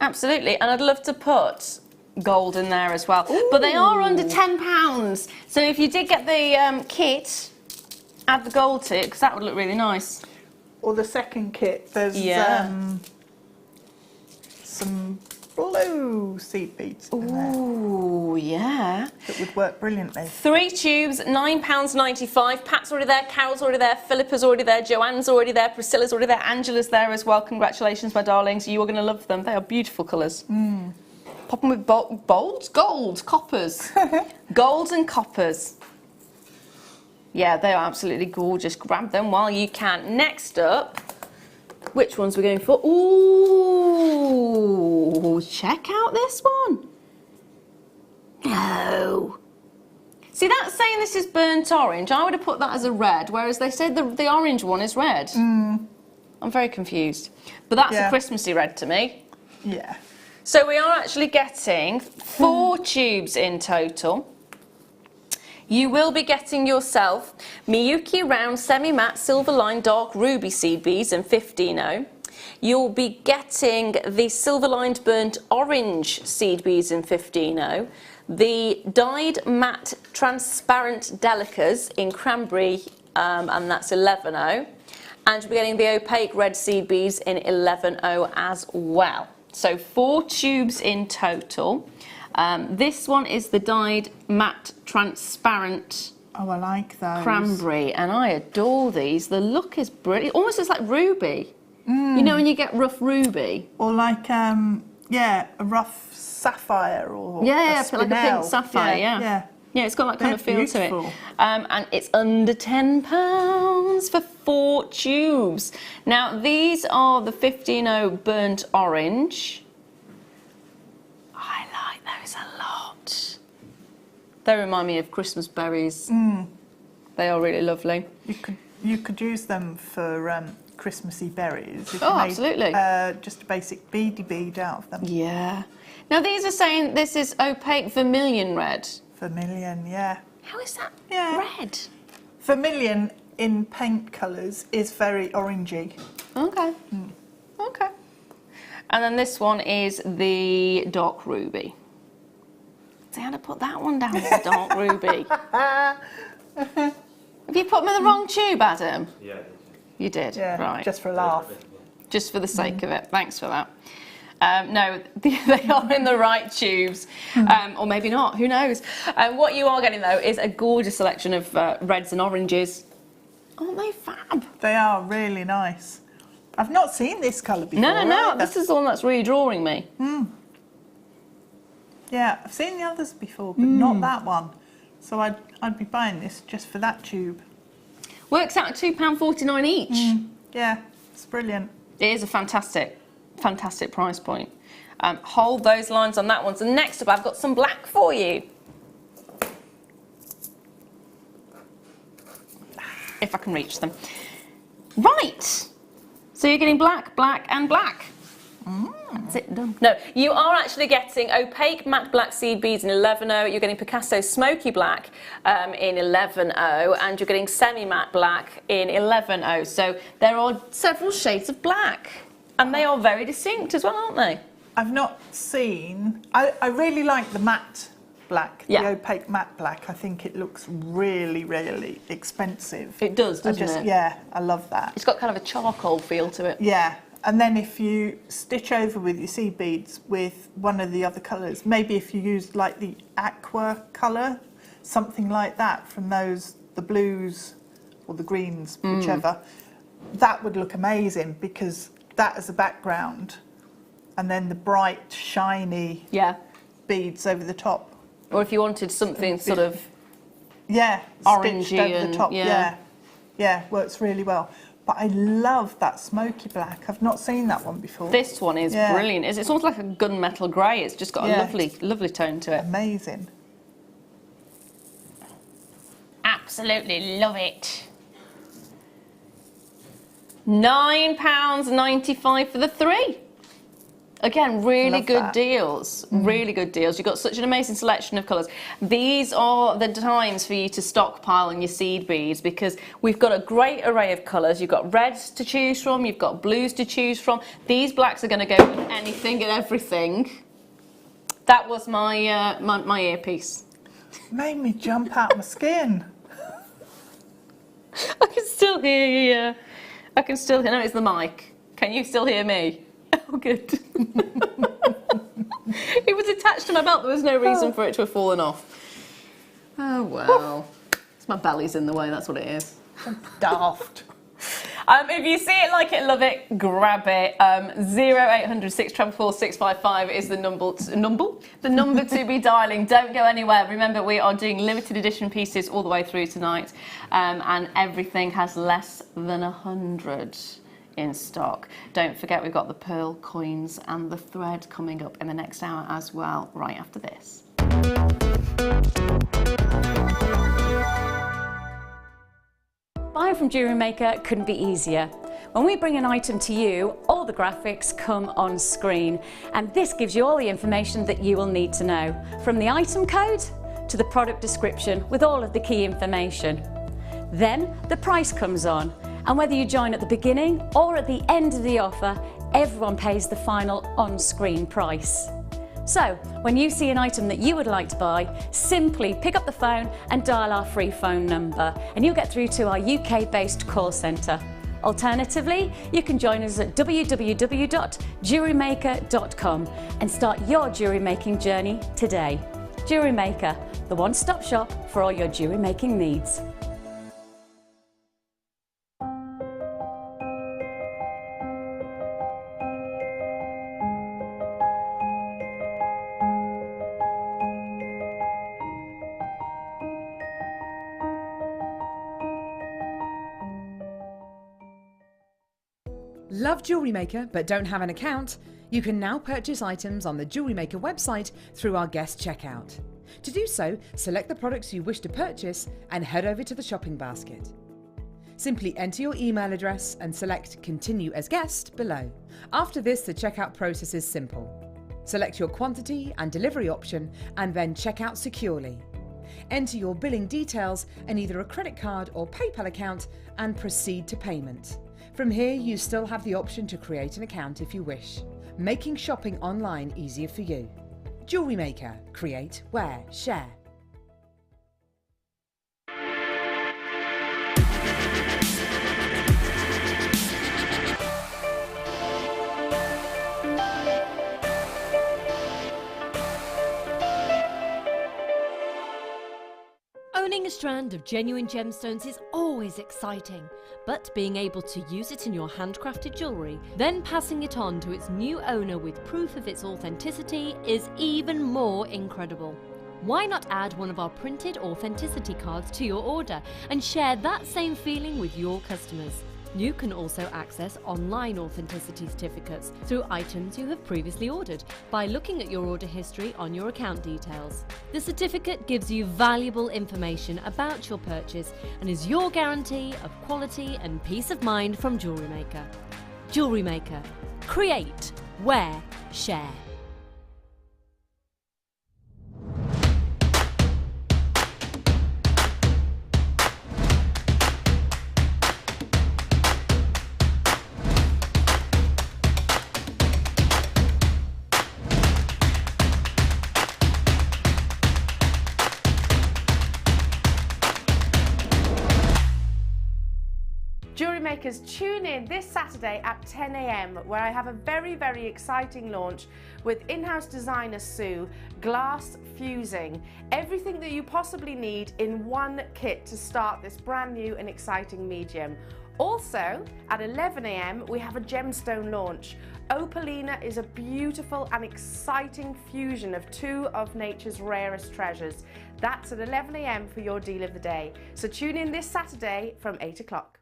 S3: Absolutely, and I'd love to put gold in there as well. Ooh. But they are under £10. So if you did get the kit, add the gold to it, because that would look really nice.
S5: Or the second kit, there's some blue seed beads in there.
S3: Ooh, yeah.
S5: That would work brilliantly.
S3: 3 tubes, £9.95. Pat's already there, Carol's already there, Philippa's already there, Joanne's already there, Priscilla's already there, Angela's there as well. Congratulations, my darlings. You are going to love them. They are beautiful colours. Pop them with bolds? Gold, coppers. Golds and coppers. Yeah, they are absolutely gorgeous. Grab them while you can. Next up, which ones we're going for? Ooh, check out this one. No. See, that's saying this is burnt orange. I would have put that as a red, whereas they said the orange one is red. I'm very confused. But that's a Christmassy red to me.
S5: Yeah.
S3: So we are actually getting 4 tubes in total. You will be getting yourself Miyuki Round Semi-Matte Silver Line Dark Ruby Seed Beads in 15.0. You'll be getting the Silver Lined Burnt Orange Seed Beads in 15.0. The Dyed Matte Transparent Delicas in Cranberry, and that's 11.0. And you'll be getting the Opaque Red Seed Beads in 11.0 as well. So 4 tubes in total. This one is the Dyed Matte Transparent.
S5: Oh, I like those.
S3: Cranberry, and I adore these. The look is brilliant. Almost looks like ruby. You know when you get rough ruby?
S5: Or like, a rough sapphire or
S3: yeah,
S5: a Spinel.
S3: like a pink sapphire, yeah. Yeah, it's got that kind of feel to it. And it's under £10 for 4 tubes. Now, these are the 15.0 Burnt Orange. I like those a lot. They remind me of Christmas berries. They are really lovely.
S5: You could use them for Christmassy berries. If
S3: Oh,
S5: you made,
S3: absolutely.
S5: Just a basic beady bead out of them.
S3: Yeah. Now, these are saying this is opaque vermilion red.
S5: Vermilion, yeah.
S3: How is that red?
S5: Vermilion in paint colours is very orangey.
S3: Okay. Okay. And then this one is the dark ruby. See how to put that one down as a dark ruby. Have you put them in the wrong tube, Adam?
S7: Yeah,
S3: You did,
S5: Yeah,
S3: right.
S5: just for a laugh.
S3: Just for the sake of it. Thanks for that. No, they are in the right tubes, or maybe not, who knows. What you are getting, though, is a gorgeous selection of reds and oranges. Aren't they fab?
S5: They are really nice. I've not seen this colour before.
S3: No,
S5: either.
S3: this is the one that's really drawing me.
S5: Yeah, I've seen the others before, but not that one. So I'd be buying this just for that tube.
S3: Works out at £2.49 each.
S5: Yeah, it's brilliant.
S3: It is a fantastic price point. Hold those lines on that one. So next up, I've got some black for you. If I can reach them. Right. So you're getting black, black and black. That's it, done. No, you are actually getting opaque matte black seed beads in 11.0. You're getting Picasso smoky black in 11.0, and you're getting semi-matte black in 11.0. So there are several shades of black, and they are very distinct as well, aren't they?
S5: I've not seen... I really like the matte black,
S3: Yeah.
S5: the opaque matte black. I think it looks really, really expensive.
S3: It does, doesn't it?
S5: Yeah, I love that.
S3: It's got kind of a charcoal feel to it.
S5: Yeah, and then if you stitch over with your seed beads with one of the other colours, maybe if you used like the aqua colour, something like that from those, the blues or the greens, whichever, that would look amazing because that as a background and then the bright, shiny beads over the top.
S3: Or if you wanted something sort of
S5: orangey
S3: stitched over
S5: the top. Yeah, works really well. But I love that smoky black. I've not seen that one before.
S3: This one is brilliant. It's almost like a gunmetal grey. It's just got a lovely, lovely tone to it.
S5: Amazing.
S3: Absolutely love it. £9.95 for the 3. Again, really
S5: Love
S3: good
S5: that.
S3: deals. Really good deals. You've got such an amazing selection of colours. These are the times for you to stockpile on your seed beads because we've got a great array of colours. You've got reds to choose from, you've got blues to choose from. These blacks are going to go with anything and everything. That was my my earpiece.
S5: Made me jump out my skin.
S3: I can still hear you. Yeah. I can still hear. No, it's the mic. Can you still hear me? Oh, good. It was attached to my belt. There was no reason for it to have fallen off. Oh, well. It's my belly's in the way. That's what it is.
S5: Daft.
S3: If you see it, like it, love it, grab it. 0800 644 655 is the number to be dialing. Don't go anywhere. Remember, we are doing limited edition pieces all the way through tonight, and everything has less than 100 in stock. Don't forget, we've got the pearl coins and the thread coming up in the next hour as well, right after this.
S8: Buying from JewelleryMaker couldn't be easier. When we bring an item to you, all the graphics come on screen, and this gives you all the information that you will need to know, from the item code to the product description with all of the key information. Then the price comes on, and whether you join at the beginning or at the end of the offer, everyone pays the final on-screen price. So, when you see an item that you would like to buy, simply pick up the phone and dial our free phone number, and you'll get through to our UK-based call centre. Alternatively, you can join us at www.jewellerymaker.com and start your jewellery making journey today. JewelleryMaker, the one-stop shop for all your jewellery making needs.
S2: Love JewelleryMaker but don't have an account? You can now purchase items on the JewelleryMaker website through our guest checkout. To do so, select the products you wish to purchase and head over to the shopping basket. Simply enter your email address and select Continue as Guest below. After this, the checkout process is simple. Select your quantity and delivery option and then check out securely. Enter your billing details and either a credit card or PayPal account and proceed to payment. From here, you still have the option to create an account if you wish, making shopping online easier for you. JewelleryMaker. Create, wear, share.
S7: strand of genuine gemstones is always exciting, but being able to use it in your handcrafted jewellery, then passing it on to its new owner with proof of its authenticity is even more incredible. Why not add one of our printed authenticity cards to your order and share that same feeling with your customers? You can also access online authenticity certificates through items you have previously ordered by looking at your order history on your account details. The certificate gives you valuable information about your purchase and is your guarantee of quality and peace of mind from JewelleryMaker. JewelleryMaker. Create, wear, share.
S6: JewelleryMakers, tune in this Saturday at 10 a.m. where I have a very, very exciting launch with in-house designer Sue, glass fusing, everything that you possibly need in one kit to start this brand new and exciting medium. Also, at 11 a.m. we have a gemstone launch. Opalina is a beautiful and exciting fusion of two of nature's rarest treasures. That's at 11 a.m. for your deal of the day. So tune in this Saturday from 8 o'clock.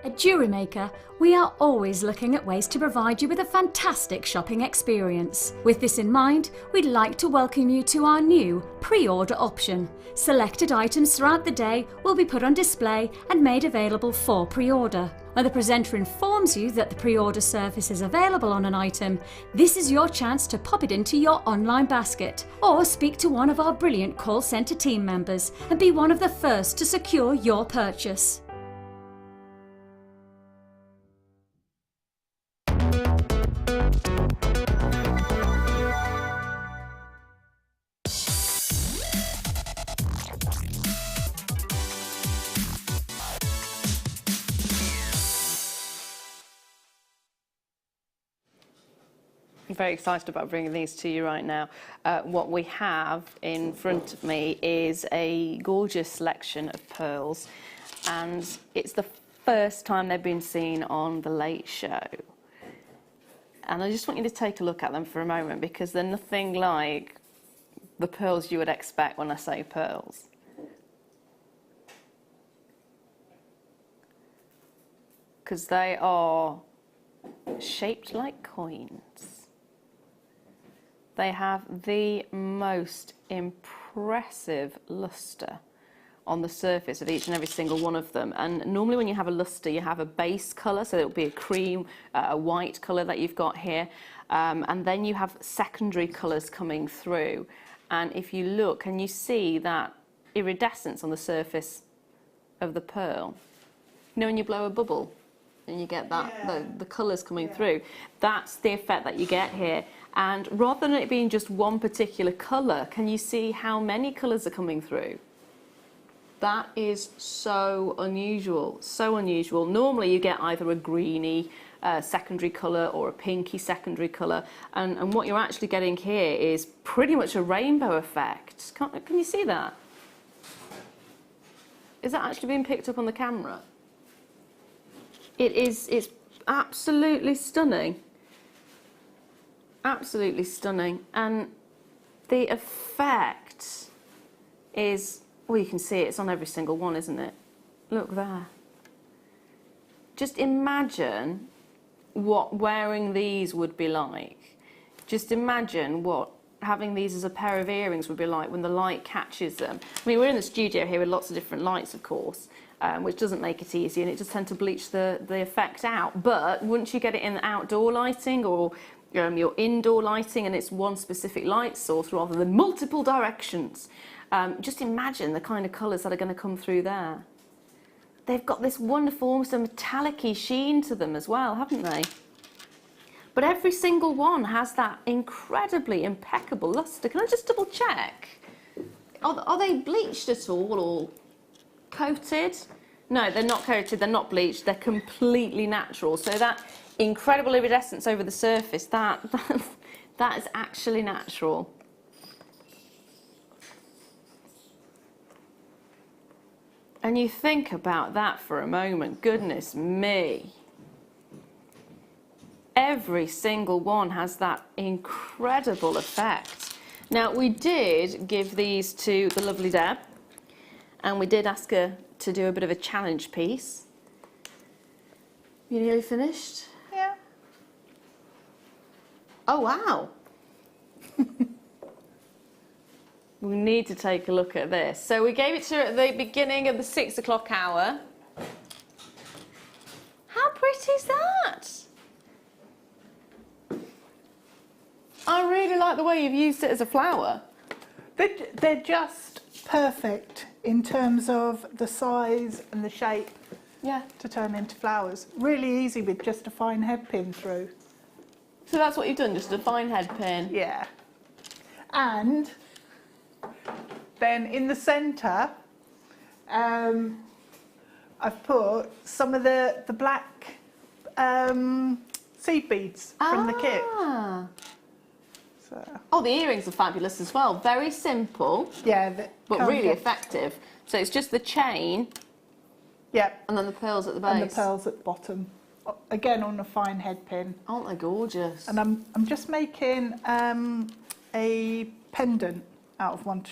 S8: At JewelleryMaker, we are always looking at ways to provide you with a fantastic shopping experience. With this in mind, we'd like to welcome you to our new pre-order option. Selected items throughout the day will be put on display and made available for pre-order. When the presenter informs you that the pre-order service is available on an item, this is your chance to pop it into your online basket or speak to one of our brilliant call centre team members and be one of the first to secure your purchase.
S3: I'm very excited about bringing these to you right now. What we have in front of me is a gorgeous selection of pearls, and it's the first time they've been seen on The Late Show. And I just want you to take a look at them for a moment, because they're nothing like the pearls you would expect when I say pearls. Because they are shaped like coins. They have the most impressive lustre on the surface of each and every single one of them. And normally when you have a lustre, you have a base colour, so it'll be a cream, a white colour that you've got here. And then you have secondary colours coming through. And if you look and you see that iridescence on the surface of the pearl, you know when you blow a bubble and you get that, the colours coming through, that's the effect that you get here. And rather than it being just one particular colour, can you see how many colours are coming through? That is so unusual, so unusual. Normally you get either a greeny secondary colour or a pinky secondary colour, and what you're actually getting here is pretty much a rainbow effect. Can you see that? Is that actually being picked up on the camera? It's absolutely stunning. Absolutely stunning. And the effect is, well, you can see it's on every single one, isn't it? Look there. Just imagine what wearing these would be like. Just imagine what having these as a pair of earrings would be like when the light catches them. I mean, we're in the studio here with lots of different lights, of course, which doesn't make it easy, and it does tend to bleach the effect out. But once you get it in outdoor lighting or your indoor lighting and it's one specific light source rather than multiple directions, just imagine the kind of colours that are going to come through there. They've got this wonderful, almost a metallic-y sheen to them as well, haven't they? But every single one has that incredibly impeccable lustre. Can I just double check? Are they bleached at all or coated? No, they're not coated, they're not bleached, they're completely natural. So that incredible iridescence over the surface, that is actually natural. And you think about that for a moment, goodness me. Every single one has that incredible effect. Now, we did give these to the lovely Deb, and we did ask her to do a bit of a challenge piece. You nearly finished?
S5: Yeah.
S3: Oh, wow. We need to take a look at this. So we gave it to her at the beginning of the 6 o'clock hour. How pretty is that? I really like the way you've used it as a flower.
S5: They're just perfect in terms of the size and the shape.
S3: Yeah.
S5: To turn into flowers. Really easy with just a fine head pin through.
S3: So that's what you've done, just a fine head pin.
S5: Yeah. And then in the centre, I've put some of the black seed beads from the kit. So.
S3: Oh, the earrings are fabulous as well. Very simple.
S5: Yeah.
S3: But really effective. So it's just the chain.
S5: Yeah.
S3: And then the pearls at the base.
S5: And the pearls at the bottom. Again on a fine head pin.
S3: Aren't they gorgeous?
S5: And I'm just making a pendant out of one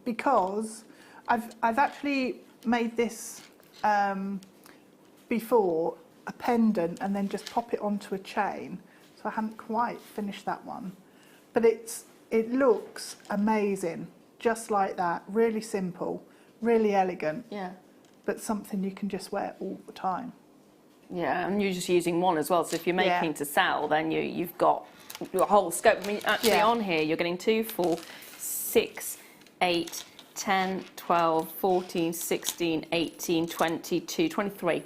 S5: because I've actually made this before, a pendant, and then just pop it onto a chain. So I haven't quite finished that one. But it looks amazing, just like that. Really simple, really elegant.
S3: Yeah.
S5: But something you can just wear all the time.
S3: Yeah, and you're just using one as well. So if you're making to sell, then you've got your whole scope. I mean, actually on here, you're getting 2, 4, 6, 8, 10, 12, 14, 16, 18, 22, 23.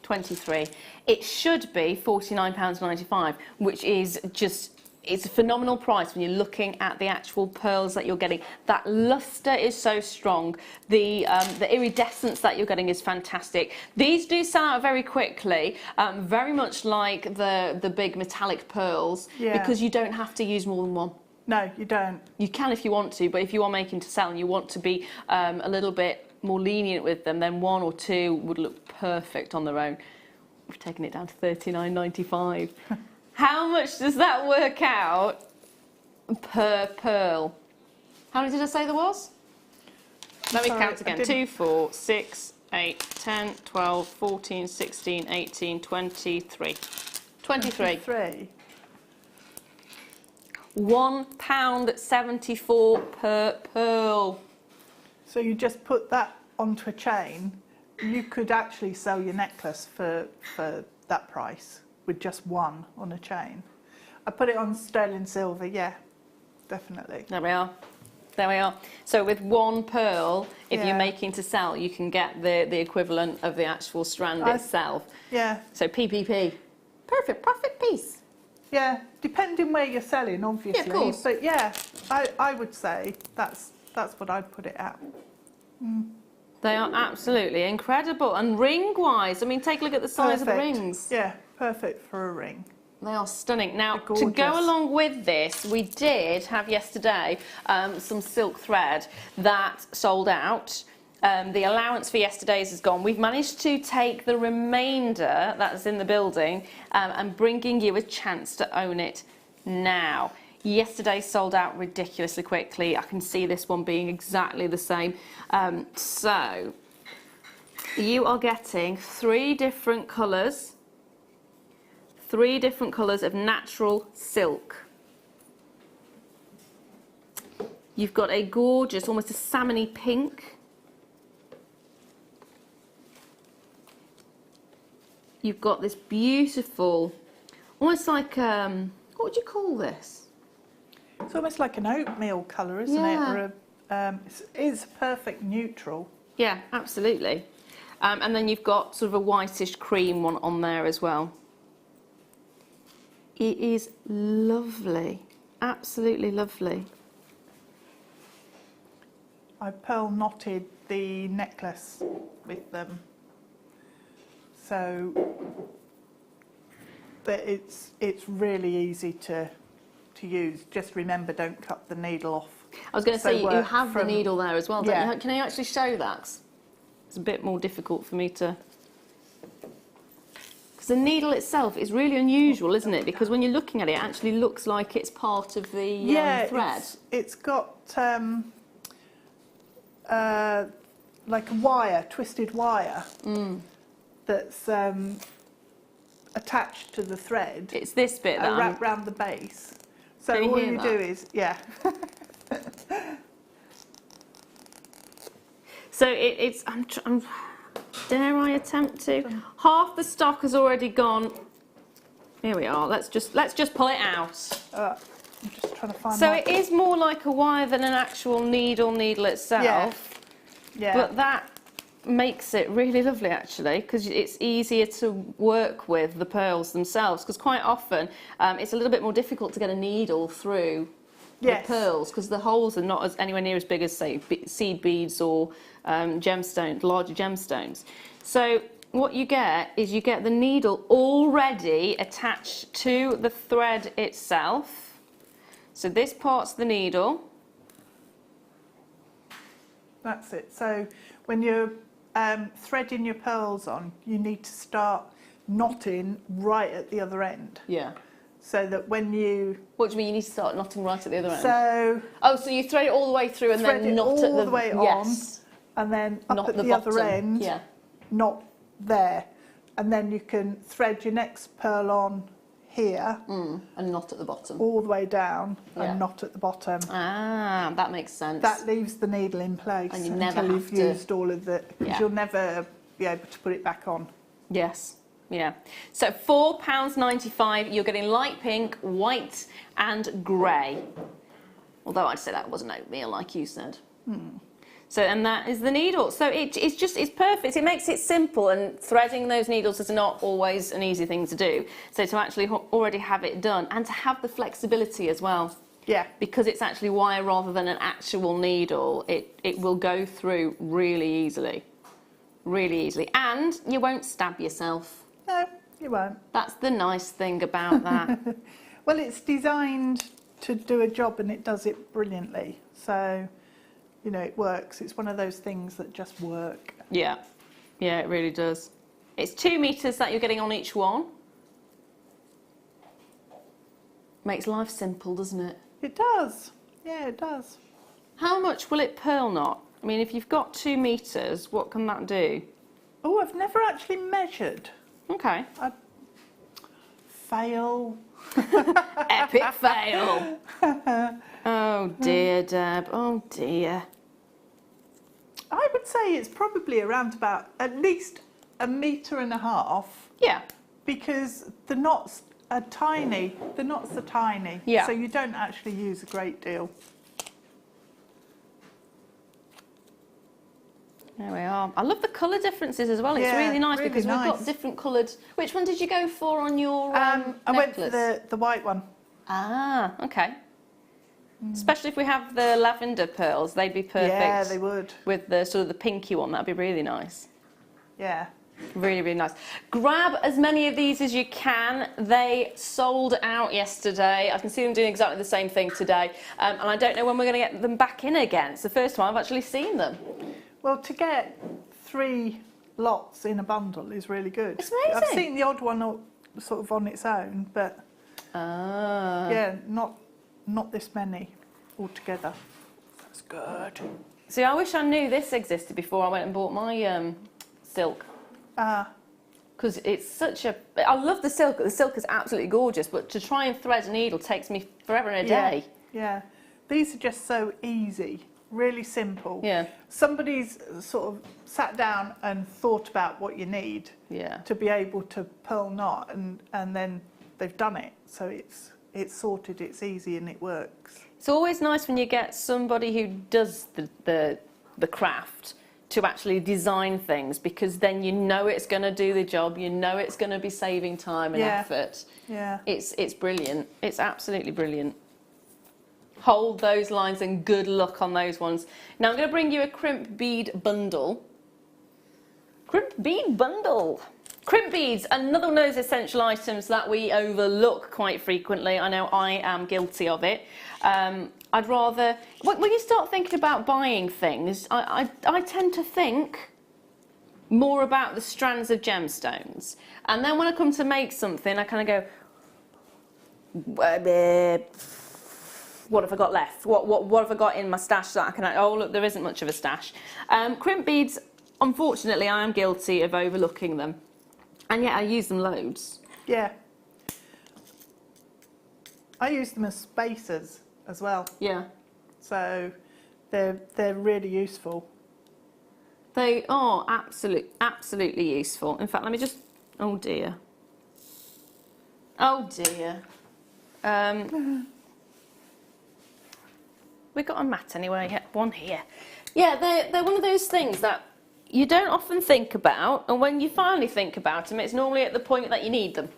S3: 23. It should be £49.95, which is just... It's a phenomenal price when you're looking at the actual pearls that you're getting. That luster is so strong. The iridescence that you're getting is fantastic. These do sell out very quickly, very much like the big metallic pearls, because you don't have to use more than one.
S5: No, you don't.
S3: You can if you want to, but if you are making to sell and you want to be a little bit more lenient with them, then 1 or 2 would look perfect on their own. We've taken it down to £39.95. How much does that work out per pearl? How many did I say there was? Let me count again. 2, 4, 6, 8, 10, 12, 14, 16, 18, 23. 23. £1.74 per pearl.
S5: So you just put that onto a chain. You could actually sell your necklace for that price. With just one on a chain. I put it on sterling silver, yeah, definitely.
S3: There we are. There we are. So with one pearl, if you're making to sell, you can get the equivalent of the actual strand itself.
S5: Yeah.
S3: So PPP. Perfect profit piece.
S5: Yeah, depending where you're selling, obviously.
S3: Yeah, of course.
S5: But yeah, I would say that's what I'd put it at. Mm.
S3: They are absolutely incredible. And ring-wise, I mean, take a look at the size of the rings.
S5: Yeah. Perfect for a ring.
S3: They are stunning. Now, to go along with this, we did have yesterday some silk thread that sold out. The allowance for yesterday's is gone. We've managed to take the remainder that's in the building and bringing you a chance to own it now. Yesterday sold out ridiculously quickly. I can see this one being exactly the same. So, you are getting 3 different colours. 3 different colours of natural silk. You've got a gorgeous, almost a salmon-y pink. You've got this beautiful, almost like, what would you call this?
S5: It's almost like an oatmeal colour, isn't it? Or it's a perfect neutral.
S3: Yeah, absolutely. And then you've got sort of a whitish cream one on there as well. It is lovely, absolutely lovely.
S5: I pearl knotted the necklace with them, so that it's really easy to use. Just remember, don't cut the needle off.
S3: I was going to say, you have the needle there as well, don't you? Can you actually show that? It's a bit more difficult for me to... Because the needle itself is really unusual, isn't it? Because when you're looking at it, it actually looks like it's part of the thread.
S5: It's got like a wire, twisted wire, that's attached to the thread.
S3: It's this bit that
S5: wrapped round the base. So
S3: Can you
S5: all
S3: hear
S5: you
S3: that?
S5: do is, yeah.
S3: So it's, dare I attempt to? Half the stock has already gone. Here we are. Let's just pull it out.
S5: I'm just trying to find.
S3: So it is more like a wire than an actual needle itself.
S5: Yeah.
S3: But that makes it really lovely, actually, because it's easier to work with the pearls themselves. Because quite often it's a little bit more difficult to get a needle through the pearls, because the holes are not anywhere near as big as, say, seed beads or gemstones, larger gemstones. So what you get is you get the needle already attached to the thread itself. So this part's the needle.
S5: That's it. So when you're threading your pearls on, you need to start knotting right at the other end.
S3: Yeah.
S5: So that when you...
S3: What do you mean you need to start knotting right at the other end?
S5: So...
S3: Oh, so you thread it all the way through and then knot
S5: all
S3: at
S5: the way on, and then up
S3: Knot
S5: at
S3: the
S5: the other
S3: bottom.
S5: end,
S3: Yeah.
S5: knot there. And then you can thread your next pearl on here.
S3: And knot at the bottom.
S5: All the way down
S3: Yeah.
S5: and knot at the bottom.
S3: Ah, that makes sense.
S5: That leaves the needle in place
S3: And you never
S5: until
S3: have
S5: you've
S3: to-
S5: used all of the... Because
S3: Yeah.
S5: you'll never be able to put it back on.
S3: Yes. Yeah. So £4.95, you're getting light pink, white and grey. Although I'd say that wasn't oatmeal, like you said. So, and that is the needle. So it's perfect. It makes it simple, and threading those needles is not always an easy thing to do. So to actually already have it done, and to have the flexibility as well.
S5: Yeah.
S3: Because it's actually wire rather than an actual needle, it will go through really easily. Really easily. And you won't stab yourself.
S5: No, you won't.
S3: That's the nice thing about that.
S5: Well, it's designed to do a job and it does it brilliantly. So, you know, it works. It's one of those things that just work.
S3: Yeah. Yeah, it really does. It's 2 metres that you're getting on each one. Makes life simple, doesn't it?
S5: It does. Yeah, it does.
S3: How much will it pearl knot? I mean, if you've got 2 metres, what can that do?
S5: Oh, I've never actually measured.
S3: Okay.
S5: Fail.
S3: Epic fail. Oh dear, Deb. Oh dear.
S5: I would say it's probably around about at least 1.5 meters.
S3: Yeah.
S5: Because the knots are tiny. The knots are tiny.
S3: Yeah.
S5: So you don't actually use a great deal.
S3: There we are. I love the colour differences as well. It's
S5: Yeah,
S3: really nice
S5: really
S3: because we've got
S5: nice.
S3: different coloured. Which one did you go for on your
S5: I went for
S3: necklace?
S5: the white one.
S3: Ah, okay. Especially if we have the lavender pearls, they'd be perfect.
S5: Yeah, they would.
S3: With the sort of the pinky one, that'd be really nice.
S5: Yeah.
S3: Really, really nice. Grab as many of these as you can. They sold out yesterday. I can see them doing exactly the same thing today. And I don't know when we're going to get them back in again. It's the first time I've actually seen them.
S5: Well, to get 3 lots in a bundle is really good.
S3: It's amazing.
S5: I've seen the odd one sort of on its own, but yeah, not this many altogether. That's good.
S3: See, I wish I knew this existed before I went and bought my silk. Because it's such a... I love the silk. The silk is absolutely gorgeous, but to try and thread a needle takes me forever and a day.
S5: Yeah. These are just so easy. Really simple.
S3: Yeah.
S5: Somebody's sort of sat down and thought about what you need to be able to pearl knot, and then they've done it. So it's sorted, it's easy, and it works.
S3: It's always nice when you get somebody who does the craft to actually design things, because then you know it's going to do the job, you know it's going to be saving time and effort.
S5: Yeah.
S3: It's brilliant. It's absolutely brilliant. Hold those lines and good luck on those ones. Now I'm going to bring you a crimp bead bundle. Crimp bead bundle. Crimp beads, another one of those essential items that we overlook quite frequently. I know I am guilty of it. I'd rather, when you start thinking about buying things, I tend to think, more about the strands of gemstones. And then when I come to make something, I kind of go, what have I got left? What have I got in my stash that I can... Oh, look, there isn't much of a stash. Crimp beads, unfortunately, I am guilty of overlooking them. And yet I use them loads.
S5: Yeah. I use them as spacers as well.
S3: Yeah.
S5: So they're really useful.
S3: They are absolutely useful. In fact, let me just... Oh, dear. Oh, dear. We got a mat anyway, yeah, one here. Yeah, they're one of those things that you don't often think about, and when you finally think about them, it's normally at the point that you need them.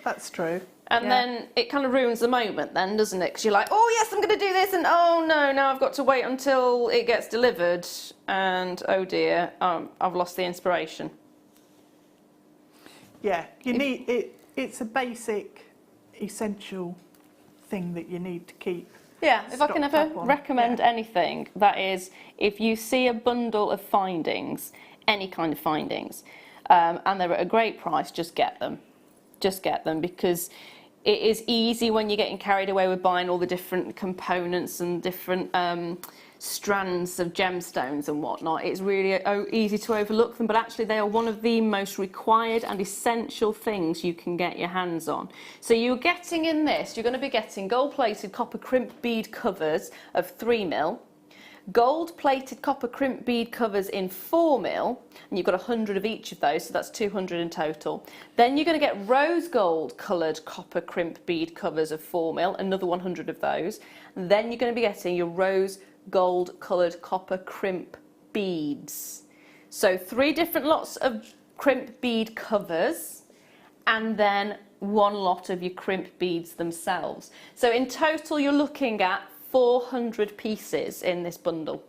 S5: That's true.
S3: And then it kind of ruins the moment then, doesn't it? Because you're like, oh yes, I'm going to do this, and oh no, now I've got to wait until it gets delivered, and oh dear, I've lost the inspiration.
S5: Yeah, you need it. It's a basic, essential thing that you need to keep.
S3: Yeah, if I can ever recommend anything, that is, if you see a bundle of findings, any kind of findings, and they're at a great price, just get them. Just get them, because it is easy when you're getting carried away with buying all the different components and different strands of gemstones and whatnot. It's really easy to overlook them, but actually they are one of the most required and essential things you can get your hands on. So you're getting in this, you're going to be getting gold-plated copper crimp bead covers of 3mm, gold-plated copper crimp bead covers in 4mm, and you've got 100 of each of those, so that's 200 in total. Then you're going to get rose gold coloured copper crimp bead covers of 4mm, another 100 of those. And then you're going to be getting your rose gold coloured copper crimp beads. So 3 different lots of crimp bead covers, and then 1 lot of your crimp beads themselves. So in total you're looking at 400 pieces in this bundle.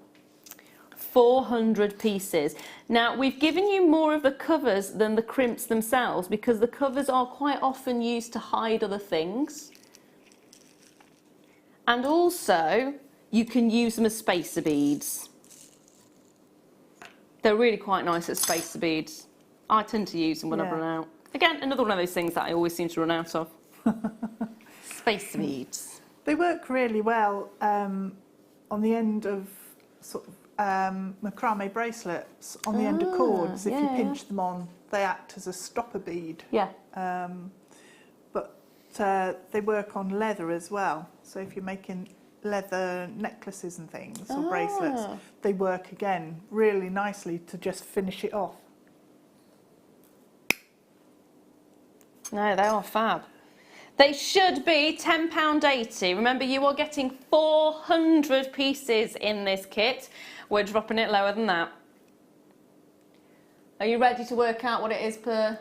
S3: 400 pieces. Now we've given you more of the covers than the crimps themselves, because the covers are quite often used to hide other things. And also you can use them as spacer beads. They're really quite nice as spacer beads. I tend to use them when I run out. Again, another one of those things that I always seem to run out of. Spacer beads.
S5: They work really well on the end of sort of macrame bracelets, on the end of cords. If you pinch them on, they act as a stopper bead.
S3: Yeah.
S5: But they work on leather as well. So if you're making leather necklaces and things or bracelets, they work again really nicely to just finish it off.
S3: No, they are fab. They should be £10.80. Remember, you are getting 400 pieces in this kit. We're dropping it lower than that. Are you ready to work out what it is per...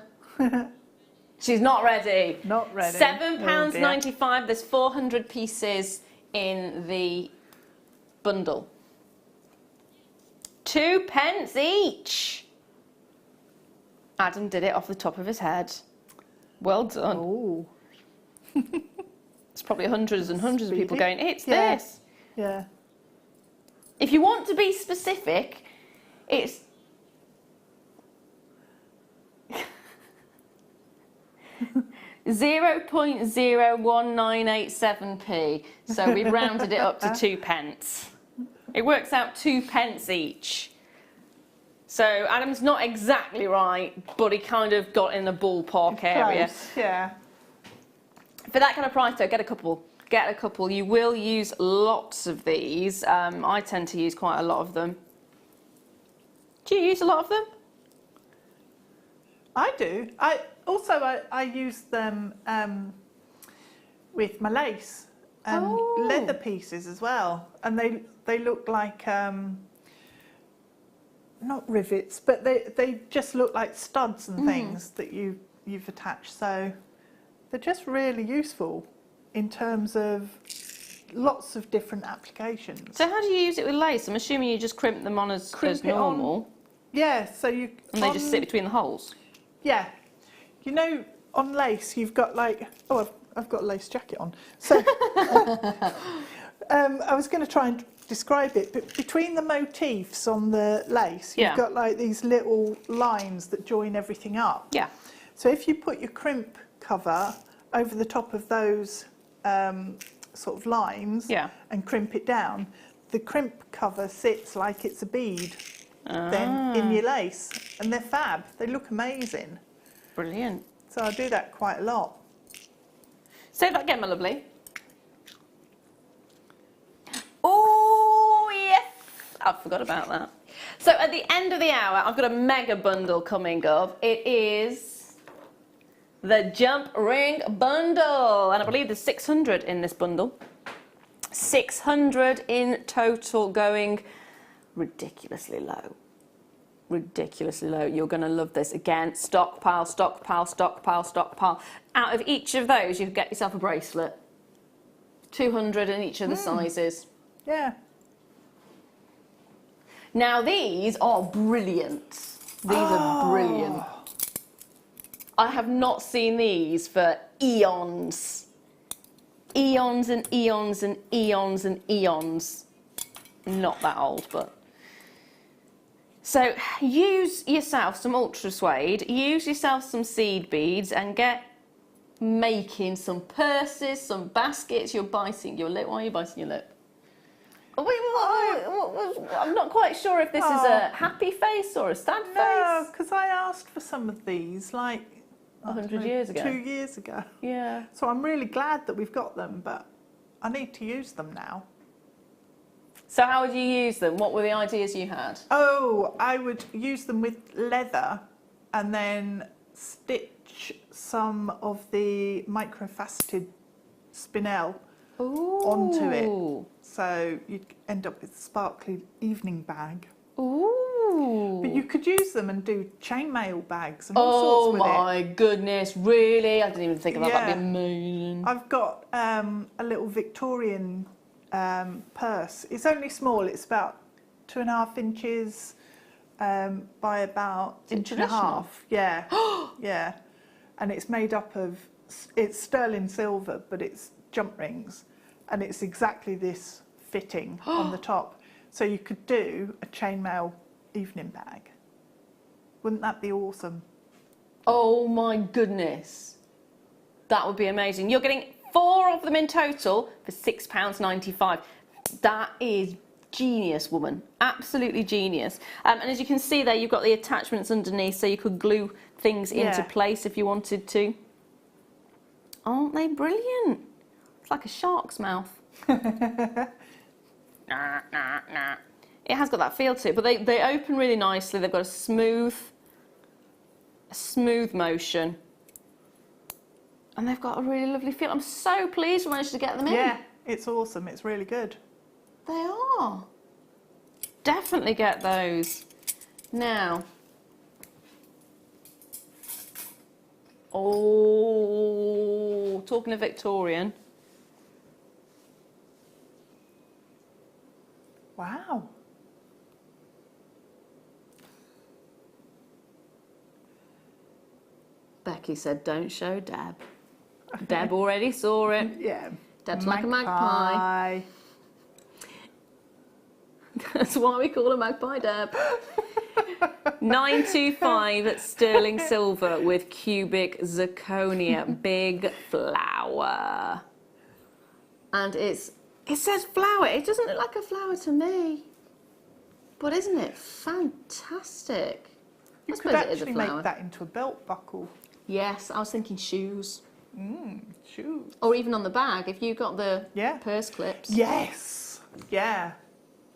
S3: She's not ready.
S5: Not ready.
S3: £7.95. There's 400 pieces in the bundle. 2p each. Adam did it off the top of his head. Well done.
S5: Oh.
S3: There's probably hundreds and hundreds of people going, it's this.
S5: Yeah.
S3: If you want to be specific, it's... £0.01987p. So we've rounded it up to 2p. It works out 2p each. So Adam's not exactly right, but he kind of got in the ballpark area.
S5: Close, yeah.
S3: For that kind of price though, get a couple. Get a couple. You will use lots of these. I tend to use quite a lot of them. Do you use a lot of them?
S5: I do. I use them with my lace and leather pieces as well, and they look like not rivets, but they just look like studs and things that you've attached. So they're just really useful in terms of lots of different applications.
S3: So how do you use it with lace? I'm assuming you just crimp them on as normal.
S5: Yeah, so you...
S3: And they just sit between the holes?
S5: Yeah. You know, on lace, you've got like... Oh, I've got a lace jacket on. So I was going to try and describe it, but between the motifs on the lace, you've got like these little lines that join everything up.
S3: Yeah.
S5: So if you put your crimp cover over the top of those sort of lines and crimp it down, the crimp cover sits like it's a bead then in your lace, and they're fab. They look amazing.
S3: Brilliant.
S5: So I do that quite a lot.
S3: Say that again, my lovely. Oh, yes! I forgot about that. So at the end of the hour, I've got a mega bundle coming up. It is the Jump Ring Bundle. And I believe there's 600 in this bundle. 600 in total, going ridiculously low. Ridiculously low. You're going to love this. Again, stockpile, stockpile, stockpile, stockpile. Out of each of those, you could get yourself a bracelet. 200 in each of the sizes.
S5: Yeah.
S3: Now these are brilliant. These are brilliant. I have not seen these for eons. Eons and eons and eons and eons. Not that old, but. So use yourself some ultra suede, use yourself some seed beads and get making some purses, some baskets. You're biting your lip. Why are you biting your lip? I'm not quite sure if this is a happy face or a sad face.
S5: No, because I asked for some of these like
S3: 100 years ago.
S5: 2 years ago.
S3: Yeah.
S5: So I'm really glad that we've got them, but I need to use them now.
S3: So how would you use them? What were the ideas you had?
S5: Oh, I would use them with leather and then stitch some of the microfaceted spinel onto it. So you'd end up with a sparkly evening bag.
S3: Ooh.
S5: But you could use them and do chainmail bags and all sorts with it.
S3: Oh my goodness, really? I didn't even think of that. That'd be amazing.
S5: I've got a little Victorian purse. It's only small. It's about 2.5 inches by about inch and a half. Yeah, yeah. And it's made up of, it's sterling silver, but it's jump rings, and it's exactly this fitting on the top. So you could do a chainmail evening bag. Wouldn't that be awesome?
S3: Oh my goodness, that would be amazing. You're getting 4 of them in total for £6.95. That is genius, woman. Absolutely genius. And as you can see there, you've got the attachments underneath, so you could glue things into place if you wanted to. Aren't they brilliant? It's like a shark's mouth. It has got that feel to it, but they open really nicely. They've got a smooth motion. And they've got a really lovely feel. I'm so pleased we managed to get them in.
S5: Yeah, it's awesome. It's really good.
S3: They are. Definitely get those. Now. Oh, talking of Victorian.
S5: Wow.
S3: Becky said, don't show Deb. Deb already saw it.
S5: Yeah.
S3: Deb's like a magpie. That's why we call her Magpie Deb. 925 sterling silver with cubic zirconia, big flower. And it says flower. It doesn't look like a flower to me. But isn't it fantastic?
S5: You
S3: I
S5: could
S3: suppose it is a
S5: actually
S3: flower.
S5: make that into a belt buckle.
S3: Yes, I was thinking shoes.
S5: Shoes.
S3: Or even on the bag, if you've got the purse clips.
S5: Yes. Yeah.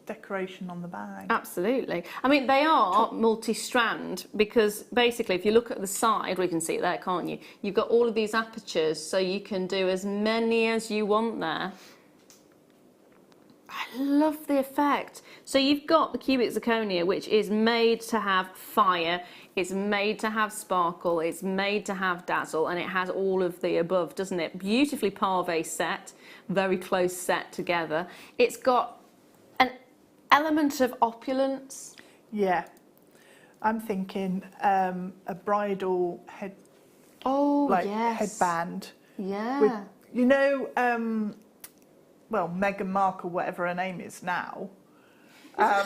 S5: Decoration on the bag.
S3: Absolutely. I mean, they are multi-strand because basically if you look at the side, we can see it there, can't you? You've got all of these apertures, so you can do as many as you want there. I love the effect. So you've got the cubic zirconia, which is made to have fire, it's made to have sparkle, it's made to have dazzle, and it has all of the above, doesn't it? Beautifully parve set, very close set together. It's got an element of opulence.
S5: Yeah. I'm thinking a bridal head,
S3: headband.
S5: Yeah.
S3: With,
S5: you know, well, Meghan Markle, whatever her name is now. I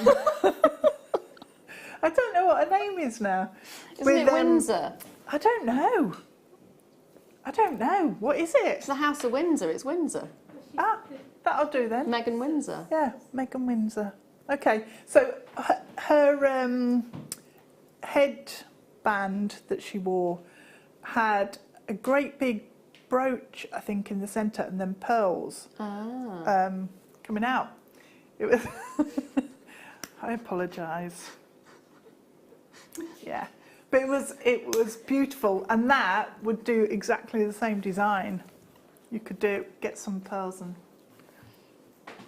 S5: don't know what her name is now.
S3: Isn't it Windsor?
S5: I don't know. What is it?
S3: It's the House of Windsor. It's Windsor.
S5: Ah, that'll do then.
S3: Meghan Windsor.
S5: Yeah, Meghan Windsor. Okay, so her headband that she wore had a great big brooch, I think, in the centre, and then pearls coming out. It was. I apologise. Yeah, but it was beautiful, and that would do exactly the same design. You could get some pearls and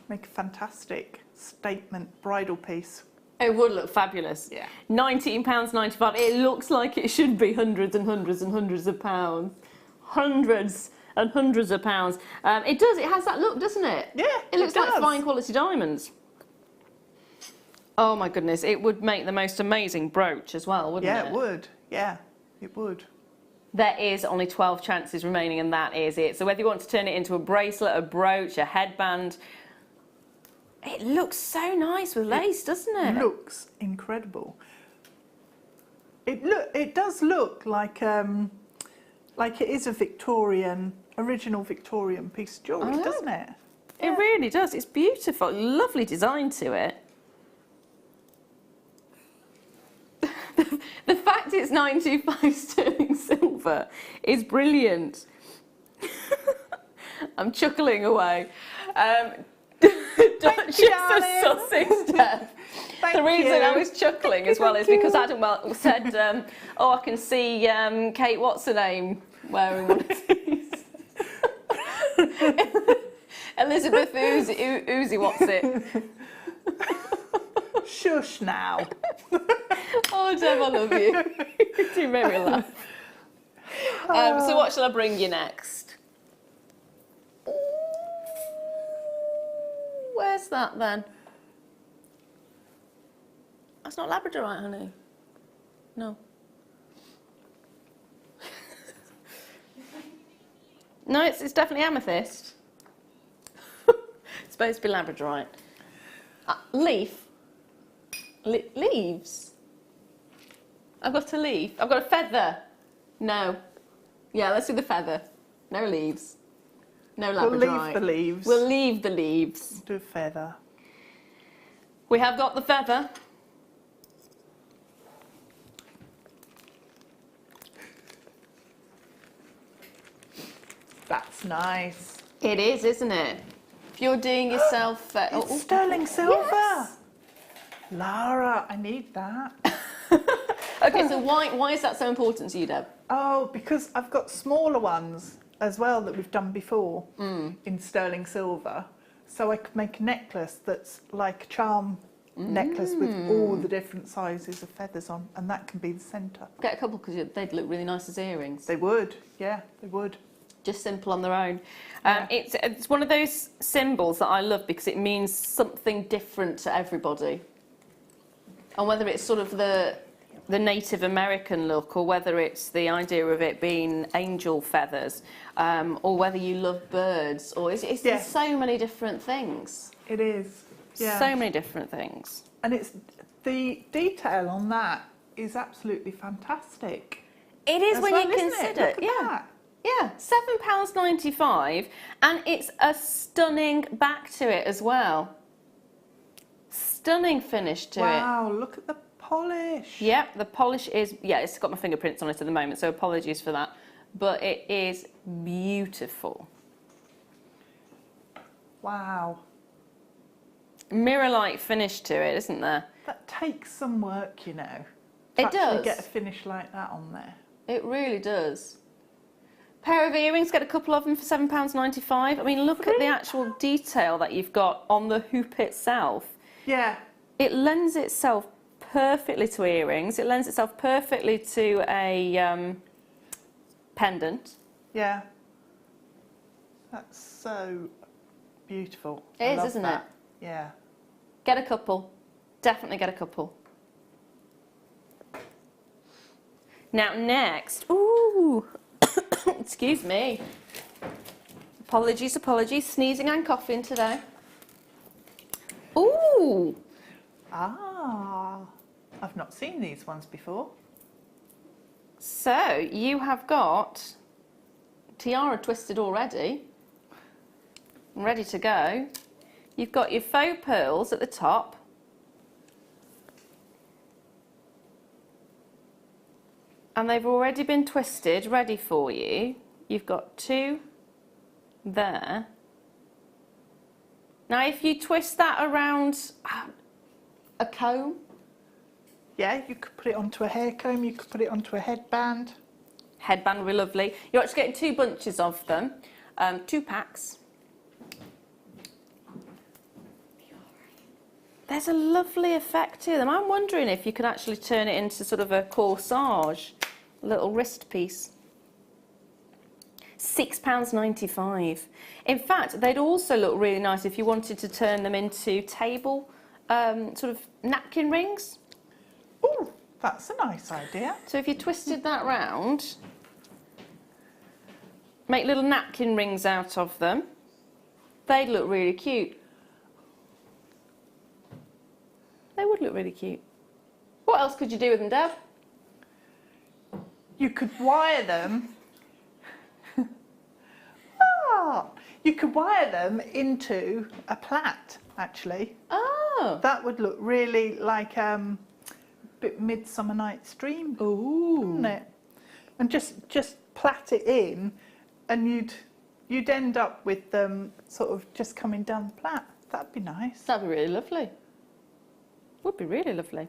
S5: make a fantastic statement bridal piece.
S3: It would look fabulous.
S5: Yeah.
S3: £19.95. It looks like it should be hundreds and hundreds and hundreds of pounds. Hundreds and hundreds of pounds. It does. It has that look, doesn't it?
S5: Yeah,
S3: it looks like
S5: does.
S3: fine quality diamonds. Oh my goodness! It would make the most amazing brooch as well, wouldn't it?
S5: Yeah, it would. Yeah, it would.
S3: There is only 12 chances remaining, and that is it. So whether you want to turn it into a bracelet, a brooch, a headband, it looks so nice with lace, doesn't it?
S5: It looks incredible. It does look like it is a original Victorian piece of jewellery, doesn't it?
S3: It really does. It's beautiful. Lovely design to it. The fact it's 925 sterling silver is brilliant. I'm chuckling away. Duchess of Sussex Death. The reason I was chuckling as well is because Adam said, oh, I can see Kate, what's her name, wearing one of these. Elizabeth Uzi, what's it?
S5: Shush now.
S3: Oh, Deb, I love you. You made me laugh. So what shall I bring you next? Ooh, where's that then? That's not Labradorite, honey. No. No, it's definitely amethyst. It's supposed to be Labradorite. Leaf. Leaves. I've got a leaf. I've got a feather. No. Yeah, let's do the feather. No leaves. No Labradorite.
S5: We'll leave the leaves.
S3: We'll leave the leaves.
S5: Do a feather.
S3: We have got the feather.
S5: That's nice.
S3: It is, isn't it? If you're doing yourself...
S5: It's sterling silver.
S3: Yes.
S5: Lara, I need that.
S3: Okay, so why is that so important to you, Deb?
S5: Oh, because I've got smaller ones as well that we've done before in sterling silver. So I could make a necklace that's like a charm necklace with all the different sizes of feathers on, and that can be the centre.
S3: Get a couple because they'd look really nice as earrings.
S5: They would, yeah, they would.
S3: Just simple on their own.
S5: Yeah.
S3: It's one of those symbols that I love because it means something different to everybody. And whether it's sort of the Native American look, or whether it's the idea of it being angel feathers, or whether you love birds, or it's so many different things.
S5: It is, yeah.
S3: So many different things.
S5: And it's the detail on that is absolutely fantastic.
S3: It is when you
S5: isn't
S3: consider,
S5: it? Look at that.
S3: Yeah, £7.95, and it's a stunning back to it as well. Stunning finish to it.
S5: Wow, look at the polish.
S3: Yep, the polish is, it's got my fingerprints on it at the moment, so apologies for that. But it is beautiful.
S5: Wow.
S3: Mirror-like finish to it, isn't there?
S5: That takes some work, you know.
S3: It does.
S5: To get a finish like that on there.
S3: It really does. Pair of earrings, get a couple of them for £7.95. I mean, look at the actual detail that you've got on the hoop itself.
S5: Yeah.
S3: It lends itself perfectly to earrings. It lends itself perfectly to a pendant.
S5: Yeah. That's so beautiful.
S3: It is, isn't it?
S5: Yeah.
S3: Get a couple. Definitely get a couple. Now next, ooh, excuse me. Apologies, sneezing and coughing today. Ooh!
S5: Ah, I've not seen these ones before.
S3: So, you have got tiara twisted already, ready to go. You've got your faux pearls at the top. And they've already been twisted, ready for you. You've got 2 there. Now, if you twist that around a comb.
S5: Yeah, you could put it onto a hair comb, you could put it onto a headband.
S3: Headband would be lovely. You're actually getting 2 bunches of them, 2 packs. There's a lovely effect to them. I'm wondering if you could actually turn it into sort of a corsage, a little wrist piece. £6.95. In fact, they'd also look really nice if you wanted to turn them into table sort of napkin rings.
S5: Oh, that's a nice idea.
S3: So if you twisted that round, make little napkin rings out of them, they'd look really cute. They would look really cute. What else could you do with them, Deb?
S5: You could wire them. You could wire them into a plait, actually.
S3: Oh.
S5: That would look really like bit Midsummer Night's Dream, wouldn't it? And just plait it in, and you'd end up with them sort of just coming down the plait. That'd be nice.
S3: That'd be really lovely. Would be really lovely.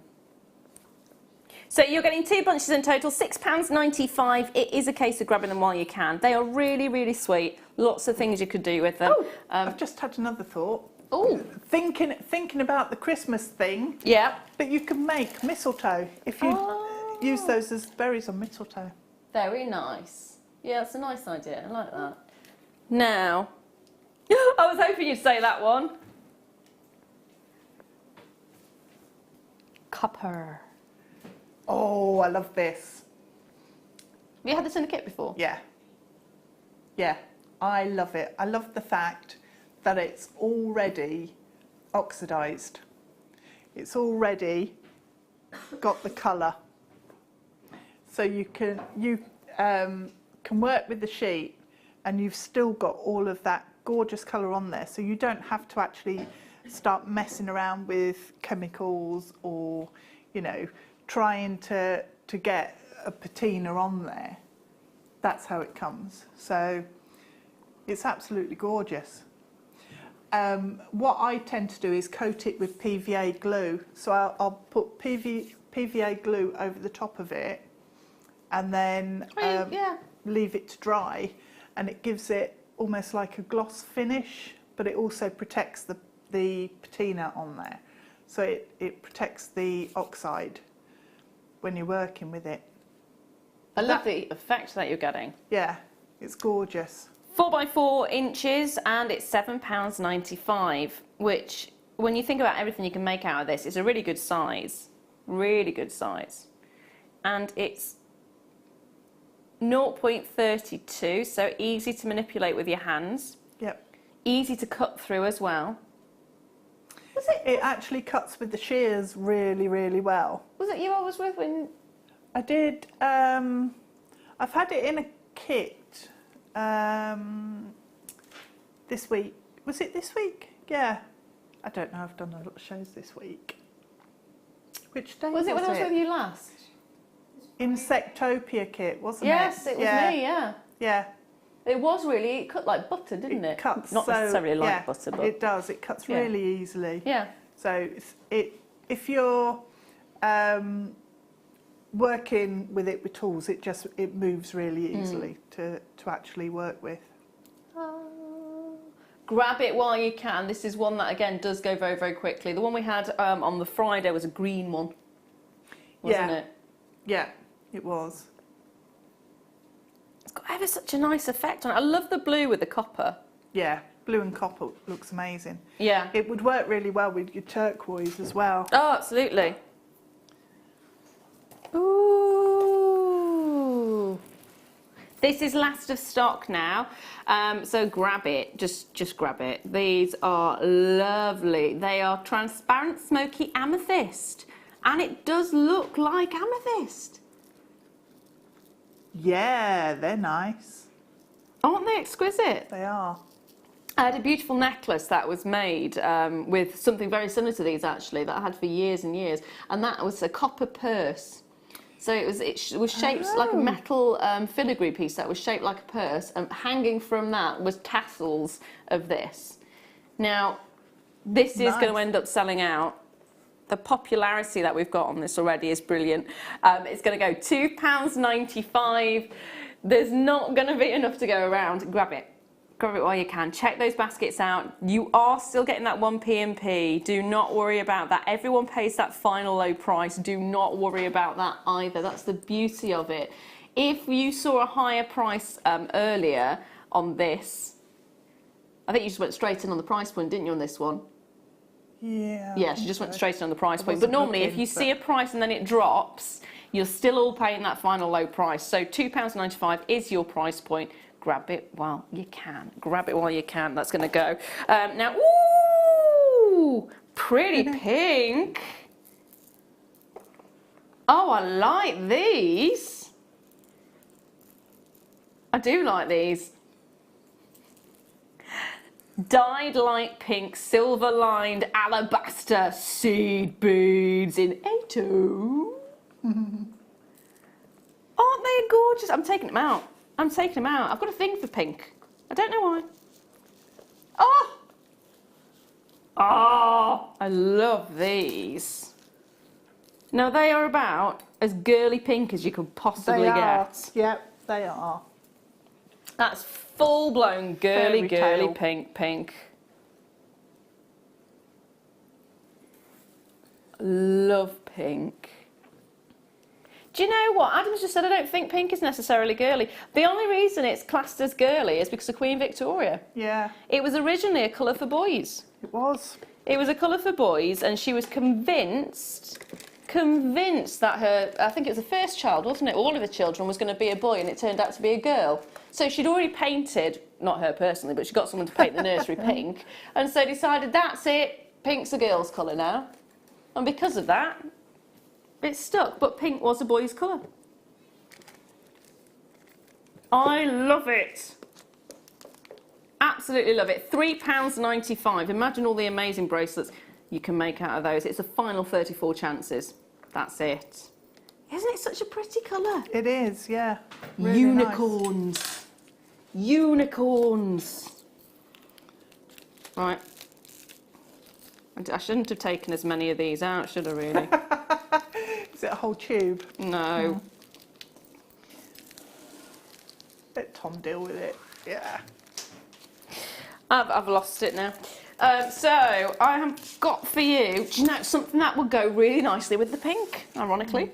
S3: So you're getting 2 bunches in total, £6.95. It is a case of grabbing them while you can. They are really, really sweet. Lots of things you could do with them.
S5: Oh, I've just had another thought.
S3: Oh,
S5: Thinking about the Christmas thing.
S3: yeah.
S5: But you can make mistletoe if you use those as berries on mistletoe.
S3: Very nice. Yeah, that's a nice idea. I like that. Now, I was hoping you'd say that one. Copper.
S5: Oh, I love this.
S3: Have you had this in a kit before?
S5: Yeah. Yeah, I love it. I love the fact that it's already oxidised. It's already got the colour. So you can work with the sheet and you've still got all of that gorgeous colour on there. So you don't have to actually start messing around with chemicals or, you know, trying to get a patina on there. That's how it comes. So it's absolutely gorgeous. What I tend to do is coat it with PVA glue. So I'll put PVA glue over the top of it and then leave it to dry, and it gives it almost like a gloss finish, but it also protects the patina on there. So it protects the oxide when you're working with it.
S3: I love the effect that you're getting.
S5: Yeah, it's gorgeous.
S3: 4 by 4 inches, and it's £7.95, which, when you think about everything you can make out of this, is a really good size. Really good size. And it's 0.32, so easy to manipulate with your hands.
S5: Yep.
S3: Easy to cut through as well.
S5: It actually cuts with the shears really, really well.
S3: Was it you I was with when...
S5: I did, I've had it in a kit this week. Was it this week? Yeah. I don't know, I've done a lot of shows this week. Which day was it?
S3: Was it when I was with you last?
S5: Insectopia kit, wasn't it?
S3: Yes, it was me, yeah.
S5: Yeah.
S3: It was really, it cut like butter, didn't it?
S5: It cuts
S3: Not necessarily like butter, but...
S5: It does, it cuts really easily.
S3: Yeah.
S5: So if you're working with it with tools, it moves really easily to actually work with.
S3: Grab it while you can. This is one that, again, does go very, very quickly. The one we had on the Friday was a green one, wasn't it?
S5: Yeah, it was.
S3: It's got ever such a nice effect on it. I love the blue with the copper.
S5: Yeah, blue and copper looks amazing.
S3: Yeah.
S5: It would work really well with your turquoise as well.
S3: Oh, absolutely. Ooh. This is last of stock now, so grab it, just grab it. These are lovely. They are transparent smoky amethyst, and it does look like amethyst.
S5: Yeah, they're nice.
S3: Aren't they exquisite?
S5: They are.
S3: I had a beautiful necklace that was made with something very similar to these actually, that I had for years and years, and that was a copper purse. So it was shaped like a metal filigree piece that was shaped like a purse, and hanging from that was tassels of this. Now, this is going to end up selling out. The popularity that we've got on this already is brilliant. It's going to go £2.95. There's not going to be enough to go around. Grab it. Grab it while you can. Check those baskets out. You are still getting that 1p&p. Do not worry about that. Everyone pays that final low price. Do not worry about that either. That's the beauty of it. If you saw a higher price earlier on this, I think you just went straight in on the price point, didn't you, on this one?
S5: Yeah.
S3: Yeah, she just went straight in on the price point. But normally, if you see a price and then it drops, you're still all paying that final low price. So £2.95 is your price point. Grab it while you can. Grab it while you can. That's going to go. Now, ooh, pretty pink. Oh, I like these. I do like these. Dyed light pink, silver lined alabaster seed beads in 8-0. Aren't they gorgeous? I'm taking them out. I'm taking them out. I've got a thing for pink. I don't know why. Oh! Oh! I love these. Now, they are about as girly pink as you could possibly get.
S5: Yep, they are.
S3: That's full-blown girly
S5: Fairy tale.
S3: pink. Love pink. Do you know what? Adam's just said I don't think pink is necessarily girly. The only reason it's classed as girly is because of Queen Victoria.
S5: Yeah.
S3: It was originally a colour for boys.
S5: It was.
S3: It was a colour for boys, and she was convinced that her, I think it was the first child, wasn't it? Well, one of the children was going to be a boy, and it turned out to be a girl. So she'd already painted, not her personally, but she got someone to paint the nursery pink, and so decided that's it, pink's a girl's colour now. And because of that, it stuck, but pink was a boy's colour. I love it. Absolutely love it. £3.95. Imagine all the amazing bracelets you can make out of those. It's the final 34 chances. That's it. Isn't it such a pretty colour?
S5: It is, yeah. Really
S3: Unicorns. Nice. Unicorns. Right. I shouldn't have taken as many of these out, should I really?
S5: Is it a whole tube?
S3: No.
S5: Let Tom deal with it. Yeah.
S3: I've lost it now. So I have got for you, do you know, something that would go really nicely with the pink, ironically.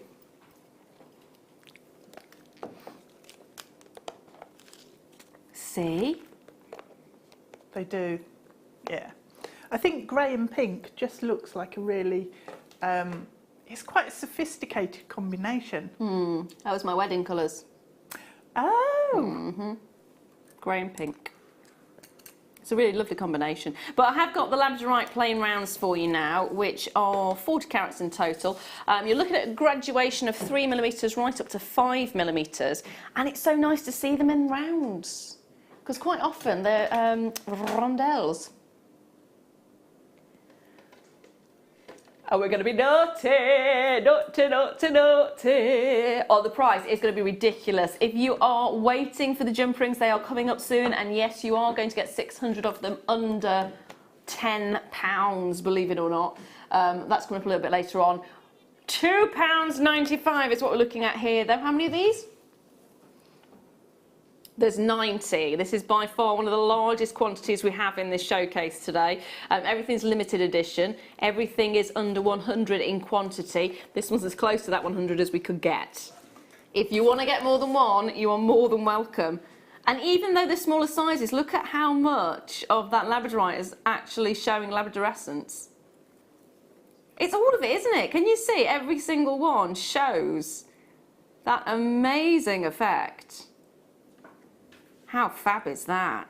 S3: See?
S5: They do, yeah. I think grey and pink just looks like a really, it's quite a sophisticated combination.
S3: That was my wedding colours.
S5: Oh!
S3: Grey and pink. It's a really lovely combination. But I have got the Labradorite plain rounds for you now, which are 40 carats in total. You're looking at a graduation of 3mm right up to 5mm, and it's so nice to see them in rounds, because quite often they're rondelles. And we're going to be naughty. Oh, the price is going to be ridiculous. If you are waiting for the jump rings, they are coming up soon. And yes, you are going to get 600 of them under £10, believe it or not. That's coming up a little bit later on. £2.95 is what we're looking at here, though. How many of these? There's 90. This is by far one of the largest quantities we have in this showcase today. Everything's limited edition. Everything is under 100 in quantity. This one's as close to that 100 as we could get. If you want to get more than one, you are more than welcome. And even though they're smaller sizes, look at how much of that Labradorite is actually showing labradorescence. It's all of it, isn't it? Can you see? Every single one shows that amazing effect. How fab is that?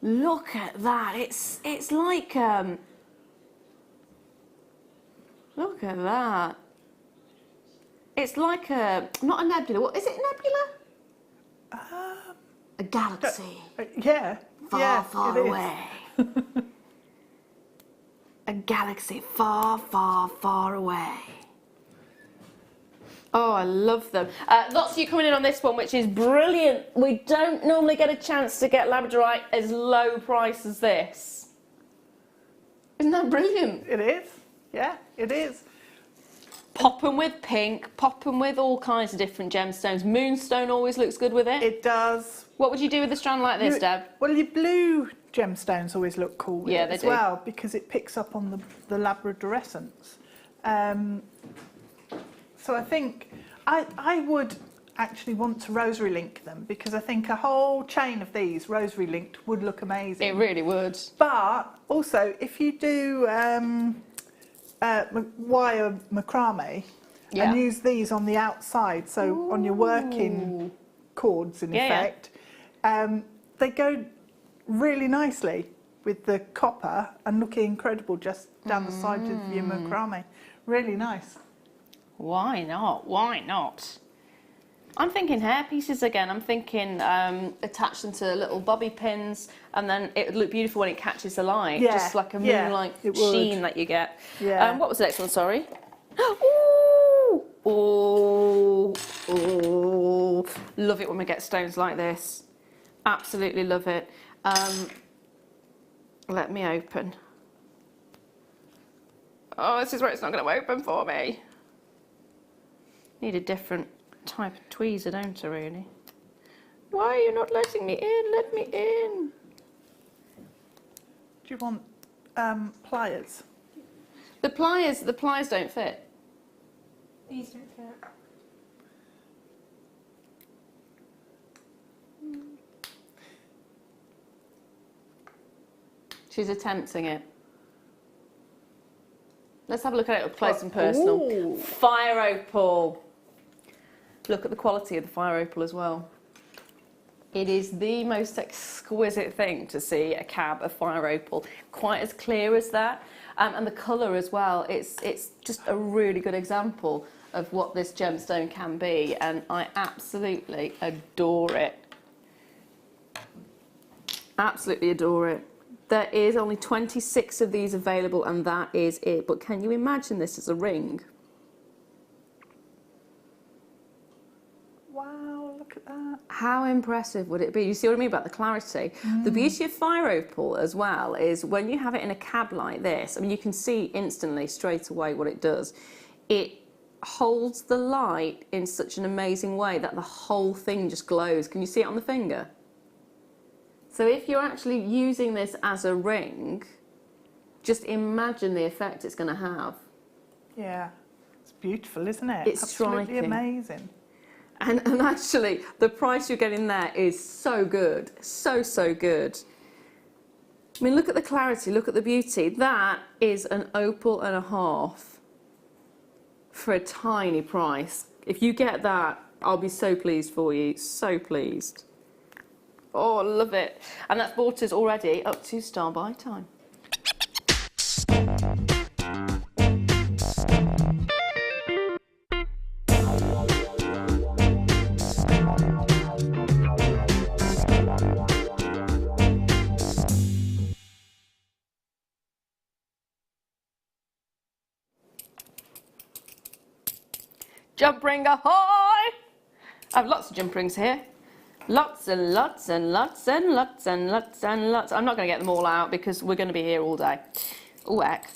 S3: Look at that. It's like look at that. It's like not a nebula. What is it? Nebula? A galaxy.
S5: Yeah.
S3: Far, far away. A galaxy far, far, far away. Oh, I love them. Lots of you coming in on this one, which is brilliant. We don't normally get a chance to get Labradorite as low price as this. Isn't that brilliant?
S5: It is. Yeah, it is.
S3: Pop them with pink, pop them with all kinds of different gemstones. Moonstone always looks good with it.
S5: It does.
S3: What would you do with a strand like this, Deb?
S5: Well, your blue gemstones always look cool with it as well, because it picks up on the labradorescence. So I think I would actually want to rosary link them, because I think a whole chain of these rosary linked would look amazing.
S3: It really would.
S5: But also, if you do wire macrame and use these on the outside, so on your working cords in effect, they go really nicely with the copper and looking incredible just down the side of your macrame. Really nice.
S3: Why not? Why not? I'm thinking hair pieces again. I'm thinking attach them to little bobby pins, and then it would look beautiful when it catches the light.
S5: Yeah,
S3: just like a moonlight sheen that you get.
S5: Yeah.
S3: What was the next one? Sorry. Ooh! Oh! Oh! Love it when we get stones like this. Absolutely love it. Let me open. Oh, this is where it's not going to open for me. Need a different type of tweezer, don't I, really? Why are you not letting me in? Let me in.
S5: Do you want pliers?
S3: The pliers don't fit.
S4: These don't fit.
S3: She's attempting it. Let's have a look at it up close and personal.
S5: Ooh.
S3: Fire opal. Look at the quality of the fire opal as well. It is the most exquisite thing to see a cab of fire opal. Quite as clear as that. And the colour as well. It's just a really good example of what this gemstone can be. And I absolutely adore it. Absolutely adore it. There is only 26 of these available, and that is it. But can you imagine this as a ring?
S5: Wow, look at that.
S3: How impressive would it be? You see what I mean about the clarity? The beauty of fire opal as well is when you have it in a cab like this, I mean, you can see instantly straight away what it does. It holds the light in such an amazing way that the whole thing just glows. Can you see it on the finger? So if you're actually using this as a ring, just imagine the effect it's going to have.
S5: Yeah, it's beautiful, isn't it?
S3: It's
S5: absolutely
S3: striking.
S5: Amazing.
S3: And actually, the price you're getting there is so good, so good. I mean, look at the clarity, look at the beauty. That is an opal and a half for a tiny price. If you get that, I'll be so pleased for you, so pleased. Oh, I love it. And that's brought us already up to star buy time. Jump ring ahoy! I have lots of jump rings here. Lots and lots and lots and lots and lots and lots. I'm not going to get them all out because we're going to be here all day. Ooh, heck.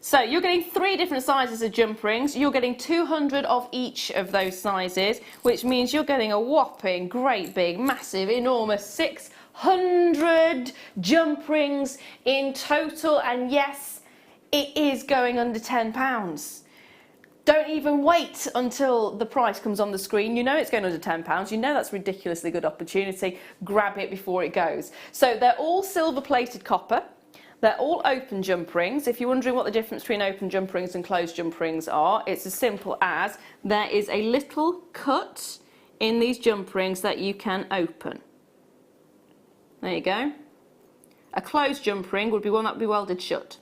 S3: So you're getting 3 different sizes of jump rings. You're getting 200 of each of those sizes, which means you're getting a whopping, great big, massive, enormous 600 jump rings in total. And yes, it is going under £10. Don't even wait until the price comes on the screen. You know it's going under £10. You know that's a ridiculously good opportunity. Grab it before it goes. So they're all silver-plated copper. They're all open jump rings. If you're wondering what the difference between open jump rings and closed jump rings are, it's as simple as there is a little cut in these jump rings that you can open. There you go. A closed jump ring would be one that would be welded shut,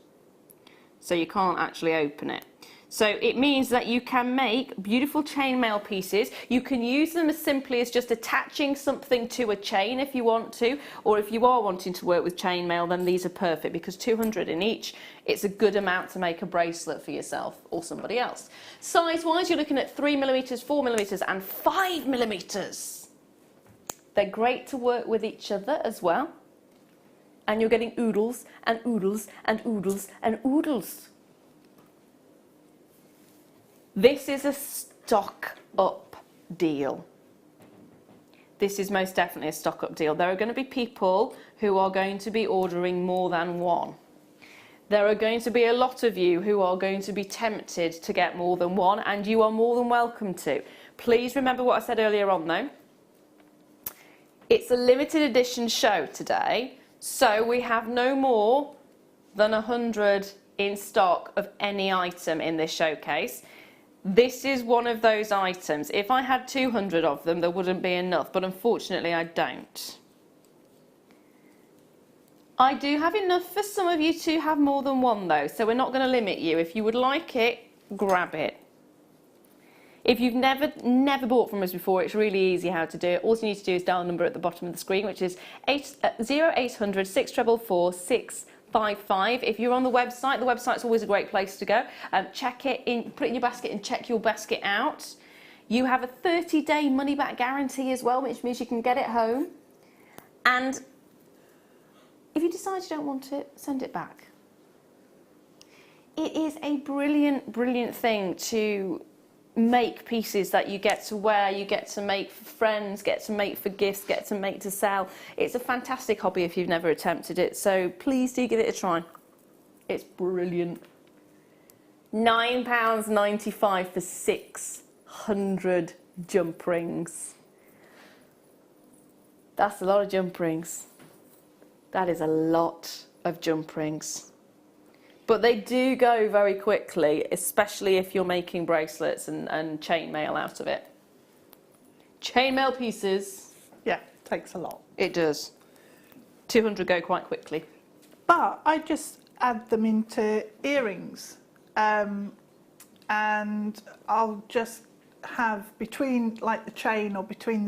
S3: so you can't actually open it. So it means that you can make beautiful chainmail pieces. You can use them as simply as just attaching something to a chain if you want to, or if you are wanting to work with chainmail, then these are perfect because 200 in each, it's a good amount to make a bracelet for yourself or somebody else. Size-wise, you're looking at 3mm, 4mm and 5mm. They're great to work with each other as well. And you're getting oodles and oodles and oodles and oodles. This is a stock up deal. This is most definitely a stock up deal. There are going to be people who are going to be ordering more than one. There are going to be a lot of you who are going to be tempted to get more than one, and you are more than welcome to. Please remember what I said earlier on though. It's a limited edition show today, so we have no more than 100 in stock of any item in this showcase. This is one of those items. If I had 200 of them, there wouldn't be enough, but unfortunately I don't. I do have enough for some of you to have more than one though, so we're not going to limit you. If you would like it, grab it. If you've never bought from us before, it's really easy how to do it. All you need to do is dial the number at the bottom of the screen, which is 0800 644 655. If you're on the website's always a great place to go. Check it in, put it in your basket and check your basket out. You have a 30-day money-back guarantee as well, which means you can get it home. And if you decide you don't want it, send it back. It is a brilliant, brilliant thing to make pieces that you get to wear, you get to make for friends, get to make for gifts, get to make to sell. It's a fantastic hobby if you've never attempted it, so please do give it a try. It's brilliant. £9.95 for 600 jump rings. That's a lot of jump rings. That is a lot of jump rings. But they do go very quickly, especially if you're making bracelets and chainmail out of it. Chainmail pieces.
S5: Yeah, takes a lot.
S3: It does. 200 go quite quickly.
S5: But I just add them into earrings. And I'll just have between like the chain or between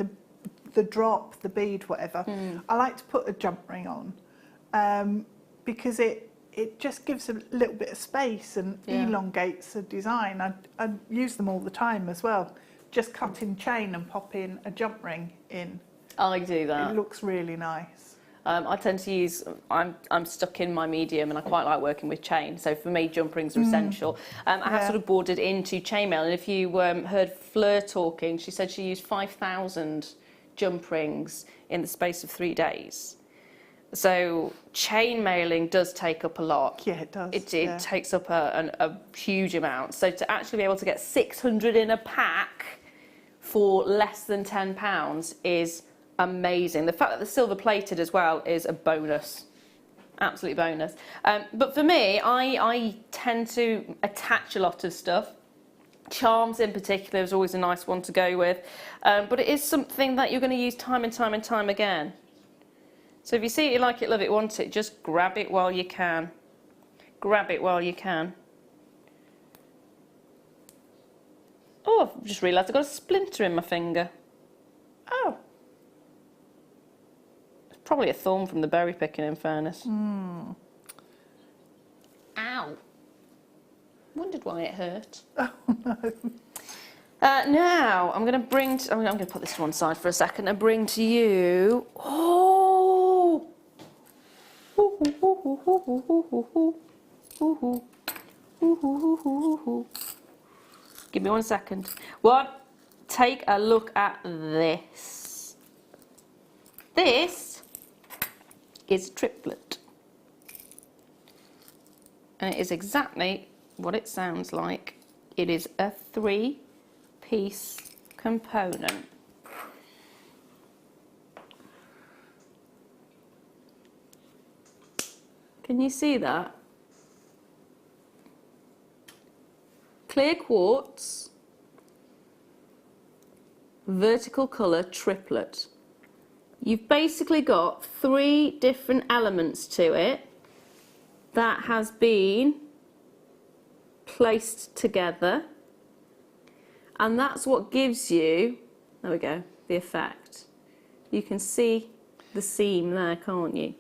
S5: the drop, the bead, whatever, I like to put a jump ring on because it just gives a little bit of space and elongates the design. I use them all the time as well. Just cut in chain and pop in a jump ring in.
S3: I do that.
S5: It looks really nice.
S3: I tend to use, I'm stuck in my medium and I quite like working with chain, so for me jump rings are essential. I have sort of bordered into chainmail, and if you heard Fleur talking, she said she used 5,000 jump rings in the space of 3 days. So chain mailing does take up a lot.
S5: Yeah, it does.
S3: It takes up a huge amount. So to actually be able to get 600 in a pack for less than £10 is amazing. The fact that they're silver plated as well is a bonus. Absolute bonus. But for me, I tend to attach a lot of stuff. Charms in particular is always a nice one to go with. But it is something that you're going to use time and time and time again. So if you see it, you like it, love it, want it, just grab it while you can. Grab it while you can. Oh, I've just realised I've got a splinter in my finger. Oh. It's probably a thorn from the berry picking, in fairness. Ow. Wondered why it hurt.
S5: Oh, no.
S3: Now, I'm going to put this to one side for a second and bring to you... Oh! Give me 1 second. Take a look at this. This is a triplet. And it is exactly what it sounds like. It is a 3-piece component. Can you see that? Clear quartz, vertical colour, triplet. You've basically got 3 different elements to it that has been placed together, and that's what gives you, there we go, the effect. You can see the seam there, can't you?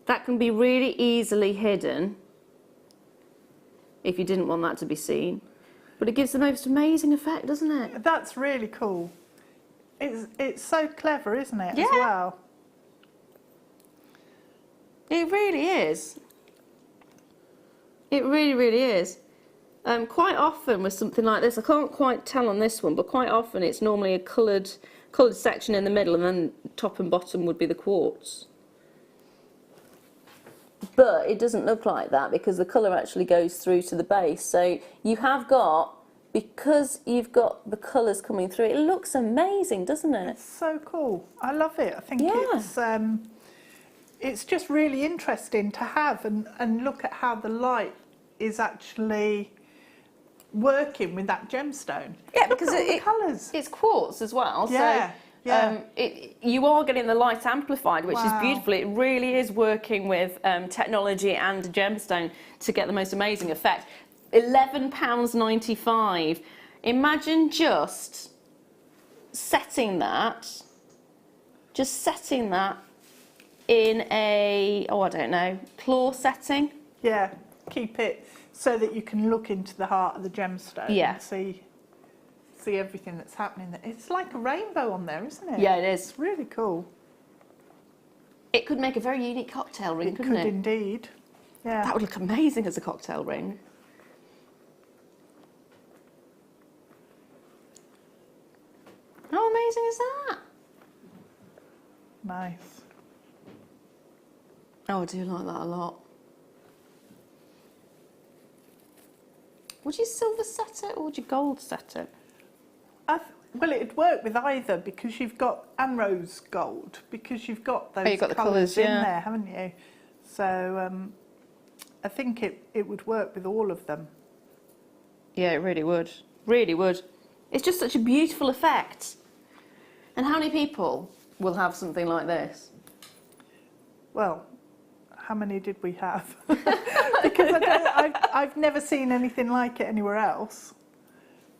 S3: That can be really easily hidden if you didn't want that to be seen, but it gives the most amazing effect, doesn't it?
S5: That's really cool. It's so clever, isn't it,
S3: Yeah.
S5: as well?
S3: It really is. It really, really is. Quite often with something like this, I can't quite tell on this one, but quite often it's normally a coloured section in the middle, and then top and bottom would be the quartz. But it doesn't look like that because the colour actually goes through to the base. So you have got, because you've got the colours coming through, it looks amazing, doesn't it?
S5: It's so cool. I love it. I think it's just really interesting to have and look at how the light is actually working with that gemstone.
S3: Yeah,
S5: Look
S3: because
S5: at all the colours.
S3: it's quartz as well.
S5: Yeah,
S3: so
S5: yeah.
S3: You are getting the light amplified, which is beautiful. It really is working with technology and gemstone to get the most amazing effect. £11.95. Imagine just setting that in a, I don't know, claw setting.
S5: Yeah, keep it so that you can look into the heart of the gemstone and see everything that's happening. It's like a rainbow on there, isn't it?
S3: Yeah, it is.
S5: It's really cool.
S3: It could make a very unique cocktail ring, couldn't it?
S5: It could indeed. Yeah.
S3: That would look amazing as a cocktail ring. How amazing is that?
S5: Nice.
S3: Oh, I do like that a lot. Would you silver set it or would you gold set it?
S5: Well, it'd work with either because you've got, and rose gold, because you've got those
S3: you've got the
S5: colours
S3: colours,
S5: in
S3: yeah.
S5: there, haven't you? So I think it would work with all of them.
S3: Yeah, it really would. Really would. It's just such a beautiful effect. And how many people will have something like this?
S5: Well, how many did we have? Because I've never seen anything like it anywhere else.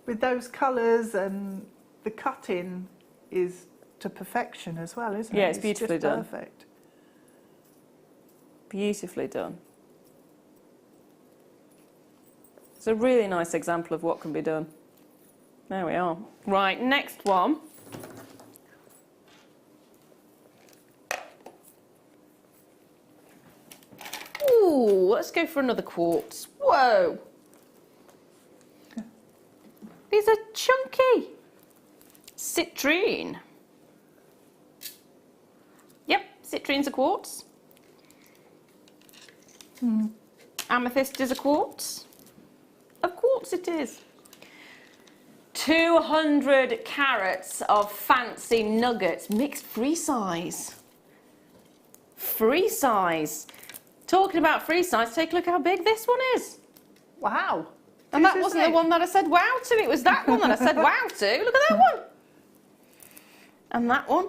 S5: With those colours, and the cutting is to perfection as well, isn't it?
S3: Yeah, it's beautifully
S5: just
S3: done.
S5: Perfect.
S3: Beautifully done. It's a really nice example of what can be done. There we are. Right, next one. Ooh, let's go for another quartz. Whoa! These are chunky. Citrine. Yep, citrine's a quartz. Amethyst is a quartz. Of course it is. 200 carats of fancy nuggets, mixed free size. Free size. Talking about free size, take a look how big this one is.
S5: Wow.
S3: And that wasn't the one that I said wow to, it was that one that I said wow to. Look at that one. And that one.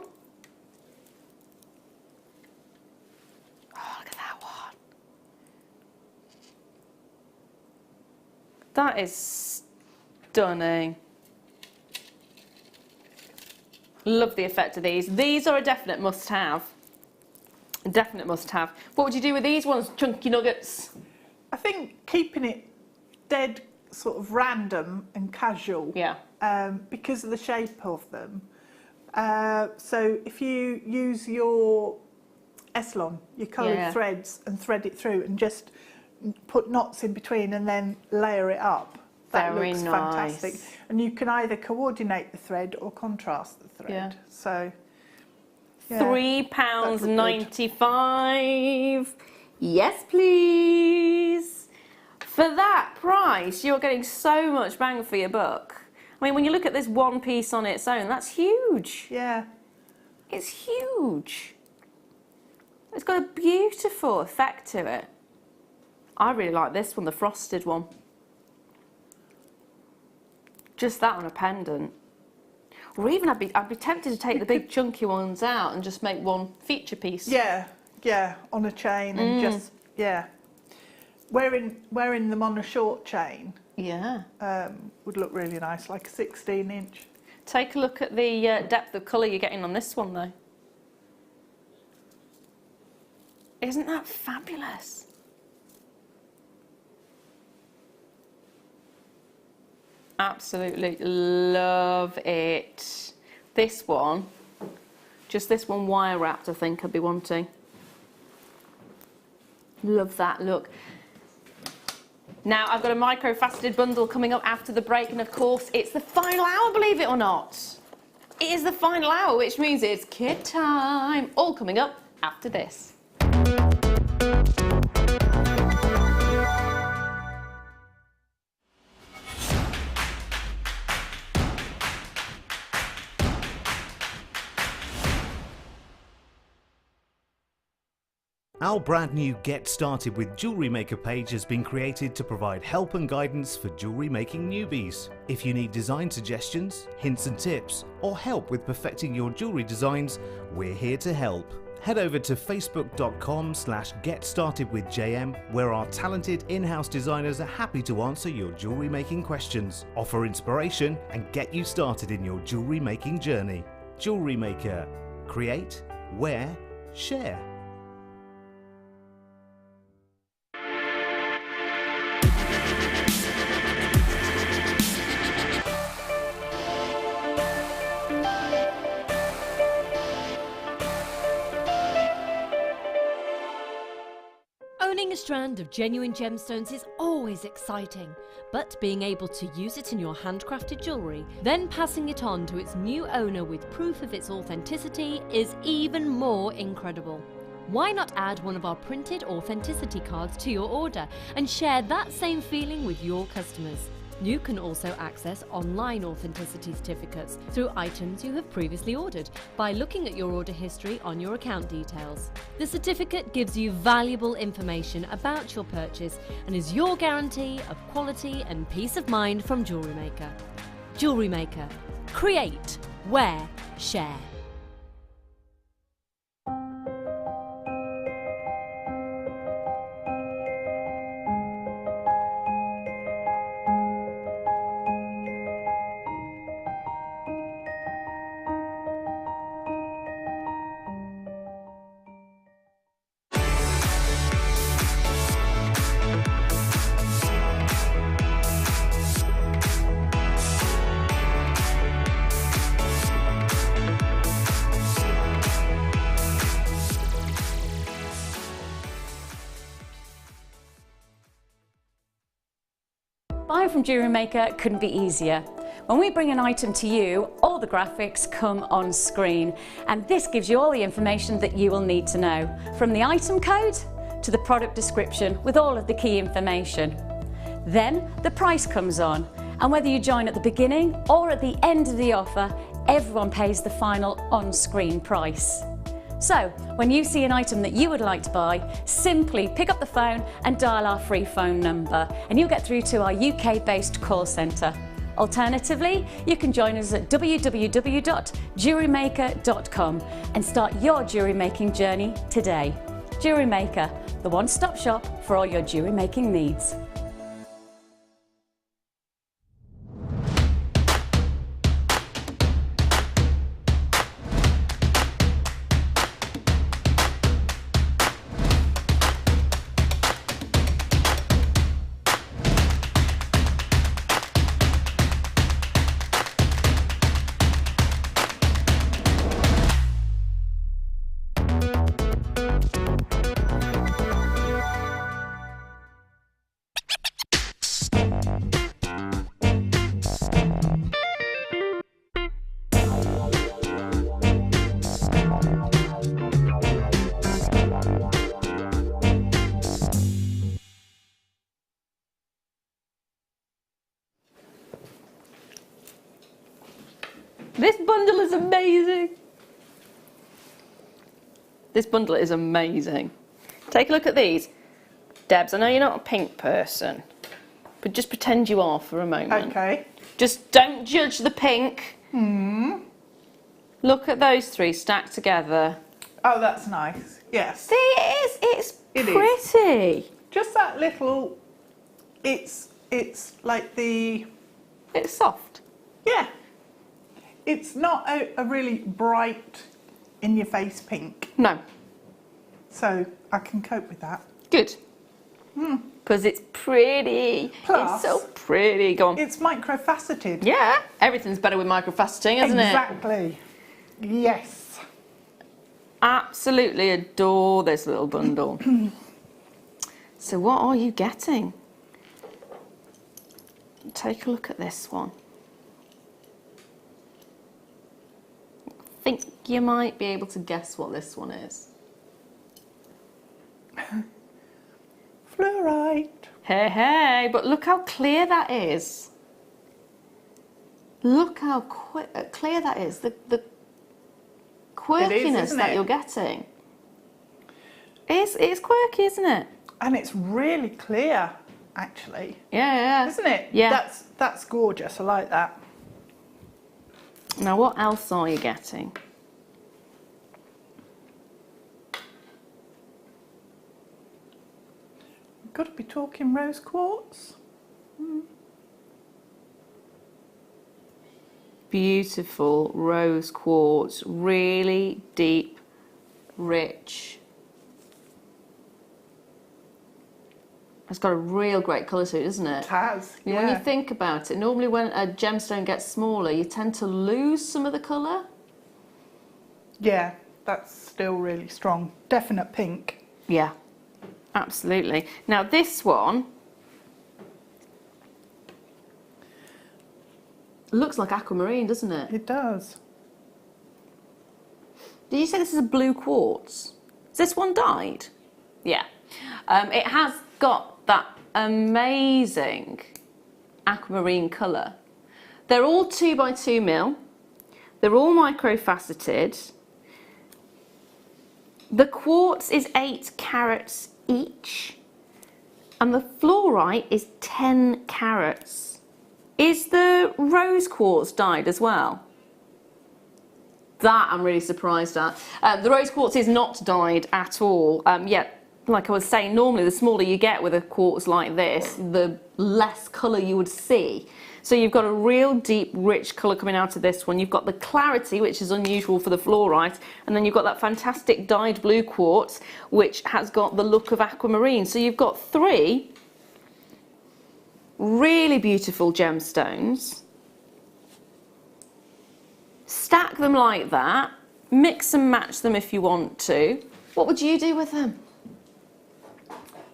S3: Oh, look at that one. That is stunning. Love the effect of these. These are a definite must-have. A definite must-have. What would you do with these ones, chunky nuggets?
S5: I think keeping it dead sort of random and casual.
S3: Yeah.
S5: Because of the shape of them. So if you use your Eslon, your coloured threads, and thread it through and just put knots in between and then layer it up. That
S3: Very
S5: looks
S3: nice.
S5: fantastic. And you can either coordinate the thread or contrast the thread.
S3: Yeah.
S5: So yeah,
S3: £3.95. Yes, please. For that price, you're getting so much bang for your buck. I mean, when you look at this one piece on its own, that's huge.
S5: yeah.
S3: It's huge. It's got a beautiful effect to it. I really like this one, the frosted one. Just that on a pendant. Or even I'd be tempted to take the big chunky ones out and just make one feature piece.
S5: Yeah, yeah, on a chain and just, yeah. Wearing them on a short chain.
S3: Yeah.
S5: Would look really nice, like a 16-inch.
S3: Take a look at the depth of colour you're getting on this one though. Isn't that fabulous? Absolutely love it. This one, just this one wire wrapped, I think I'd be wanting. Love that look. Now I've got a micro-faceted bundle coming up after the break, and of course it's the final hour, believe it or not. It is the final hour, which means it's kit time. All coming up after this.
S1: Our brand new Get Started with Jewellery Maker page has been created to provide help and guidance for jewellery making newbies. If you need design suggestions, hints and tips, or help with perfecting your jewellery designs, we're here to help. Head over to facebook.com/getstartedwithjm, where our talented in-house designers are happy to answer your jewellery making questions, offer inspiration, and get you started in your jewellery making journey. Jewellery Maker. Create, wear, share.
S7: Owning a strand of genuine gemstones is always exciting, but being able to use it in your handcrafted jewellery, then passing it on to its new owner with proof of its authenticity is even more incredible. Why not add one of our printed authenticity cards to your order and share that same feeling with your customers? You can also access online authenticity certificates through items you have previously ordered by looking at your order history on your account details. The certificate gives you valuable information about your purchase and is your guarantee of quality and peace of mind from Jewellery Maker. Jewellery Maker. Create, wear, share.
S8: Buying from Jewellery Maker couldn't be easier. When we bring an item to you, all the graphics come on screen, and this gives you all the information that you will need to know, from the item code to the product description with all of the key information. Then the price comes on, and whether you join at the beginning or at the end of the offer, everyone pays the final on-screen price. So, when you see an item that you would like to buy, simply pick up the phone and dial our free phone number, and you'll get through to our UK-based call centre. Alternatively, you can join us at www.jewellerymaker.com and start your jewellery making journey today. Jewellery Maker, the one-stop shop for all your jewellery making needs.
S3: This bundle is amazing. This bundle is amazing. Take a look at these. Debs, I know you're not a pink person, but just pretend you are for a moment.
S5: Okay.
S3: Just don't judge the pink. Look at those three stacked together.
S5: Oh, that's nice. Yes.
S3: See, it's
S5: It
S3: pretty.
S5: is. Just that little, it's like the...
S3: It's soft.
S5: Yeah. It's not a really bright, in-your-face pink.
S3: No.
S5: So I can cope with that.
S3: Good. Because it's pretty.
S5: Plus,
S3: it's so pretty. Go on.
S5: It's microfaceted.
S3: Yeah. Everything's better with microfaceting, isn't it?
S5: Exactly. Yes.
S3: Absolutely adore this little bundle. So what are you getting? Take a look at this one. I think you might be able to guess what this one is.
S5: Fluorite.
S3: Hey, hey, but look how clear that is. Look how clear that is. The quirkiness that you're getting. It's quirky, isn't it?
S5: And it's really clear, actually.
S3: Yeah.
S5: Isn't it?
S3: Yeah.
S5: That's gorgeous. I like that.
S3: Now, what else are you getting?
S5: We've got to be talking rose quartz.
S3: Beautiful rose quartz, really deep, rich. It's got a real great colour to it, isn't it?
S5: It has, yeah.
S3: When you think about it, normally when a gemstone gets smaller, you tend to lose some of the colour.
S5: Yeah, that's still really strong. Definite pink.
S3: Yeah, absolutely. Now this one looks like aquamarine, doesn't it?
S5: It does.
S3: Did you say this is a blue quartz? Is this one dyed? Yeah. It has got that amazing aquamarine colour. They're all 2x2mm. They're all microfaceted. The quartz is 8 carats each, and the fluorite is 10 carats. Is the rose quartz dyed as well? That I'm really surprised at. The rose quartz is not dyed at all. Yet, like I was saying, normally the smaller you get with a quartz like this, the less colour you would see. So you've got a real deep, rich colour coming out of this one. You've got the clarity, which is unusual for the fluorite, and then you've got that fantastic dyed blue quartz, which has got the look of aquamarine. So you've got 3 really beautiful gemstones. Stack them like that, mix and match them if you want to. What would you do with them?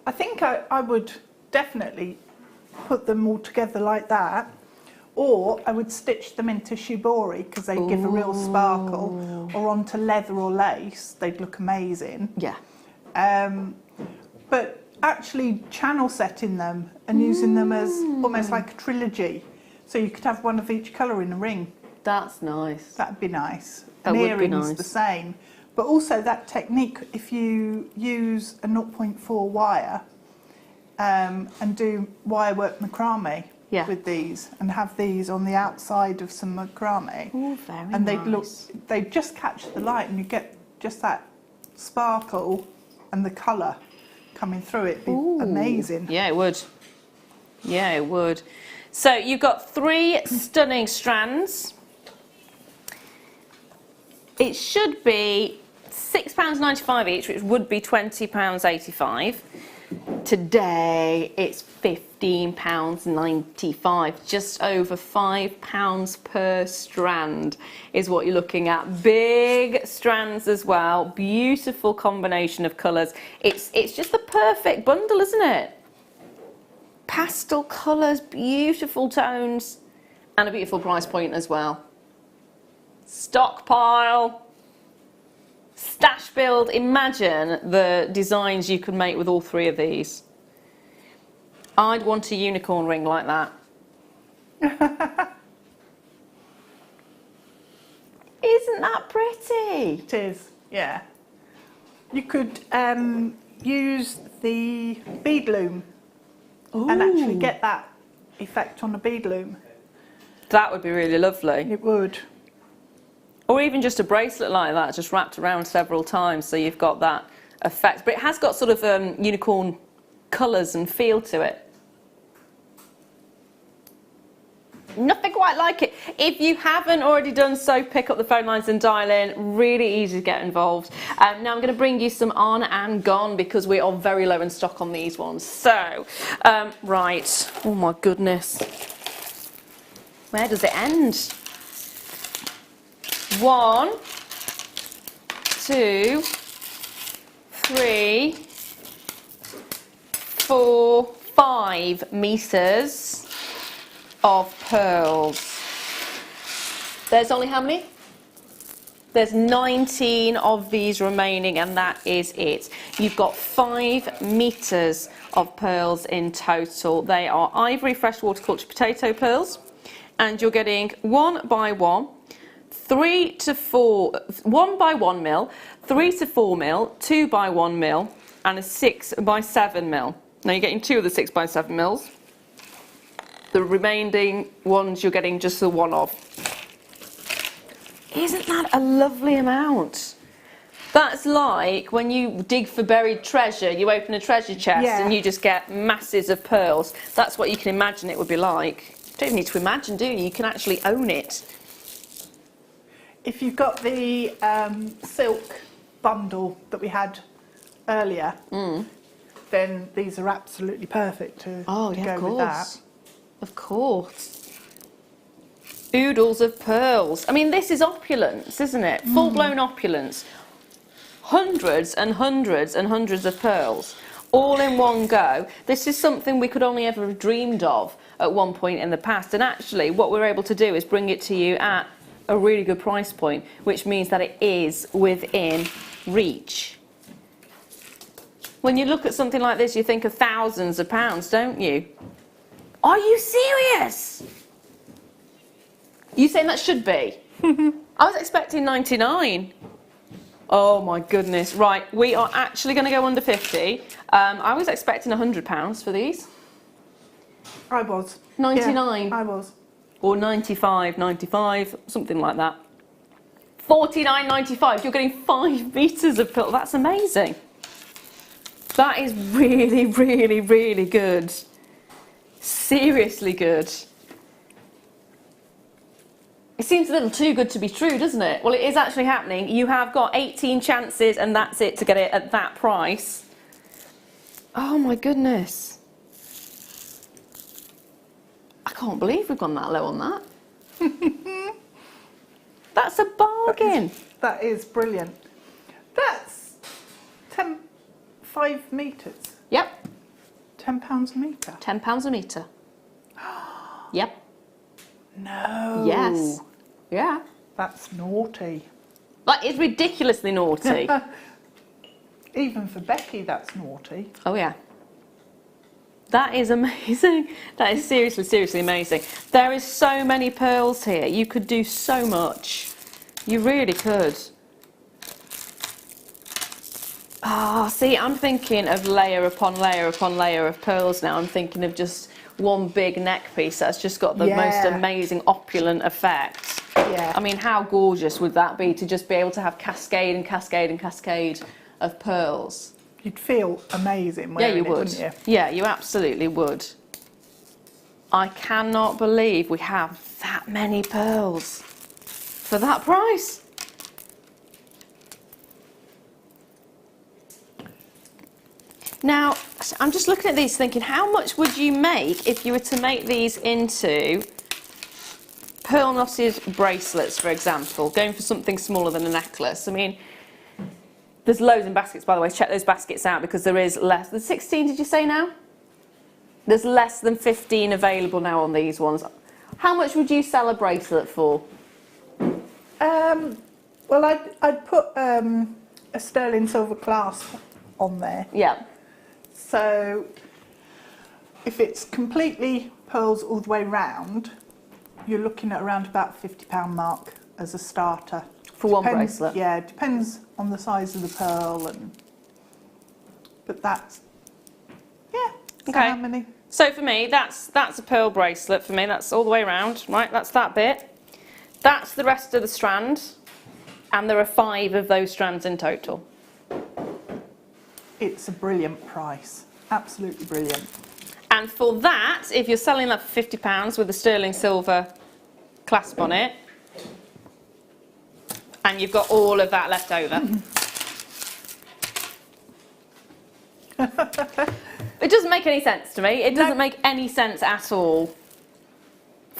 S5: I think I would definitely put them all together like that, or I would stitch them into shibori because they give a real sparkle, or onto leather or lace. They'd look amazing.
S3: Yeah.
S5: But actually channel setting them and using them as almost like a trilogy, so you could have one of each colour in a ring.
S3: That's nice.
S5: That'd be nice.
S3: That
S5: and
S3: would be
S5: earrings
S3: nice.
S5: the same. But also that technique, if you use a 0.4 wire and do wire work macrame with these, and have these on the outside of some macrame, and they'd just catch the light, and you get just that sparkle and the colour coming through. It'd be amazing.
S3: Yeah, it would. Yeah, it would. So you've got 3 stunning strands. It should be £6.95 each, which would be £20.85. Today it's £15.95, just over £5 per strand is what you're looking at. Big strands as well, beautiful combination of colours. It's just the perfect bundle, isn't it? Pastel colours, beautiful tones, and a beautiful price point as well. Stockpile. Stash build, imagine the designs you could make with all 3 of these. I'd want a unicorn ring like that. Isn't that pretty?
S5: It is, yeah. You could use the bead loom and actually get that effect on the bead loom.
S3: That would be really lovely.
S5: It would.
S3: Or even just a bracelet like that, just wrapped around several times, so you've got that effect. But it has got sort of unicorn colours and feel to it. Nothing quite like it. If you haven't already done so, pick up the phone lines and dial in. Really easy to get involved. Now I'm going to bring you some on and gone because we are very low in stock on these ones. So, right. Oh my goodness. Where does it end? 1, 2, 3, 4, 5 meters of pearls. There's only how many? There's 19 of these remaining, and that is it. You've got 5 meters of pearls in total. They are ivory freshwater cultured potato pearls, and you're getting 1 by 1, 3 to 4, 1 by 1 mil, 3 to 4 mil, 2 by 1 mil, and a 6 by 7 mil. Now you're getting 2 of the 6 by 7 mils. The remaining ones you're getting just the one of. Isn't that a lovely amount? That's like when you dig for buried treasure, you open a treasure chest and you just get masses of pearls. That's what you can imagine it would be like. You don't need to imagine, do you? You can actually own it.
S5: If you've got the silk bundle that we had earlier, then these are absolutely perfect to go with that.
S3: Of course. Oodles of pearls. I mean, this is opulence, isn't it? Full-blown opulence. Hundreds and hundreds and hundreds of pearls, all in one go. This is something we could only ever have dreamed of at one point in the past. And actually, what we're able to do is bring it to you at a really good price point, which means that it is within reach. When you look at something like this, you think of thousands of pounds, don't you? Are you serious? You saying that should be? I was expecting 99. Oh my goodness. Right, we are actually going to go under 50. I was expecting £100 for these.
S5: I was.
S3: 99.
S5: Yeah, I was.
S3: Or 95, 95, something like that. 49.95. You're getting 5 meters of pearl. That's amazing. That is really, really, really good. Seriously good. It seems a little too good to be true, doesn't it? Well, it is actually happening. You have got 18 chances and that's it to get it at that price. Oh my goodness. I can't believe we've gone that low on that. That's a bargain.
S5: That is brilliant. That's 5 metres.
S3: Yep.
S5: £10 a metre.
S3: £10 a metre. Yep.
S5: No.
S3: Yes. Yeah.
S5: That's naughty.
S3: That is ridiculously naughty.
S5: Even for Becky, that's naughty.
S3: Oh yeah. That is amazing. That is seriously, seriously amazing. There is so many pearls here. You could do so much. You really could. Ah, see, I'm thinking of layer upon layer upon layer of pearls now. I'm thinking of just one big neck piece that's just got the most amazing opulent effect.
S5: Yeah.
S3: I mean, how gorgeous would that be to just be able to have cascade and cascade and cascade of pearls?
S5: You'd feel amazing wearing
S3: you would.
S5: wouldn't you?
S3: Yeah, you absolutely would. I cannot believe we have that many pearls for that price. Now, I'm just looking at these thinking, how much would you make if you were to make these into pearl knotted bracelets, for example, going for something smaller than a necklace? I mean, there's loads in baskets, by the way. Check those baskets out because there is less. There's 16, did you say now? There's less than 15 available now on these ones. How much would you sell a bracelet for?
S5: Well, I'd put a sterling silver clasp on there.
S3: Yeah.
S5: So if it's completely pearls all the way round, you're looking at around about £50 mark as a starter.
S3: For one bracelet?
S5: Yeah, it depends on the size of the pearl and but that's, yeah. So
S3: Okay.
S5: how many?
S3: So for me, that's a pearl bracelet for me. That's all the way around, right? That's that bit. That's the rest of the strand, and there are 5 of those strands in total.
S5: It's a brilliant price. Absolutely brilliant.
S3: And for that, if you're selling that for £50 with a sterling silver clasp on it, and you've got all of that left over. It doesn't make any sense to me. It doesn't make any sense at all.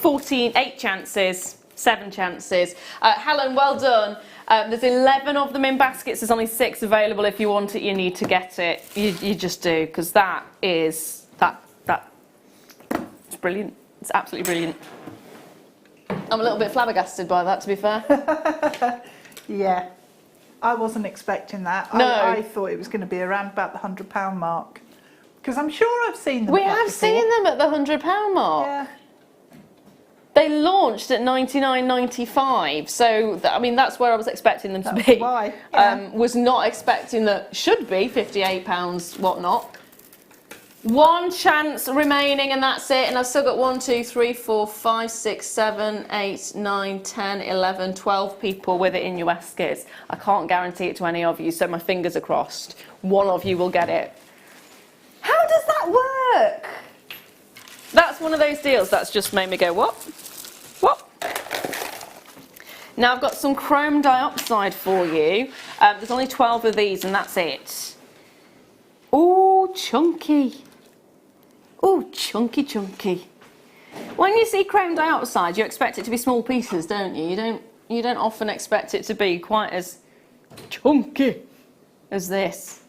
S3: 8 chances, 7 chances. Helen, well done. There's 11 of them in baskets. There's only 6 available. If you want it, you need to get it. You just do, because that is it's brilliant. It's absolutely brilliant. I'm a little bit flabbergasted by that, to be fair.
S5: Yeah, I wasn't expecting that.
S3: No.
S5: I thought it was going to be around about the £100 mark, because I'm sure I've seen them.
S3: We
S5: at that
S3: have
S5: before.
S3: seen them at the £100 mark.
S5: Yeah.
S3: They launched at $99.95, so I mean that's where I was expecting them to
S5: That's
S3: be.
S5: why, yeah.
S3: Was not expecting that should be £58 whatnot. 1 chance remaining and that's it, and I've still got 1, 2, 3, 4, 5, 6, 7, 8, 9, 10, 11, 12 people with it in your baskets. I can't guarantee it to any of you, so my fingers are crossed. One of you will get it. How does that work? That's one of those deals that's just made me go, what? What? Now I've got some chrome dioxide for you. There's only 12 of these and that's it. Ooh, chunky. Ooh, chunky, chunky. When you see chrome dioxide, you expect it to be small pieces, don't you? You don't often expect it to be quite as chunky as this.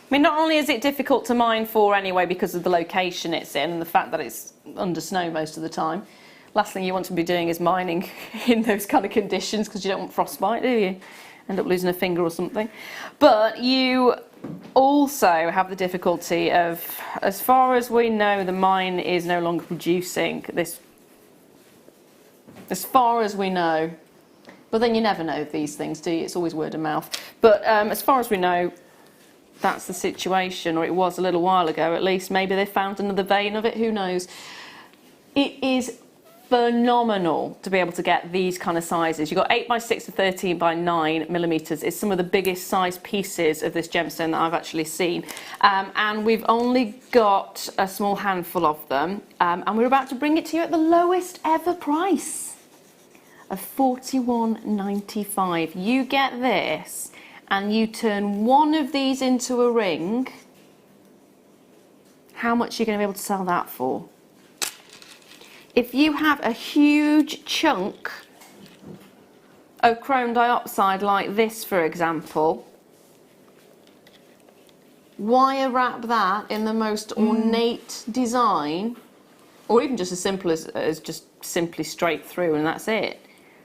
S3: I mean, not only is it difficult to mine for anyway because of the location it's in and the fact that it's under snow most of the time. Last thing you want to be doing is mining in those kind of conditions because you don't want frostbite, do you? End up losing a finger or something. But you also have the difficulty of, as far as we know, the mine is no longer producing this, as far as we know. But then you never know these things, do you? It's always word of mouth. But as far as we know, that's the situation, or it was a little while ago at least. Maybe they found another vein of it, who knows. It is phenomenal to be able to get these kind of sizes. You've got 8 by 6 to 13 by 9 millimeters. It's some of the biggest size pieces of this gemstone that I've actually seen. And we've only got a small handful of them. And we're about to bring it to you at the lowest ever price of $41.95. You get this and you turn one of these into a ring. How much are you going to be able to sell that for? If you have a huge chunk of chrome dioxide like this, for example, wire wrap that in the most ornate design, or even just as simple as just simply straight through and that's it.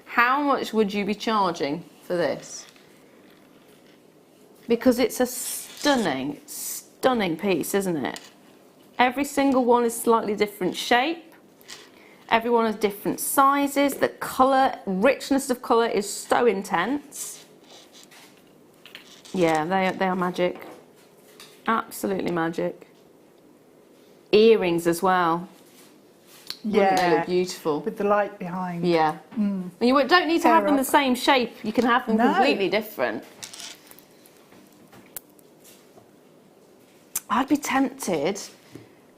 S3: How much would you be charging for this? Because it's a stunning, stunning piece, isn't it? Every single one is slightly different shape. Everyone has different sizes. The colour, richness of colour is so intense. Yeah, they are magic. Absolutely magic. Earrings as well.
S5: Yeah,
S3: they look beautiful.
S5: With the light behind.
S3: Yeah. And you don't need to have them the same shape. You can have them completely different. I'd be tempted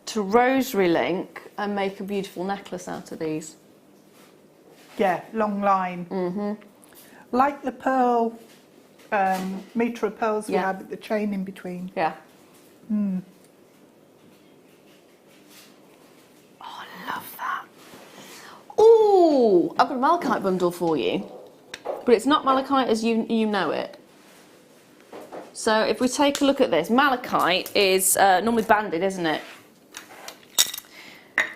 S3: to rosary link and make a beautiful necklace out of these.
S5: Yeah, long line. Like the pearl, metre of pearls we had with the chain in between.
S3: Yeah. Oh, I love that. Oh, I've got a malachite bundle for you, but it's not malachite as you know it. So if we take a look at this, malachite is normally banded, isn't it?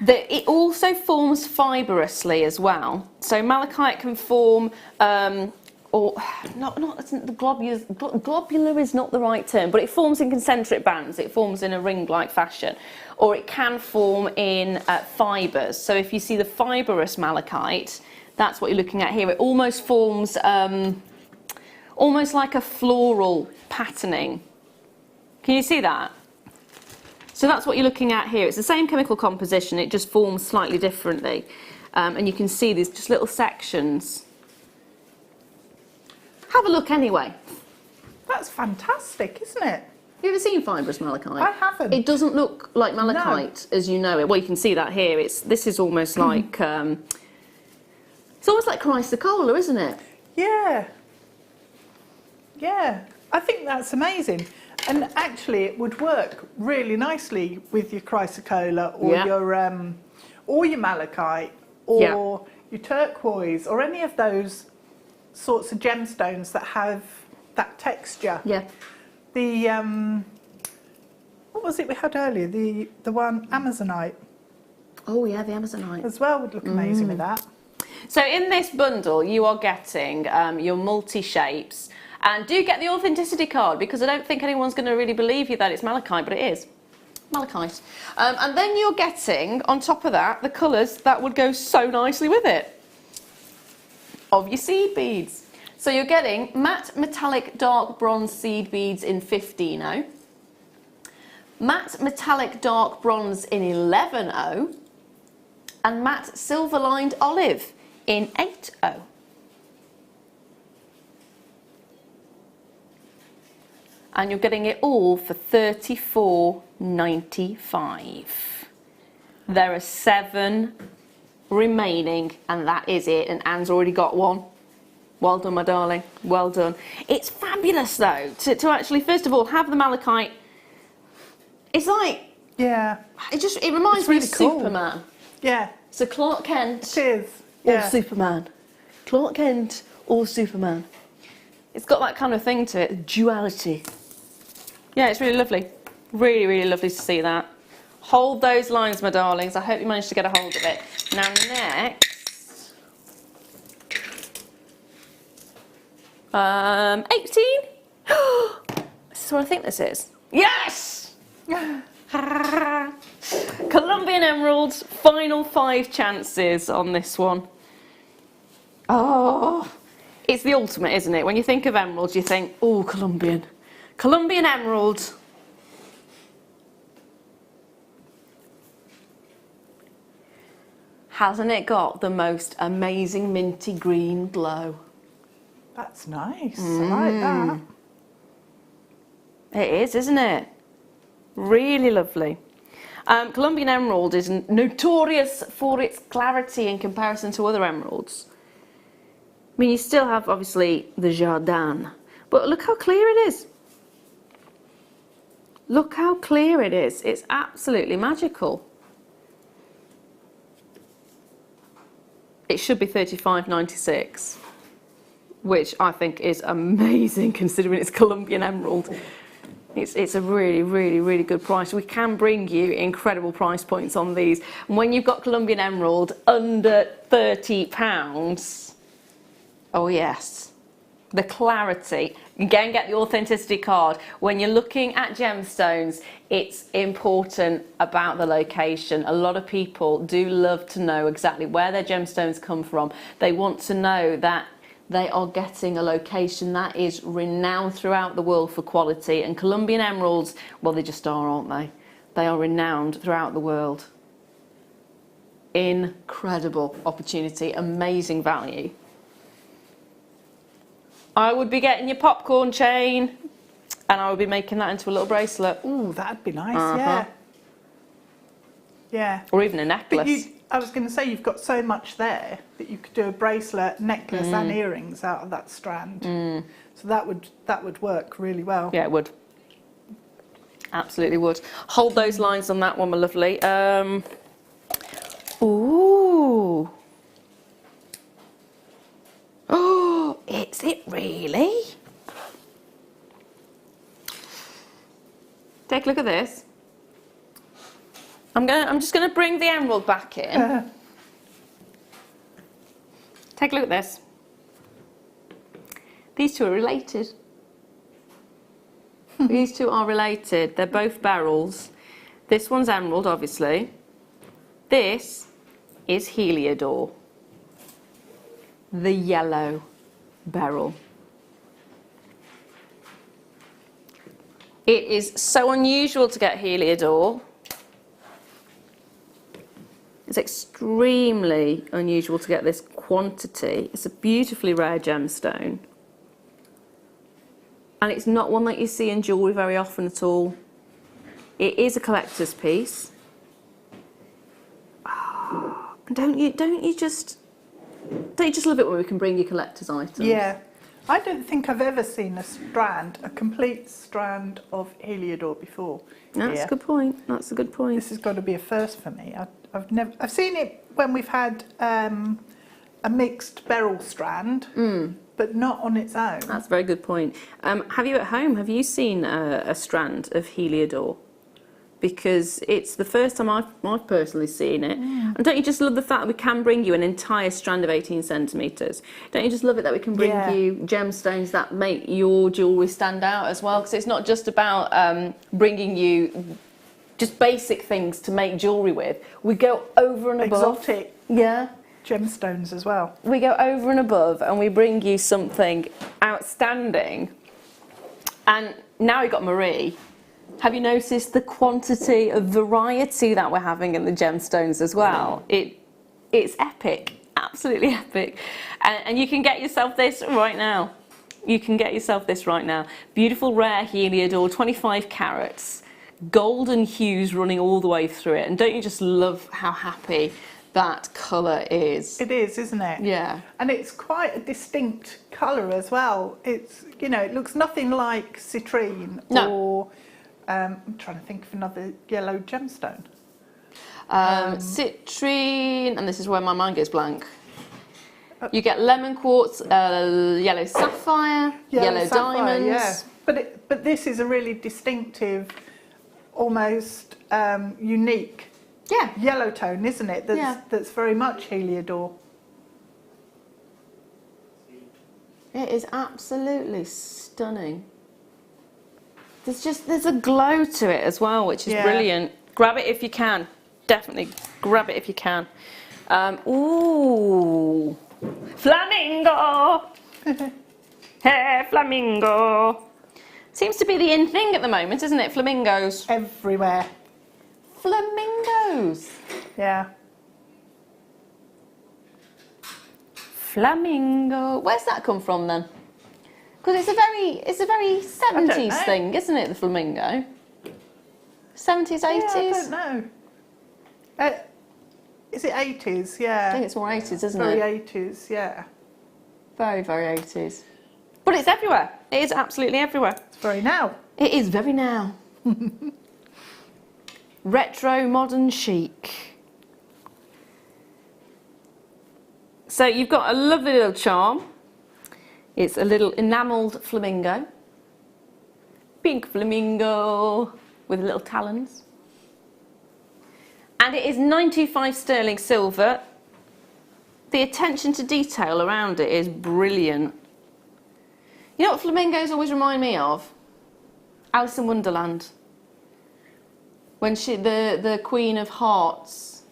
S3: It also forms fibrously as well. So malachite can form, or not the globular is not the right term, but it forms in concentric bands. It forms in a ring-like fashion, or it can form in fibres. So if you see the fibrous malachite, that's what you're looking at here. It almost forms almost like a floral patterning. Can you see that? So that's what you're looking at here. It's the same chemical composition, it just forms slightly differently. And you can see these just little sections. Have a look anyway.
S5: That's fantastic, isn't it?
S3: Have you ever seen fibrous malachite?
S5: I haven't.
S3: It doesn't look like malachite as you know it. Well, you can see that here. This is almost like it's almost like chrysocolla, isn't it?
S5: Yeah. Yeah. I think that's amazing. And actually, it would work really nicely with your chrysocolla or your malachite or your turquoise or any of those sorts of gemstones that have that texture.
S3: Yeah.
S5: The what was it we had earlier? The one Amazonite.
S3: Oh yeah, the Amazonite
S5: As well would look amazing with that.
S3: So in this bundle, you are getting your multi-shapes. And do get the authenticity card, because I don't think anyone's going to really believe you that it's malachite, but it is. Malachite. And then you're getting, on top of that, the colours that would go so nicely with it of your seed beads. So you're getting matte metallic dark bronze seed beads in 15-0, matte metallic dark bronze in 11-0, and matte silver lined olive in 8-0. And you're getting it all for $34.95. There are 7 remaining, and that is it. And Anne's already got one. Well done, my darling. Well done. It's fabulous, though, to actually, first of all, have the malachite. It's like...
S5: Yeah.
S3: It reminds me of Superman.
S5: Yeah.
S3: So Clark Kent
S5: It is.
S3: or
S5: Yeah.
S3: Superman. Clark Kent or Superman. It's got that kind of thing to it, duality. Yeah, it's really lovely. Really, really lovely to see that. Hold those lines, my darlings. I hope you managed to get a hold of it. Now next, 18. This is what I think this is. Yes! Colombian emeralds, final 5 chances on this one. Oh, it's the ultimate, isn't it? When you think of emeralds, you think, oh, Colombian. Colombian emerald. Hasn't it got the most amazing minty green glow?
S5: That's nice. I like that.
S3: It is, isn't it? Really lovely. Colombian emerald is notorious for its clarity in comparison to other emeralds. I mean, you still have, obviously, the Jardin, but look how clear it is. Look how clear it is. It's absolutely magical. It should be $35.96, which I think is amazing considering it's Colombian emerald. It's a really, really, really good price. We can bring you incredible price points on these. And when you've got Colombian emerald under £30, oh yes. The clarity. Again, get the authenticity card. When you're looking at gemstones, it's important about the location. A lot of people do love to know exactly where their gemstones come from. They want to know that they are getting a location that is renowned throughout the world for quality. And Colombian emeralds, well, they just are, aren't they? They are renowned throughout the world. Incredible opportunity, amazing value. I would be getting your popcorn chain and I would be making that into a little bracelet.
S5: Ooh, that'd be nice, yeah. Yeah.
S3: Or even a necklace.
S5: I was going to say, you've got so much there that you could do a bracelet, necklace and earrings out of that strand. So that would work really well.
S3: Yeah, it would. Absolutely would. Hold those lines on that one, my lovely. Ooh. Oh, is it really? Take a look at this. I'm just gonna bring the emerald back in. Take a look at this. These two are related. These two are related. They're both beryls. This one's emerald, obviously. This is heliodor. The yellow beryl. It is so unusual to get Heliodor. It's extremely unusual to get this quantity. It's a beautifully rare gemstone. And it's not one that you see in jewellery very often at all. It is a collector's piece. Oh, don't you just love it when we can bring you collector's items?
S5: Yeah. I don't think I've ever seen a complete strand of Heliodor before.
S3: That's a good point. That's a good point.
S5: This has got to be a first for me. I've seen it when we've had a mixed beryl strand, but not on its own.
S3: That's a very good point. Have you seen a strand of Heliodor? Because it's the first time I've personally seen it. And don't you just love the fact that we can bring you an entire strand of 18 centimetres? Don't you just love it that we can bring you gemstones that make your jewellery stand out as well? Because it's not just about bringing you just basic things to make jewellery with. We go over and above.
S5: Exotic.
S3: Yeah.
S5: Gemstones as well.
S3: We go over and above and we bring you something outstanding. And now we've got Marie. Have you noticed the quantity of variety that we're having in the gemstones as well? It's epic, absolutely epic. And you can get yourself this right now. You can get yourself this right now. Beautiful rare Heliodor, 25 carats, golden hues running all the way through it. And don't you just love how happy that colour is?
S5: It is, isn't it?
S3: Yeah.
S5: And it's quite a distinct colour as well. It's, you know, it looks nothing like citrine or... I'm trying to think of another yellow gemstone.
S3: Citrine, and this is where my mind goes blank. You get lemon quartz, yellow sapphire, yellow diamonds.
S5: Yeah. But this is a really distinctive, almost unique yellow tone, isn't it? That's very much Heliodor.
S3: It is absolutely stunning. There's a glow to it as well, which is brilliant. Grab it if you can. Definitely grab it if you can. Ooh, flamingo. Hey, flamingo. Seems to be the in thing at the moment, isn't it? Flamingos.
S5: Everywhere.
S3: Flamingos.
S5: Yeah.
S3: Flamingo. Where's that come from then? Because it's a very 70s thing, isn't it, the flamingo? 70s, 80s?
S5: I don't know. Is it 80s? Yeah.
S3: I think it's more 80s, isn't
S5: very
S3: it?
S5: Very 80s, yeah.
S3: Very, very 80s. But it's everywhere. It is absolutely everywhere.
S5: It's very now.
S3: It is very now. Retro, modern, chic. So you've got a lovely little charm. It's a little enamelled flamingo. Pink flamingo with little talons. And it is 925 sterling silver. The attention to detail around it is brilliant. You know what flamingos always remind me of? Alice in Wonderland. When the Queen of Hearts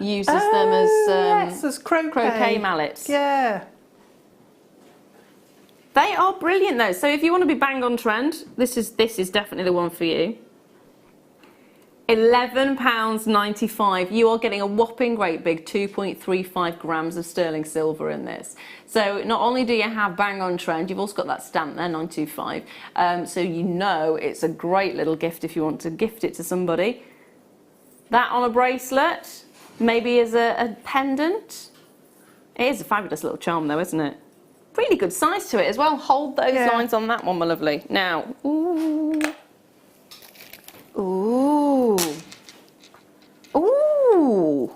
S3: uses them as
S5: yes, as
S3: croquet mallets.
S5: Yeah.
S3: They are brilliant though. So if you want to be bang on trend, this is definitely the one for you. £11.95. You are getting a whopping great big 2.35 grams of sterling silver in this. So not only do you have bang on trend, you've also got that stamp there, 925. So you know it's a great little gift if you want to gift it to somebody. That on a bracelet, maybe as a pendant. It is a fabulous little charm though, isn't it? Really good size to it as well. Hold those lines on that one, my lovely. Now, ooh. Ooh. Ooh.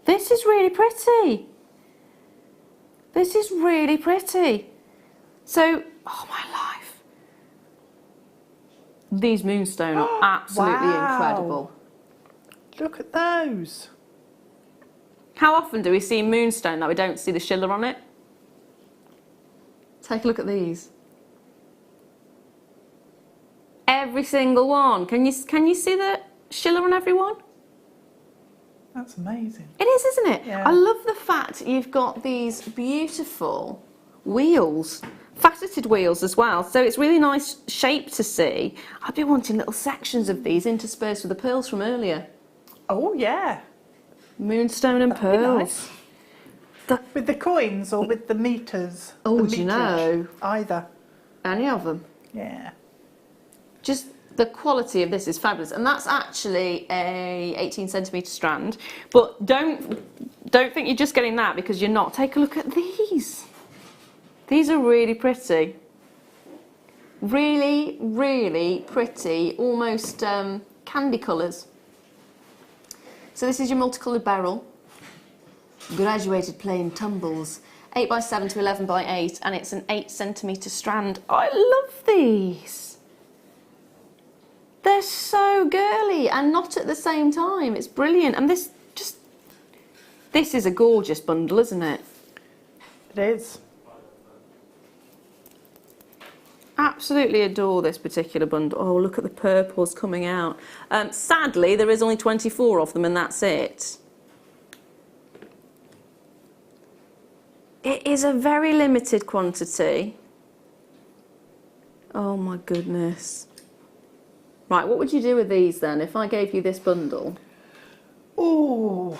S3: This is really pretty. This is really pretty. So, oh my life. These Moonstone are absolutely incredible.
S5: Look at those.
S3: How often do we see Moonstone that we don't see the schiller on it? Take a look at these. Every single one. Can you see the schiller on every one?
S5: That's amazing.
S3: It is, isn't it?
S5: Yeah.
S3: I love the fact you've got these beautiful wheels faceted wheels as well, so it's really nice shape to see. I'd be wanting little sections of these interspersed with the pearls from earlier.
S5: Oh yeah.
S3: Moonstone and
S5: That'd be
S3: pearls.
S5: nice. With the coins or with the meters?
S3: Oh,
S5: the
S3: do you
S5: meterage?
S3: know?
S5: Either.
S3: Any of them.
S5: Yeah.
S3: Just the quality of this is fabulous, and that's actually a 18cm strand. But don't think you're just getting that because you're not. Take a look at these. These are really pretty. Really, really pretty, almost candy colours. So this is your multicoloured beryl. Graduated plain tumbles. 8x7 to 11x8, and it's an 8cm strand. I love these. They're so girly and not at the same time. It's brilliant. And this is a gorgeous bundle, isn't it?
S5: It is.
S3: Absolutely adore this particular bundle. Oh, look at the purples coming out. Sadly, there is only 24 of them and that's it. It is a very limited quantity. Oh my goodness. Right, what would you do with these then if I gave you this bundle?
S5: Oh,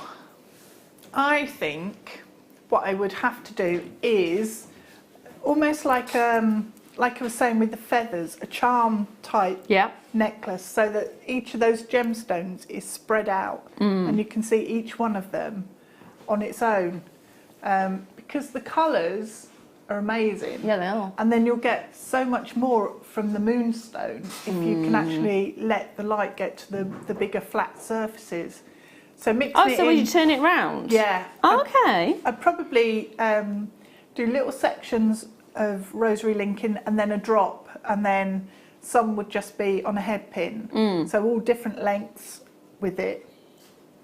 S5: I think what I would have to do is almost like I was saying with the feathers, a charm type necklace, so that each of those gemstones is spread out and you can see each one of them on its own. Because the colours are amazing.
S3: Yeah, they are.
S5: And then you'll get so much more from the Moonstone if you can actually let the light get to the bigger flat surfaces. So mixing it in. Oh, so
S3: when you turn it round?
S5: Yeah.
S3: Oh, okay.
S5: I'd probably do little sections of rosary linking and then a drop, and then some would just be on a headpin. So all different lengths with it,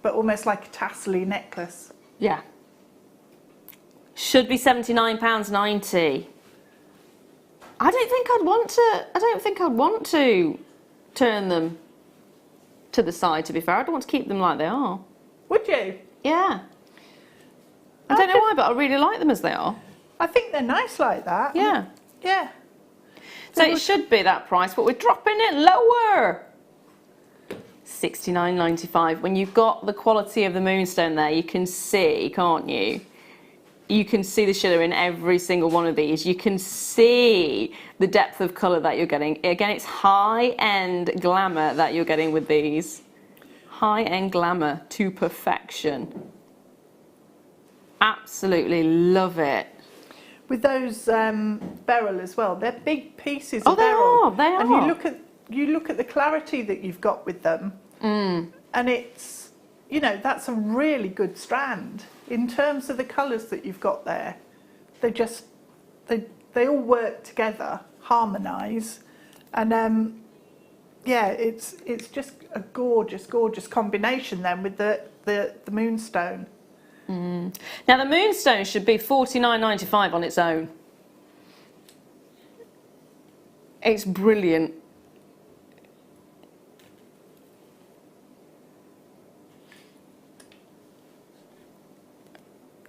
S5: but almost like a tassel-y necklace.
S3: Yeah. Should be £79.90. I don't think I'd want to turn them to the side, to be fair. I'd want to keep them like they are.
S5: Would you?
S3: Yeah. I don't know why, but I really like them as they are.
S5: I think they're nice like that.
S3: Yeah.
S5: Yeah.
S3: So it should be that price, but we're dropping it lower. £69.95. When you've got the quality of the Moonstone there, you can see, can't you? You can see the shimmer in every single one of these. You can see the depth of colour that you're getting. Again, it's high-end glamour that you're getting with these. High-end glamour to perfection. Absolutely love it.
S5: With those beryl as well, they're big pieces of beryl.
S3: They are.
S5: And you look at the clarity that you've got with them, and it's, you know, that's a really good strand in terms of the colours that you've got there. They just they all work together, harmonise, and yeah, it's just a gorgeous combination then with the Moonstone.
S3: Now the Moonstone should be £49.95 on its own. It's brilliant.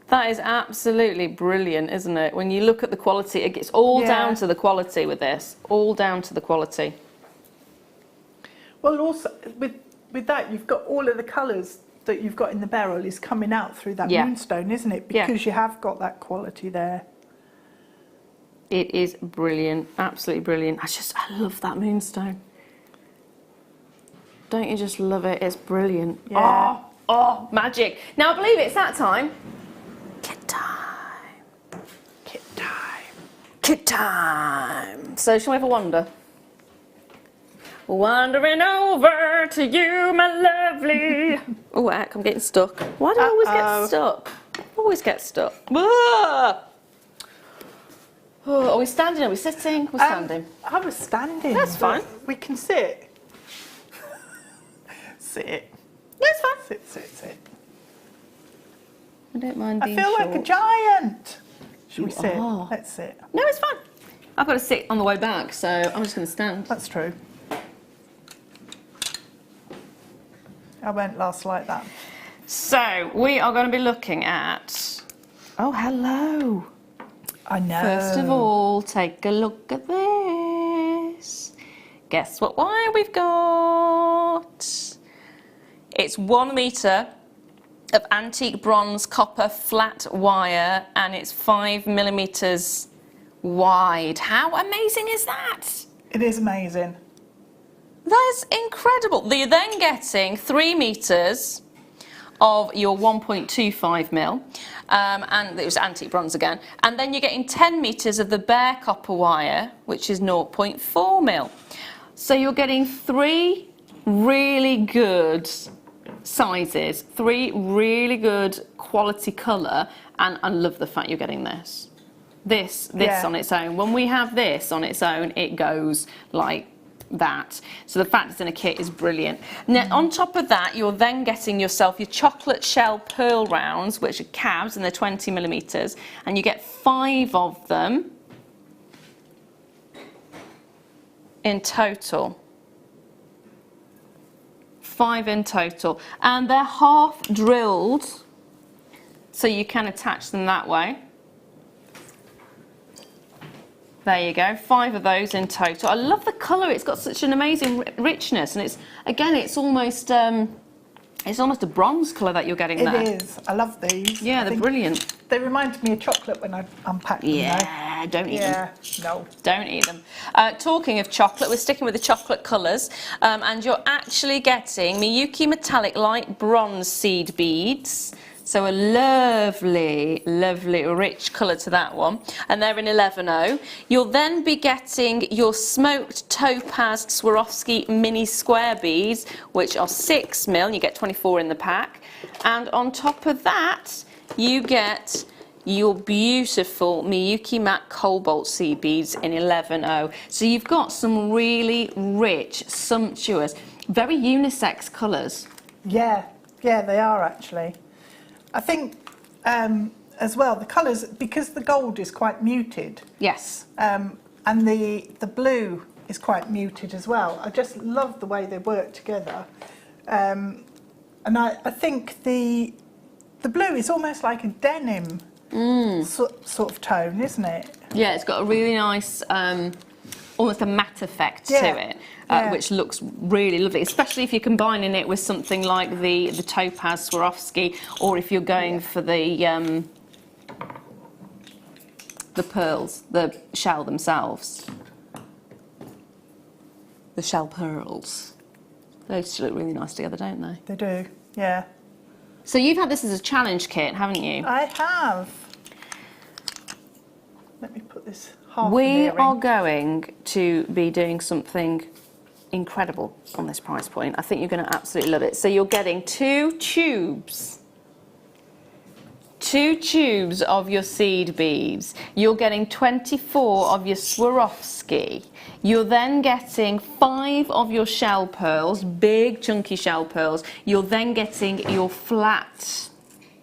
S3: That is absolutely brilliant, isn't it? When you look at the quality, it's all down to the quality with this. All down to the quality.
S5: Well, also with that, you've got all of the colours that you've got in the beryl is coming out through that Moonstone, isn't it? Because you have got that quality there.
S3: It is brilliant, absolutely brilliant. I love that Moonstone. Don't you just love it? It's brilliant.
S5: Yeah.
S3: Oh, magic. Now I believe it's that time. Kit time.
S5: Kit time.
S3: Kit time. So shall we have a wander? Wandering over to you, my lovely. Oh, heck, I'm getting stuck. Why do I always get stuck? Always get stuck. Ah! Oh, are we standing? Are we sitting? We're standing.
S5: I was standing.
S3: That's fine.
S5: We can sit. Sit.
S3: That's fine.
S5: Sit.
S3: I don't mind being
S5: I feel like a giant. Should we sit?
S3: are.
S5: Let's sit.
S3: No, it's fine. I've got to sit on the way back, so I'm just going to stand.
S5: That's true. I won't last like that.
S3: So we are going to be looking at. Oh, hello.
S5: I know.
S3: First of all, take a look at this. Guess what wire we've got? It's 1 metre of antique bronze copper flat wire, and it's 5 millimetres wide. How amazing is that?
S5: It is amazing.
S3: That's incredible. You're then getting 3 metres of your 1.25 mil, and it was antique bronze again, and then you're getting 10 metres of the bare copper wire, which is 0.4 mil. So you're getting 3 really good sizes, 3 really good quality colour, and I love the fact you're getting this. This on its own. When we have this on its own, it goes like that. So the fact it's in a kit is brilliant. Now, on top of that, you're then getting yourself your chocolate shell pearl rounds, which are cabs, and they're 20 millimetres, and you get 5 of them in total. 5 in total, and they're half drilled, so you can attach them that way. There you go, 5 of those in total. I love the colour, it's got such an amazing richness, and it's almost a bronze colour that you're getting there.
S5: It is, I love these.
S3: Yeah, they're brilliant.
S5: They remind me of chocolate when I unpack them.
S3: Yeah, don't eat them.
S5: No.
S3: Don't eat them. Talking of chocolate, we're sticking with the chocolate colours, and you're actually getting Miyuki Metallic Light Bronze Seed Beads. So a lovely, lovely, rich colour to that one. And they're in 11.0. You'll then be getting your smoked topaz Swarovski mini square beads, which are 6 mil. You get 24 in the pack. And on top of that, you get your beautiful Miyuki Matte Cobalt seed beads in 11.0. So you've got some really rich, sumptuous, very unisex colours.
S5: Yeah, they are actually. I think as well the colours, because the gold is quite muted.
S3: Yes.
S5: And the blue is quite muted as well. I just love the way they work together. And I think the blue is almost like a denim sort of tone, isn't it?
S3: Yeah, it's got a really nice, almost a matte effect to it, which looks really lovely, especially if you're combining it with something like the topaz Swarovski, or if you're going for the pearls, the shell themselves. The shell pearls. Those two look really nice together, don't they?
S5: They do, yeah.
S3: So you've had this as a challenge kit, haven't you?
S5: I have. Let me put this half
S3: We are going to be doing something incredible on this price point. I think you're going to absolutely love it. So you're getting 2 tubes. 2 tubes of your seed beads. You're getting 24 of your Swarovski. You're then getting 5 of your shell pearls, big chunky shell pearls. You're then getting your flat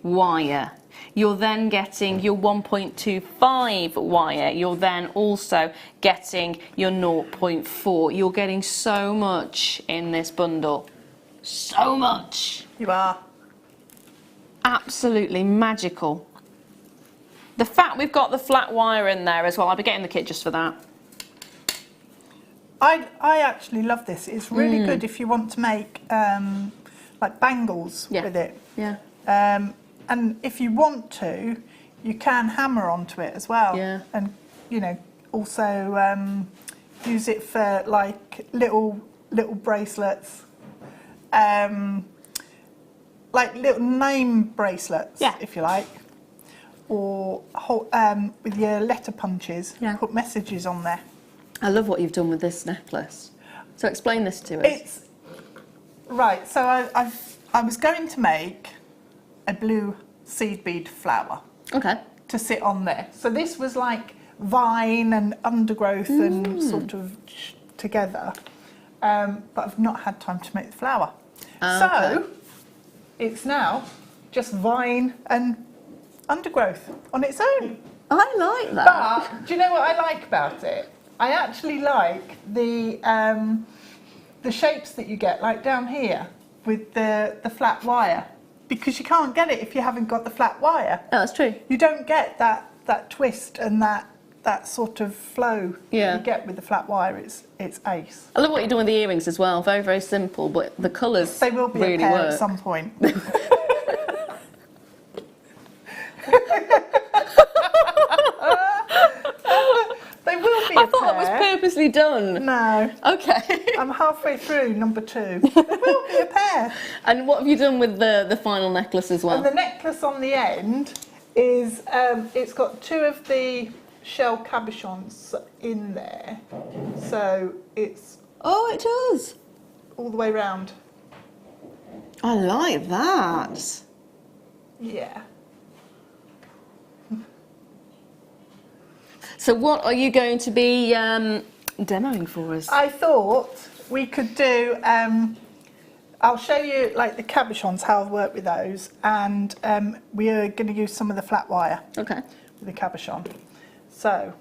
S3: wire. You're then getting your 1.25 wire. You're then also getting your 0.4. You're getting so much in this bundle. So much.
S5: You are.
S3: Absolutely magical. The fact we've got the flat wire in there as well, I'll be getting the kit just for that.
S5: I actually love this. It's really good if you want to make like bangles with it.
S3: Yeah.
S5: And if you want to, you can hammer onto it as well.
S3: Yeah.
S5: And, you know, also use it for like little bracelets. Like little name bracelets, if you like. Or with your letter punches, put messages on there.
S3: I love what you've done with this necklace. So explain this to us.
S5: Right, so I was going to make a blue seed bead flower.
S3: Okay.
S5: To sit on there. So this was like vine and undergrowth and sort of together. But I've not had time to make the flower. So it's now just vine and undergrowth on its own.
S3: I like that.
S5: But do you know what I like about it? I actually like the shapes that you get, like down here with the flat wire, because you can't get it if you haven't got the flat wire.
S3: Oh, that's true.
S5: You don't get that that twist and that sort of flow you get with the flat wire, it's ace.
S3: I love what you're doing with the earrings as well. Very, very simple, but the colours
S5: they will be
S3: really
S5: a pair
S3: work
S5: at some point. They will be a
S3: I thought
S5: pair.
S3: that was purposely done.
S5: No.
S3: Okay.
S5: I'm halfway through number 2. There will be a pair.
S3: And what have you done with the final necklace as well?
S5: And the necklace on the end is, it's got 2 of the shell cabochons in there. So it's...
S3: Oh, it does.
S5: All the way round.
S3: I like that.
S5: Yeah.
S3: So what are you going to be demoing for us?
S5: I thought we could do, I'll show you like the cabochons, how I work with those, and we are going to use some of the flat wire
S3: Okay.
S5: with the cabochon. So,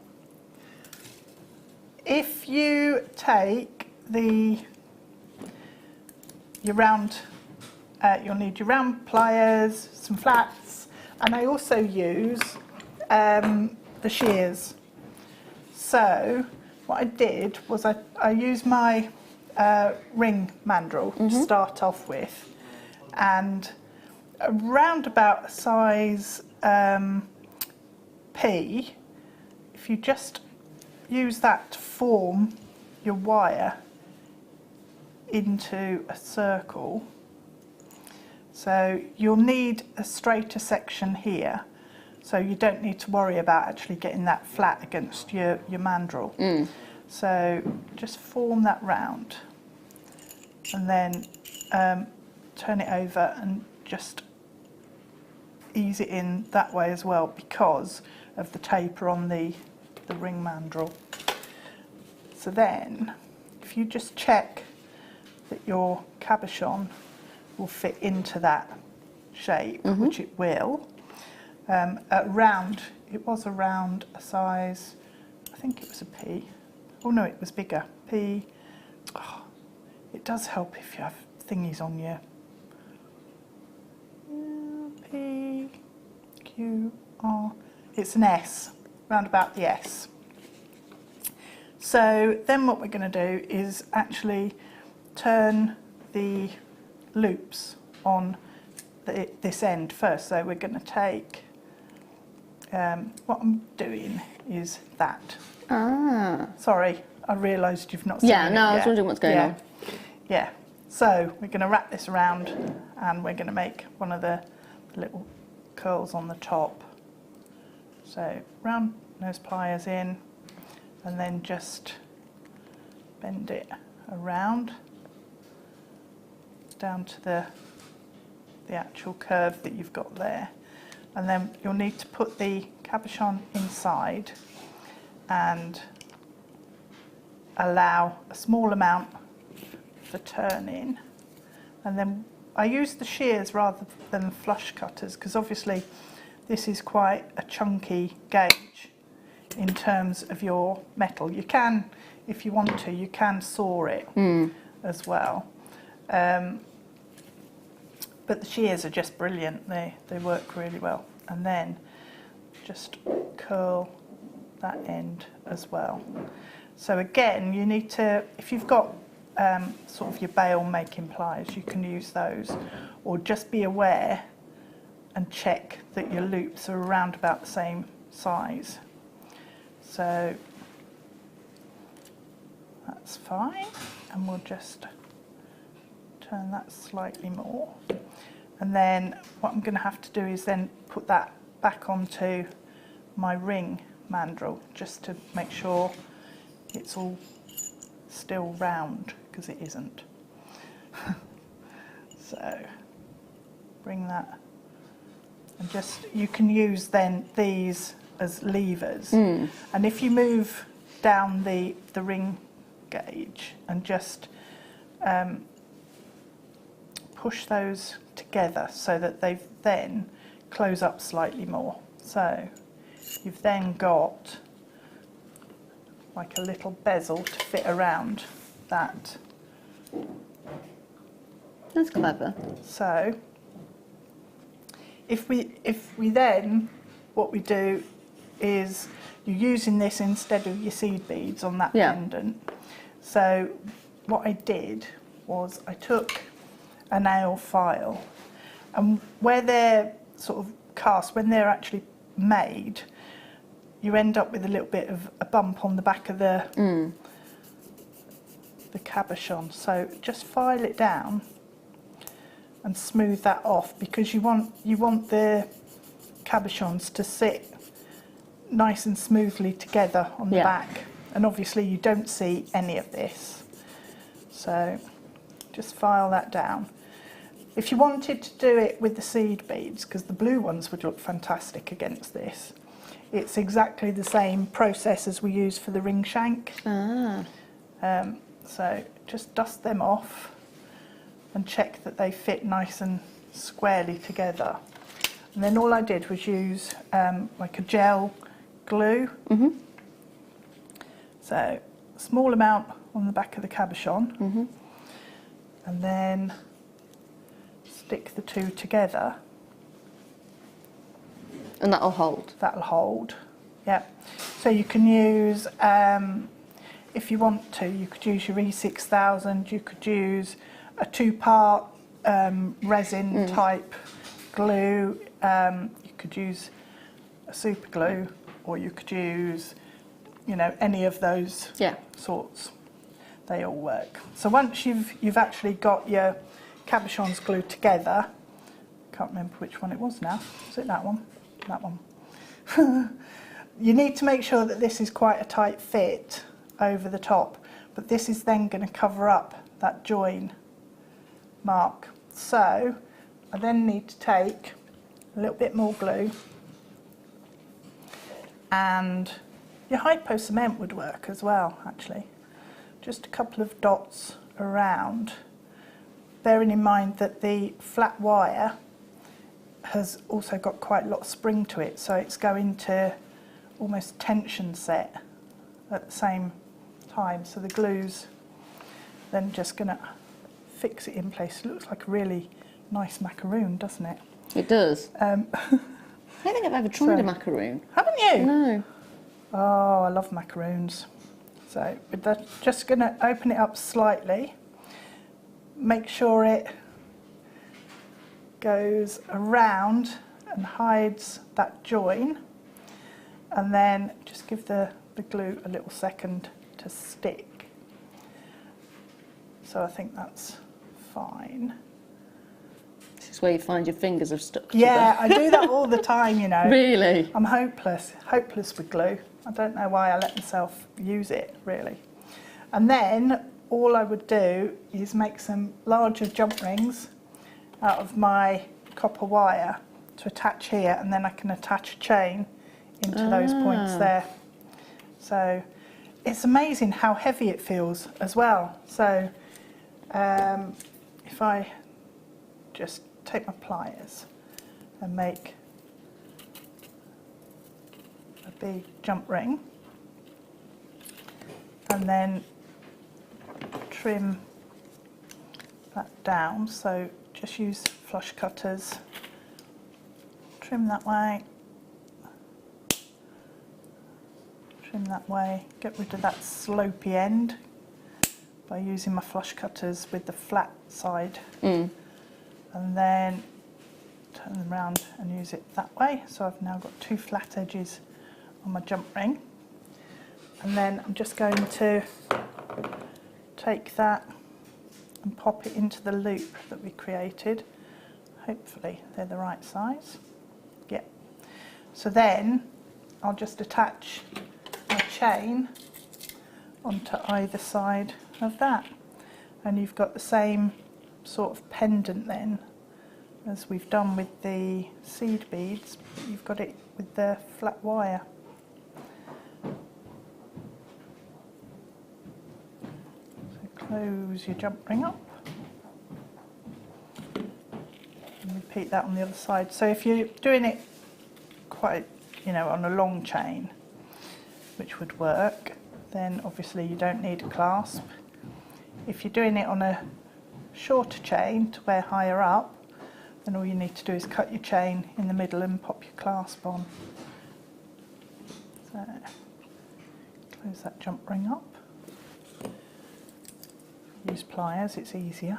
S5: if you take your round, you'll need your round pliers, some flats, and I also use the shears. So what I did was I used my ring mandrel to start off with, and around about a size P, if you just use that to form your wire into a circle. So you'll need a straighter section here, so you don't need to worry about actually getting that flat against your mandrel. So just form that round and then turn it over and just ease it in that way as well because of the taper on the ring mandrel. So then if you just check that your cabochon will fit into that shape, which it will, it was around a size, I think it was a P. Oh no, it was bigger. P. Oh, it does help if you have thingies on you. P, Q, R. It's an S, round about the S. So then what we're going to do is actually turn the loops on this end first. So we're going to take, what I'm doing is that.
S3: Ah.
S5: Sorry, I realised you've not seen it
S3: Yeah, no, I was wondering what's going on.
S5: Yeah, so we're going to wrap this around and we're going to make one of the little curls on the top. So round those pliers in and then just bend it around down to the actual curve that you've got there, and then you'll need to put the cabochon inside and allow a small amount for turning, and then I use the shears rather than flush cutters because obviously this is quite a chunky gauge in terms of your metal. You can, if you want to, you can saw it as well. But the shears are just brilliant, they work really well. And then just curl that end as well. So again, you need to, if you've got sort of your bail making pliers, you can use those, or just be aware and check that your loops are around about the same size. So that's fine, and we'll just turn that slightly more. And then what I'm going to have to do is then put that back onto my ring mandrel just to make sure it's all still round, because it isn't. So bring that, and just, you can use then these as levers, and if you move down the ring gauge and just push those together so that they then close up slightly more. So you've then got like a little bezel to fit around that.
S3: That's clever.
S5: So if we then, what we do is you're using this instead of your seed beads on that pendant. So what I did was I took a nail file, and where they're sort of cast, when they're actually made, you end up with a little bit of a bump on the back of the cabochon. So just file it down and smooth that off, because you want the cabochons to sit nice and smoothly together on the back. And obviously you don't see any of this, so just file that down. If you wanted to do it with the seed beads, because the blue ones would look fantastic against this, it's exactly the same process as we use for the ring shank. So just dust them off and check that they fit nice and squarely together. And then all I did was use like a gel glue. So a small amount on the back of the cabochon, and then stick the two together.
S3: And that'll hold?
S5: That'll hold, yeah. So you can use, if you want to, you could use your E6000, you could use a 2-part resin type glue, you could use a super glue, or you could use, you know, any of those sorts. They all work. So once you've actually got your cabochons glued together, can't remember which one it was now. Was it that one? That one. You need to make sure that this is quite a tight fit over the top, but this is then going to cover up that join mark. So I then need to take a little bit more glue, and your hypo cement would work as well, actually. Just a couple of dots around, bearing in mind that the flat wire has also got quite a lot of spring to it, so it's going to almost tension set at the same time. So the glue's then just going to fix it in place. It looks like a really nice macaroon, doesn't it?
S3: It does. I don't think I've ever tried a macaroon.
S5: Haven't you?
S3: No.
S5: Oh, I love macaroons. So we're just going to open it up slightly, make sure it goes around and hides that join, and then just give the glue a little second to stick. So I think that's fine.
S3: This is where you find your fingers have stuck to
S5: Yeah,
S3: them.
S5: I do that all the time, you know.
S3: Really?
S5: I'm hopeless with glue. I don't know why I let myself use it, really. And then all I would do is make some larger jump rings out of my copper wire to attach here, and then I can attach a chain into those points there. So it's amazing how heavy it feels as well. So if I just take my pliers and make a big jump ring, and then trim that down, so just use flush cutters, trim that way, trim that way, get rid of that slopey end by using my flush cutters with the flat side, and then turn them around and use it that way. So I've now got two flat edges on my jump ring, and then I'm just going to take that and pop it into the loop that we created. Hopefully they're the right size. Yeah. So then I'll just attach my chain onto either side of that, and you've got the same sort of pendant then as we've done with the seed beads, but you've got it with the flat wire. So close your jump ring up and repeat that on the other side. So if you're doing it quite, you know, on a long chain, which would work, then obviously you don't need a clasp. If you're doing it on a shorter chain to wear higher up, then all you need to do is cut your chain in the middle and pop your clasp on. So close that jump ring up. Use pliers, it's easier.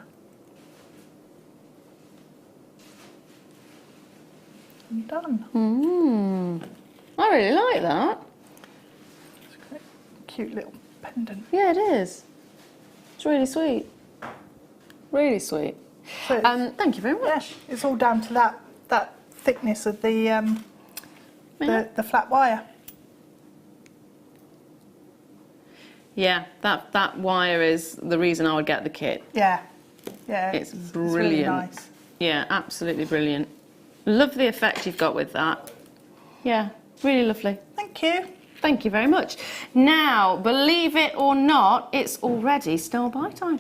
S5: And done.
S3: I really like that.
S5: It's a great, cute little pendant.
S3: Yeah, it is. It's really sweet. Really sweet.
S5: So
S3: Thank you very much.
S5: yeah, it's all down to that thickness of the flat wire.
S3: Yeah, that wire is the reason I would get the kit.
S5: Yeah, yeah.
S3: It's
S5: really
S3: brilliant.
S5: nice.
S3: Yeah, absolutely brilliant. Love the effect you've got with that. Yeah, really lovely.
S5: Thank you.
S3: Thank you very much. Now, believe it or not, it's already style buy time.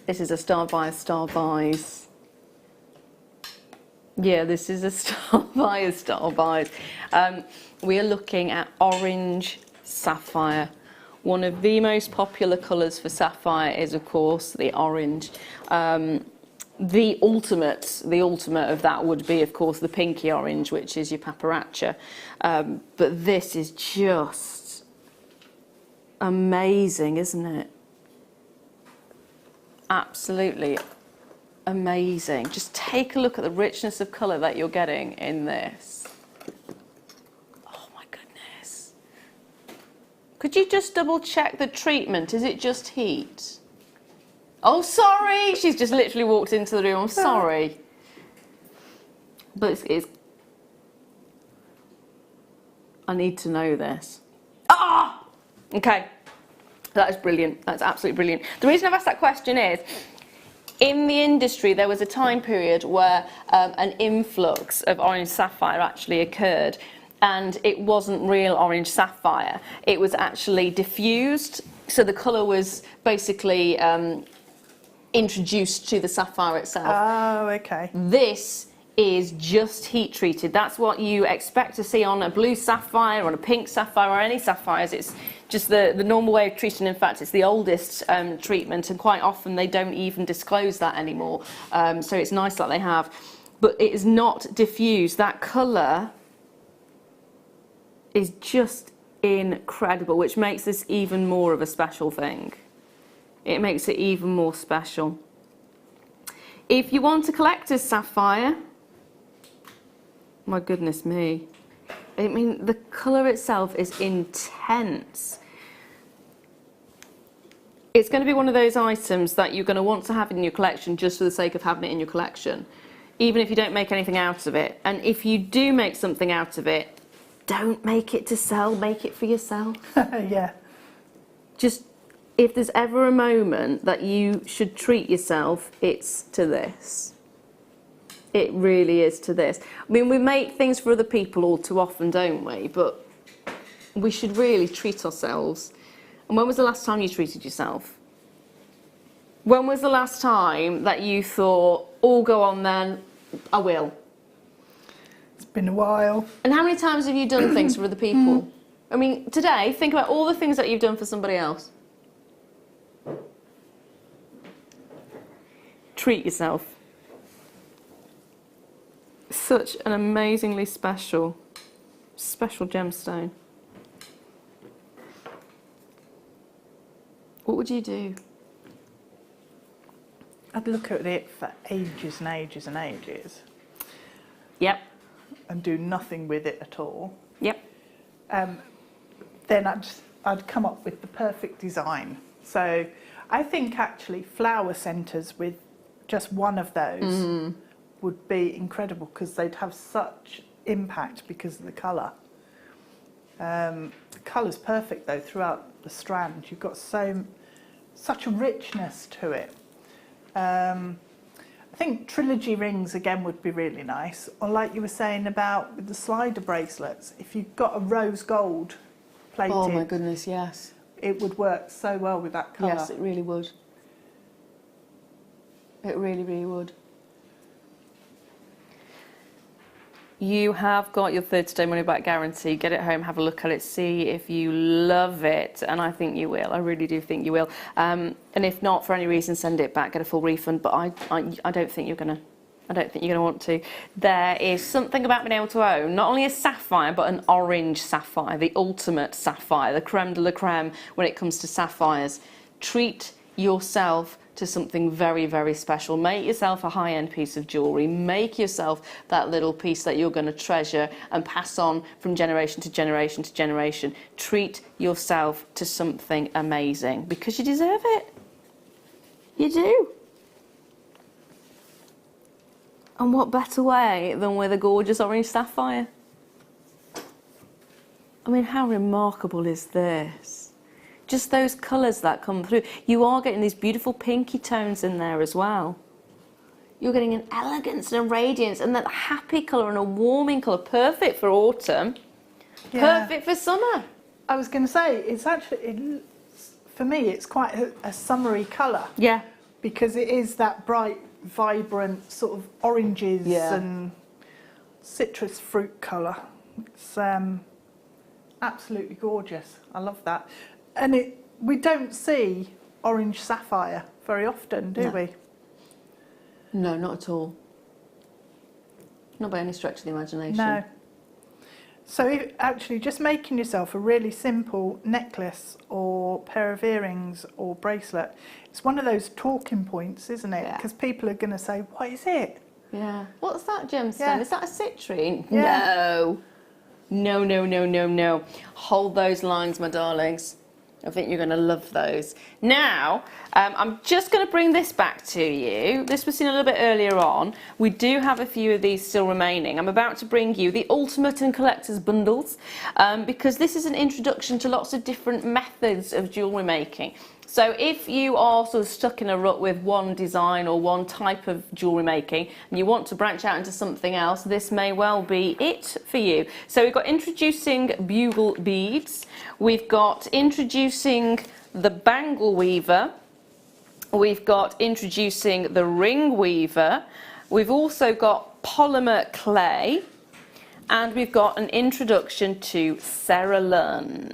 S3: This is a style buys. Yeah, this is a style buys. We are looking at orange sapphire. One of the most popular colours for sapphire is, of course, the orange. The ultimate of that would be, of course, the pinky orange, which is your paparazza. But this is just amazing, isn't it? Absolutely amazing. Just take a look at the richness of colour that you're getting in this. Oh my goodness. Could you just double check the treatment? Is it just heat? Oh, sorry. She's just literally walked into the room. I'm sorry. But it's I need to know this. Ah! Okay. That is brilliant. That's absolutely brilliant. The reason I've asked that question is, in the industry, there was a time period where an influx of orange sapphire actually occurred, and it wasn't real orange sapphire. It was actually diffused, so the colour was basically introduced to the sapphire itself.
S5: Oh, okay.
S3: This is just heat treated. That's what you expect to see on a blue sapphire, on a pink sapphire, or any sapphires. It's just the normal way of treating. In fact, it's the oldest treatment, and quite often they don't even disclose that anymore. So it's nice that they have. But it is not diffused. That colour is just incredible, which makes this even more of a special thing. It makes it even more special. If you want a collector's sapphire, my goodness me. I mean, the colour itself is intense. It's going to be one of those items that you're going to want to have in your collection just for the sake of having it in your collection, even if you don't make anything out of it. And if you do make something out of it, don't make it to sell, make it for yourself.
S5: Yeah.
S3: Just, if there's ever a moment that you should treat yourself, it's to this. It really is to this. I mean, we make things for other people all too often, don't we? But we should really treat ourselves. And when was the last time you treated yourself? When was the last time that you thought, oh, go on then, I will?
S5: It's been a while.
S3: And how many times have you done things for other people? I mean, today, think about all the things that you've done for somebody else. Treat yourself. Such an amazingly special gemstone. What would you do?
S5: I'd look at it for ages and ages and ages.
S3: Yep.
S5: And do nothing with it at all.
S3: Yep.
S5: Then I'd come up with the perfect design. So I think actually flower centres with just one of those would be incredible, because they'd have such impact because of the colour. The colour's perfect though throughout the strand. You've got such a richness to it. I think trilogy rings again would be really nice, or like you were saying about with the slider bracelets, if you've got a rose gold plated.
S3: Oh my goodness, yes.
S5: It would work so well with that colour.
S3: Yes, it really would. It really, really would. You have got your 30-day money-back guarantee. Get it home, have a look at it, see if you love it, and I think you will. I really do think you will. And if not, for any reason, send it back, get a full refund. But I don't think you're gonna. I don't think you're gonna want to. There is something about being able to own not only a sapphire, but an orange sapphire, the ultimate sapphire, the creme de la creme when it comes to sapphires. Treat yourself to something very, very special. Make yourself a high-end piece of jewellery. Make yourself that little piece that you're going to treasure and pass on from generation to generation to generation. Treat yourself to something amazing because you deserve it. You do. And what better way than with a gorgeous orange sapphire? I mean, how remarkable is this? Just those colours that come through. You are getting these beautiful pinky tones in there as well. You're getting an elegance and a radiance and that happy colour and a warming colour. Perfect for autumn. Yeah. Perfect for summer.
S5: I was going to say, it's actually, for me, it's quite a summery colour.
S3: Yeah.
S5: Because it is that bright, vibrant sort of oranges and citrus fruit colour. It's absolutely gorgeous. I love that. And we don't see orange sapphire very often, do we?
S3: No, not at all. Not by any stretch of the imagination.
S5: No. So actually just making yourself a really simple necklace or pair of earrings or bracelet, it's one of those talking points, isn't it? Because people are going to say, what is it?
S3: Yeah. What's that gemstone?
S5: Yeah.
S3: Is that a citrine?
S5: Yeah.
S3: No. No, no, no, no, no. Hold those lines, my darlings. I think you're going to love those. Now, I'm just going to bring this back to you. This was seen a little bit earlier on. We do have a few of these still remaining. I'm about to bring you the Ultimate and Collector's Bundles because this is an introduction to lots of different methods of jewellery making. So if you are sort of stuck in a rut with one design or one type of jewellery making and you want to branch out into something else, this may well be it for you. So we've got introducing bugle beads, we've got introducing the bangle weaver, we've got introducing the ring weaver, we've also got polymer clay, and we've got an introduction to Cerulean.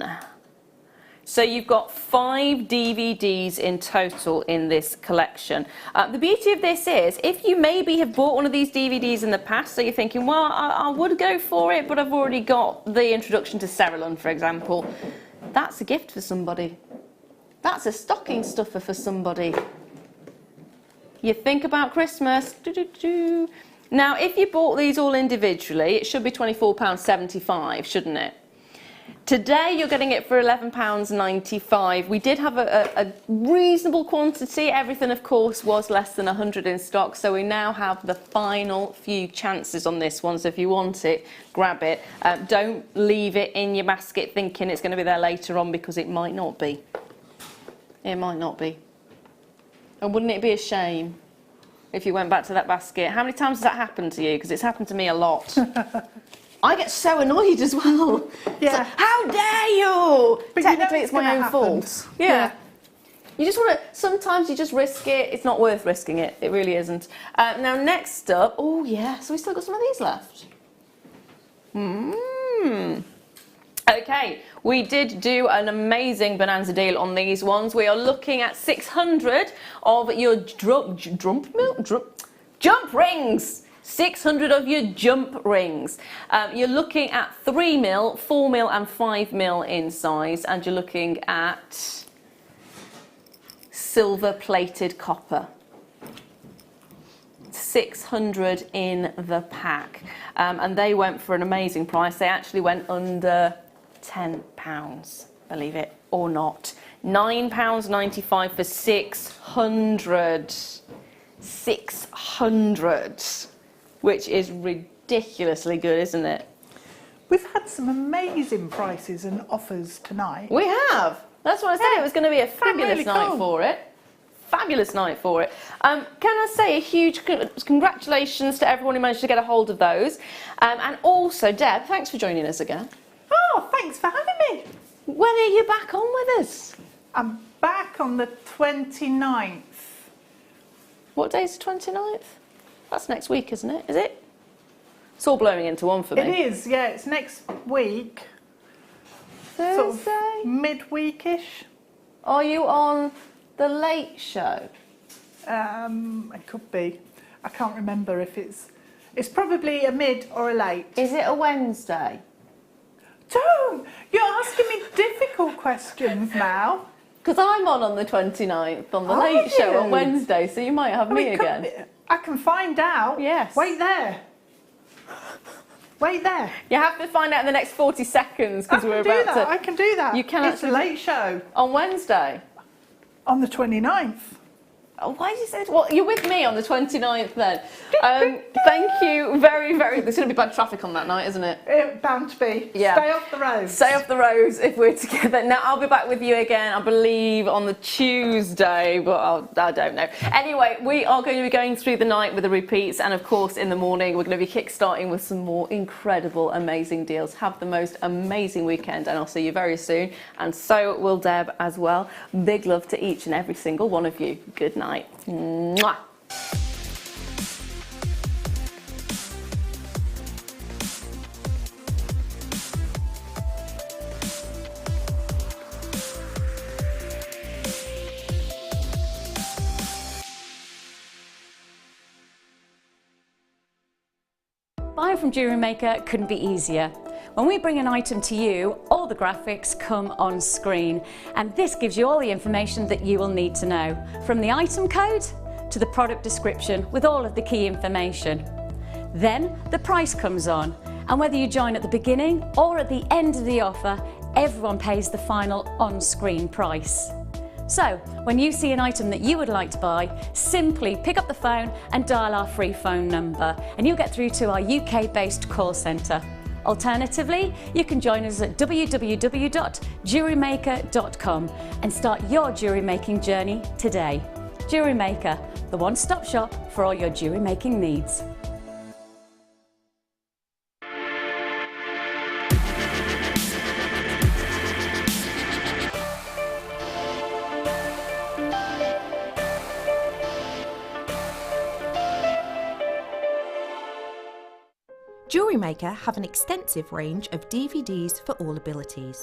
S3: So you've got 5 DVDs in total in this collection. The beauty of this is, if you maybe have bought one of these DVDs in the past, so you're thinking, well, I would go for it, but I've already got the introduction to Cerulean, for example, that's a gift for somebody. That's a stocking stuffer for somebody. You think about Christmas. Now, if you bought these all individually, it should be £24.75, shouldn't it? Today you're getting it for £11.95. We did have a reasonable quantity. Everything, of course, was less than 100 in stock, so we now have the final few chances on this one. So if you want it, grab it. Don't leave it in your basket thinking it's going to be there later on, because it might not be. It might not be. And wouldn't it be a shame if you went back to that basket? How many times has that happened to you? Because it's happened to me a lot. I get so annoyed as well.
S5: Yeah.
S3: Like, how dare you?
S5: But
S3: Technically,
S5: you know
S3: it's my own fault. Yeah. You just want to, sometimes you just risk it. It's not worth risking it. It really isn't. Now, next up, oh yeah, so we still got some of these left. Okay, we did do an amazing bonanza deal on these ones. We are looking at 600 of your jump rings. 600 of your jump rings. You're looking at 3mm, 4mm and 5mm in size, and you're looking at silver plated copper. 600 in the pack, and they went for an amazing price. They actually went under £10, believe it or not. £9.95 for 600. 600. Which is ridiculously good, isn't it?
S5: We've had some amazing prices and offers tonight.
S3: We have. That's why I said it was going to be a fabulous night for it. fabulous night for it. Can I say a huge congratulations to everyone who managed to get a hold of those. And also, Deb, thanks for joining us again.
S5: Oh, thanks for having me.
S3: When are you back on with us?
S5: I'm back on the 29th.
S3: What day is the 29th? That's next week, isn't it? Is it? It's all blowing into one for me.
S5: It is, yeah, it's next week.
S3: Thursday?
S5: Sort of midweek-ish.
S3: Are you on the Late Show?
S5: It could be. I can't remember if it's probably a mid or a late.
S3: Is it a Wednesday?
S5: Don't! You're asking me difficult questions now.
S3: Because I'm on the 29th on the
S5: Are
S3: Late Show
S5: you?
S3: on Wednesday, so you might have me again.
S5: I can find out.
S3: Yes.
S5: Wait there. Wait there.
S3: You have to find out in the next 40 seconds because we're about to...
S5: I can do that.
S3: You can
S5: It's a Late Show.
S3: On Wednesday?
S5: On the 29th.
S3: Oh, why did you say it? Well, you're with me on the 29th then. Thank you very, very... There's going to be bad traffic on that night, isn't it?
S5: It's bound to be.
S3: Yeah.
S5: Stay off the roads.
S3: Stay off the roads if we're together. Now, I'll be back with you again, I believe, on the Tuesday, but I don't know. Anyway, we are going to be going through the night with the repeats, and of course, in the morning, we're going to be kick-starting with some more incredible, amazing deals. Have the most amazing weekend, and I'll see you very soon. And so will Deb as well. Big love to each and every single one of you. Good night. Mwah.
S8: Buying from JewelleryMaker couldn't be easier. When we bring an item to you, all the graphics come on screen, and this gives you all the information that you will need to know, from the item code to the product description with all of the key information. Then the price comes on, and whether you join at the beginning or at the end of the offer, everyone pays the final on-screen price. So, when you see an item that you would like to buy, simply pick up the phone and dial our free phone number, and you'll get through to our UK-based call centre. Alternatively, you can join us at www.jewellerymaker.com and start your jewellery making journey today. JewelleryMaker, the one-stop shop for all your jewellery making needs.
S9: JewelleryMaker have an extensive range of DVDs for all abilities.